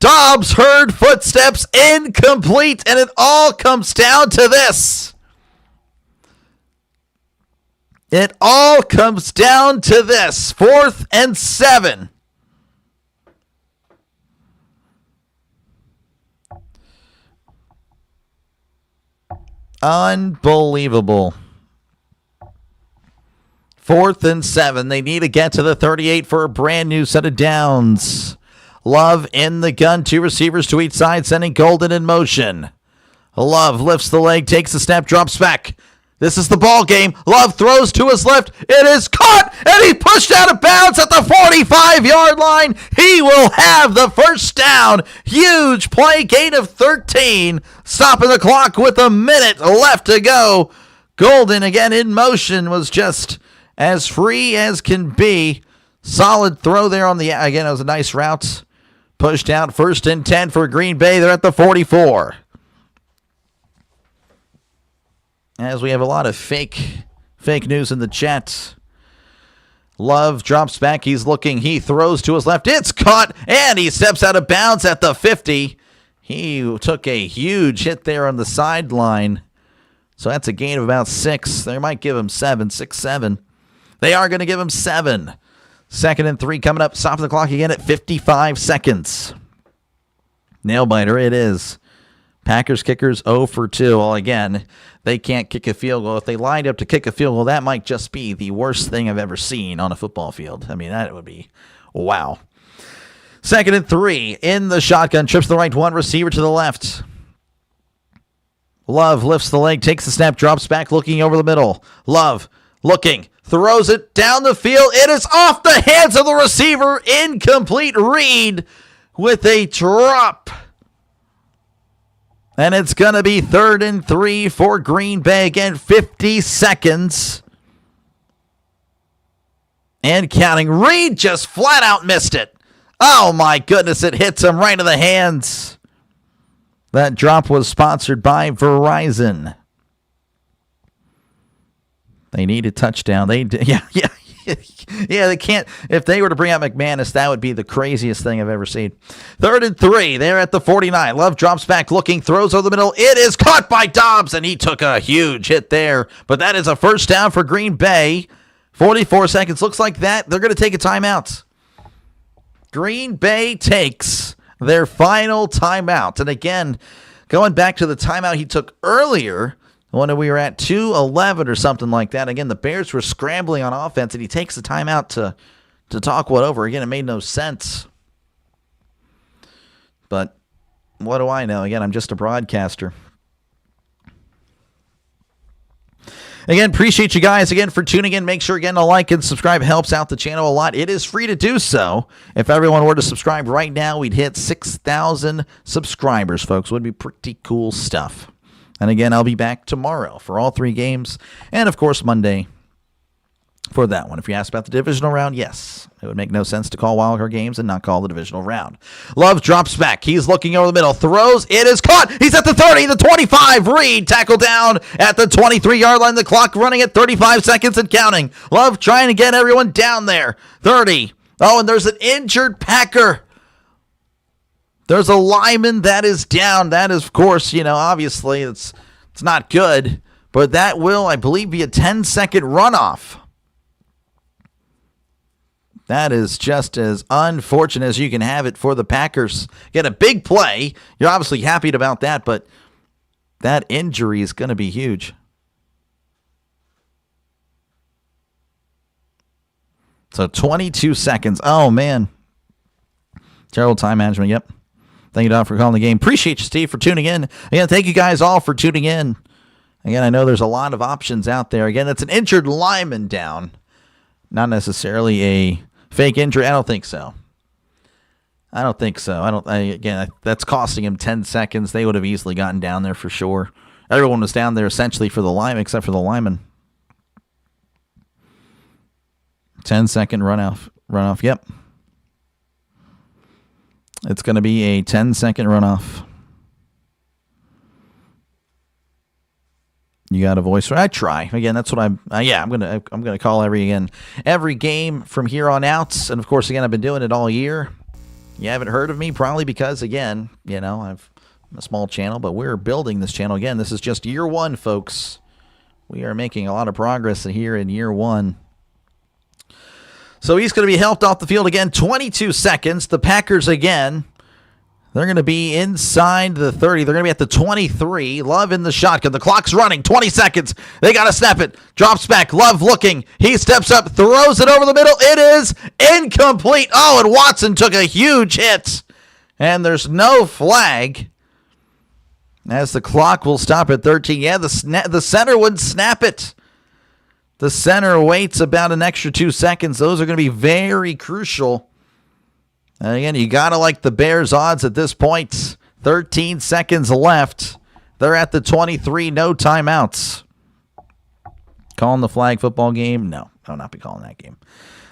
Dobbs heard footsteps, incomplete, and it all comes down to this. It all comes down to this. 4th and 7. Unbelievable. 4th and 7. They need to get to the 38 for a brand new set of downs. Love in the gun. 2 receivers to each side, sending Golden in motion. Love lifts the leg, takes the snap, drops back. This is the ball game. Love throws to his left. It is caught, and he pushed out of bounds at the 45-yard line. He will have the first down. Huge play, gain of 13. Stopping the clock with a minute left to go. Golden, again in motion, was just as free as can be. Solid throw there on the, again, it was a nice route. Pushed out. 1st and 10 for Green Bay. They're at the 44. As we have a lot of fake news in the chat. Love drops back. He's looking. He throws to his left. It's caught, and he steps out of bounds at the 50. He took a huge hit there on the sideline. So that's a gain of about 6. They might give him 7, 6, 7. They are going to give him 7. 2nd and 3 coming up. Stopping the clock again at 55 seconds. Nail biter it is. Packers kickers 0 for 2. Well, again, they can't kick a field goal. If they lined up to kick a field goal, that might just be the worst thing I've ever seen on a football field. I mean, that would be wow. 2nd and 3 in the shotgun. Trips to the right. 1 receiver to the left. Love lifts the leg, takes the snap, drops back, looking over the middle. Love looking, throws it down the field. It is off the hands of the receiver. Incomplete. Reed with a drop. And it's going to be 3rd and 3 for Green Bay. Again, 50 seconds. And counting. Reed just flat out missed it. Oh my goodness, it hits him right in the hands. That drop was sponsored by Verizon. They need a touchdown. Yeah, they can't. If they were to bring out McManus, that would be the craziest thing I've ever seen. 3rd and 3. They're at the 49. Love drops back, looking, throws over the middle. It is caught by Dobbs, and he took a huge hit there. But that is a first down for Green Bay. 44 seconds. Looks like that. They're going to take a timeout. Green Bay takes their final timeout. And again, going back to the timeout he took earlier, when we were at 2:11 or something like that. Again, the Bears were scrambling on offense, and he takes the timeout to talk what over. Again, it made no sense. But what do I know? Again, I'm just a broadcaster. Again, appreciate you guys again for tuning in. Make sure again to like and subscribe. Helps out the channel a lot. It is free to do so. If everyone were to subscribe right now, we'd hit 6,000 subscribers, folks. Would be pretty cool stuff. And again, I'll be back tomorrow for all 3 games. And of course, Monday for that one. If you ask about the divisional round, yes, it would make no sense to call wildcard games and not call the divisional round. Love drops back. He's looking over the middle. Throws. It is caught. He's at the 30, the 25. Reed tackle down at the 23-yard line. The clock running at 35 seconds and counting. Love trying to get everyone down there. 30. Oh, and there's an injured Packer. There's a lineman that is down. That is, of course, obviously it's not good. But that will, I believe, be a 10-second runoff. That is just as unfortunate as you can have it for the Packers. Get a big play. You're obviously happy about that, but that injury is going to be huge. So 22 seconds. Oh, man. Terrible time management. Yep. Thank you, Don, for calling the game. Appreciate you, Steve, for tuning in. Again, thank you guys all for tuning in. Again, I know there's a lot of options out there. Again, it's an injured lineman down. Not necessarily a fake injury. I don't think so. That's costing him 10 seconds. They would have easily gotten down there for sure. Everyone was down there essentially for the lineman, except for the lineman. 10-second runoff. Yep. It's going to be a 10-second runoff. You got a voice? I try. Again, that's what I'm gonna call every game from here on out. And of course, again, I've been doing it all year. You haven't heard of me probably because, again, I'm a small channel, but we're building this channel. Again, this is just year 1, folks. We are making a lot of progress here in year 1. So he's going to be helped off the field again. 22 seconds. The Packers again. They're going to be inside the 30. They're going to be at the 23. Love in the shotgun. The clock's running. 20 seconds. They got to snap it. Drops back. Love looking. He steps up. Throws it over the middle. It is incomplete. Oh, and Watson took a huge hit. And there's no flag. As the clock will stop at 13. Yeah, the center would snap it. The center waits about an extra 2 seconds. Those are going to be very crucial. And again, you got to like the Bears' odds at this point. 13 seconds left. They're at the 23, no timeouts. Calling the flag football game? No, I'll not be calling that game.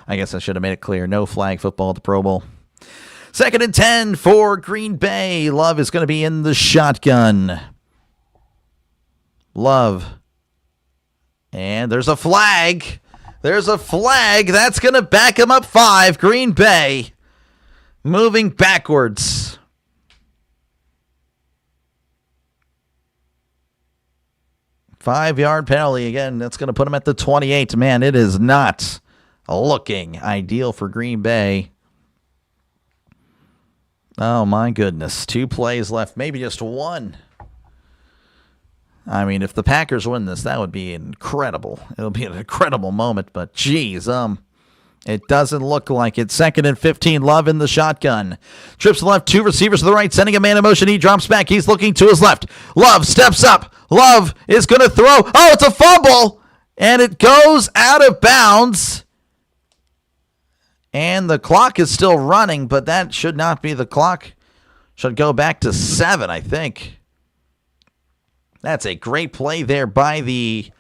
I guess I should have made it clear. No flag football at the Pro Bowl. 2nd and 10 for Green Bay. Love is going to be in the shotgun. Love. And there's a flag. There's a flag. That's going to back him up 5. Green Bay. Moving backwards. Five-yard penalty. Again, that's going to put him at the 28. Man, it is not looking ideal for Green Bay. Oh, my goodness. 2 plays left. Maybe just 1. I mean, if the Packers win this, that would be incredible. It'll be an incredible moment, but geez, it doesn't look like it. 2nd and 15, Love in the shotgun. Trips to the left, 2 receivers to the right, sending a man in motion. He drops back. He's looking to his left. Love steps up. Love is going to throw. Oh, it's a fumble, and it goes out of bounds. And the clock is still running, but that should not be the clock. Should go back to 7, I think. That's a great play there by the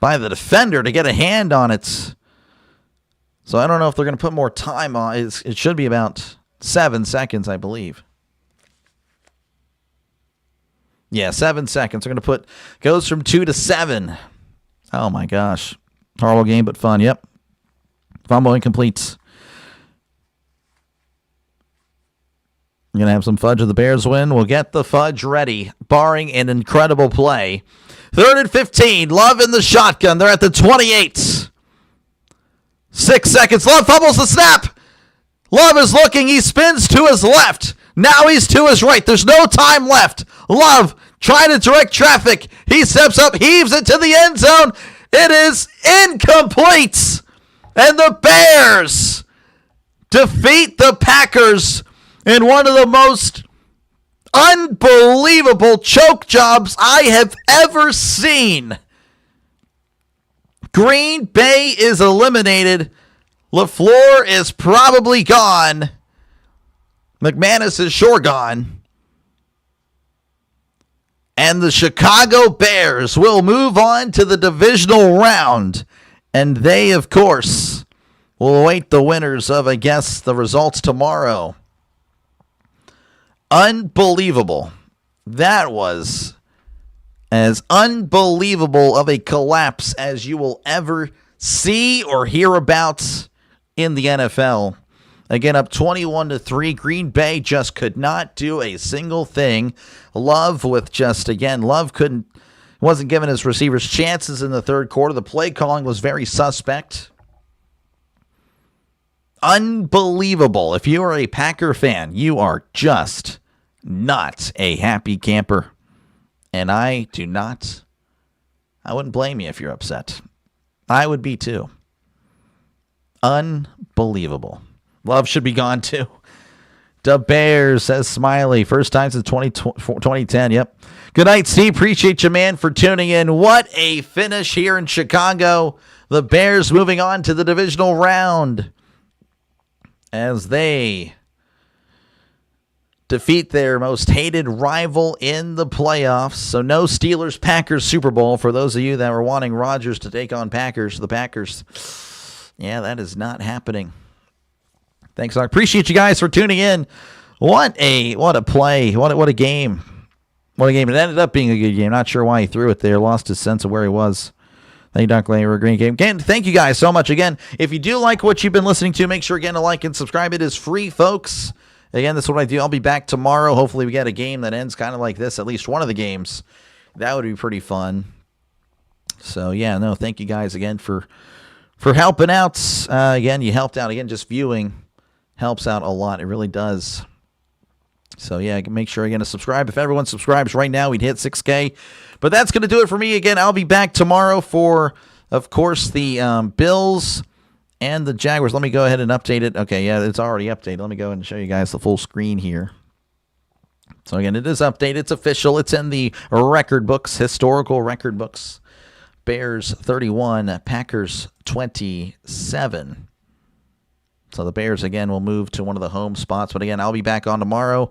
defender to get a hand on it. So I don't know if they're going to put more time on it. It should be about 7 seconds, I believe. Yeah, 7 seconds. They're going to put, goes from 2 to 7. Oh my gosh. Horrible game, but fun. Yep. Fumble incomplete. You're going to have some fudge if the Bears win. We'll get the fudge ready, barring an incredible play. 3rd and 15. Love in the shotgun. They're at the 28. 6 seconds. Love fumbles the snap. Love is looking. He spins to his left. Now he's to his right. There's no time left. Love trying to direct traffic. He steps up, heaves it to the end zone. It is incomplete. And the Bears defeat the Packers in one of the most unbelievable choke jobs I have ever seen Green Bay is eliminated. LaFleur is probably gone. McManus is sure gone. And the Chicago Bears will move on to the divisional round. And they, of course, will await the winners of, I guess, the results tomorrow. Unbelievable. That was as unbelievable of a collapse as you will ever see or hear about in the NFL. Again, up 21-3. Green Bay just could not do a single thing. Love wasn't giving his receivers chances in the third quarter. The play calling was very suspect. Unbelievable. If you are a Packer fan, you are just not a happy camper. And I wouldn't blame you if you're upset. I would be too. Unbelievable. Love should be gone too. The Bears, says Smiley. First time since 2010. Yep. Good night, Steve. Appreciate you, man, for tuning in. What a finish here in Chicago. The Bears moving on to the divisional round as they defeat their most hated rival in the playoffs. So no Steelers-Packers Super Bowl for those of you that were wanting Rodgers to take on the Packers. Yeah, that is not happening. Thanks, I appreciate you guys for tuning in. What a play. What a game. What a game. It ended up being a good game. Not sure why he threw it there. Lost his sense of where he was. Thank you, Dr. Lane, for a great game. Again, thank you guys so much. Again, if you do like what you've been listening to, make sure again to like and subscribe. It is free, folks. Again, this is what I do. I'll be back tomorrow. Hopefully we get a game that ends kind of like this, at least one of the games. That would be pretty fun. So, yeah, no, thank you guys again for helping out. Again, you helped out. Again, just viewing helps out a lot. It really does. So, yeah, make sure again to subscribe. If everyone subscribes right now, we'd hit 6K. But that's going to do it for me. Again, I'll be back tomorrow for, of course, the Bills and the Jaguars. Let me go ahead and update it. Okay, yeah, it's already updated. Let me go ahead and show you guys the full screen here. So, again, it is updated. It's official. It's in the record books, historical record books. Bears 31, Packers 27. So the Bears, again, will move to one of the home spots. But, again, I'll be back on tomorrow.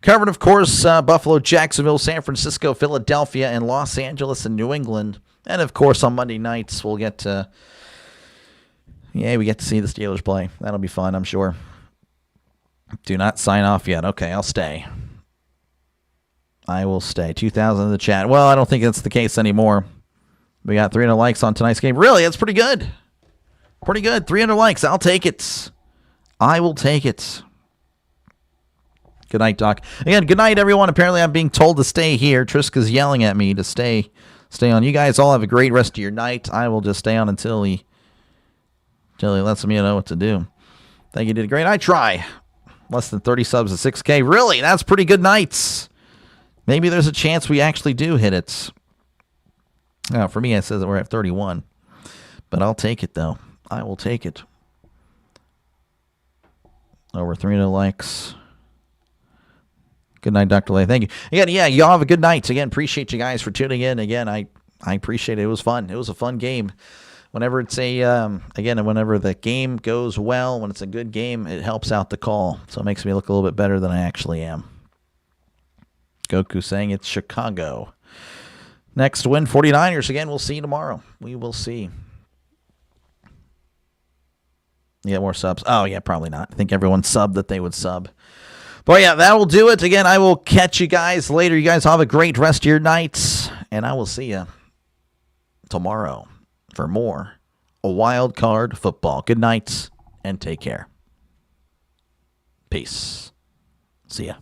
Covering, of course, Buffalo, Jacksonville, San Francisco, Philadelphia, and Los Angeles and New England. And, of course, on Monday nights, we'll get to... Yeah, we get to see the Steelers play. That'll be fun, I'm sure. Do not sign off yet. Okay, I'll stay. I will stay. 2,000 in the chat. Well, I don't think that's the case anymore. We got 300 likes on tonight's game. Really, that's pretty good. Pretty good. 300 likes. I'll take it. I will take it. Good night, Doc. Again, good night, everyone. Apparently, I'm being told to stay here. Triska's yelling at me to stay on. You guys all have a great rest of your night. I will just stay on until he lets me know what to do. Thank you. Did great. I try. Less than 30 subs at 6K. Really? That's pretty good nights. Maybe there's a chance we actually do hit it. Oh, for me, it says that we're at 31. But I'll take it, though. I will take it. Over 300 likes. Good night, Dr. Lay. Thank you. Again, yeah, y'all have a good night. Again, appreciate you guys for tuning in. Again, I appreciate it. It was fun. It was a fun game. Whenever it's whenever the game goes well, when it's a good game, it helps out the call. So it makes me look a little bit better than I actually am. Goku saying it's Chicago. Next win, 49ers. Again, we'll see you tomorrow. We will see. You get more subs? Oh, yeah, probably not. I think everyone subbed that they would sub. But, yeah, that will do it. Again, I will catch you guys later. You guys have a great rest of your nights. And I will see you tomorrow for more wild card football. Good night and take care. Peace. See ya.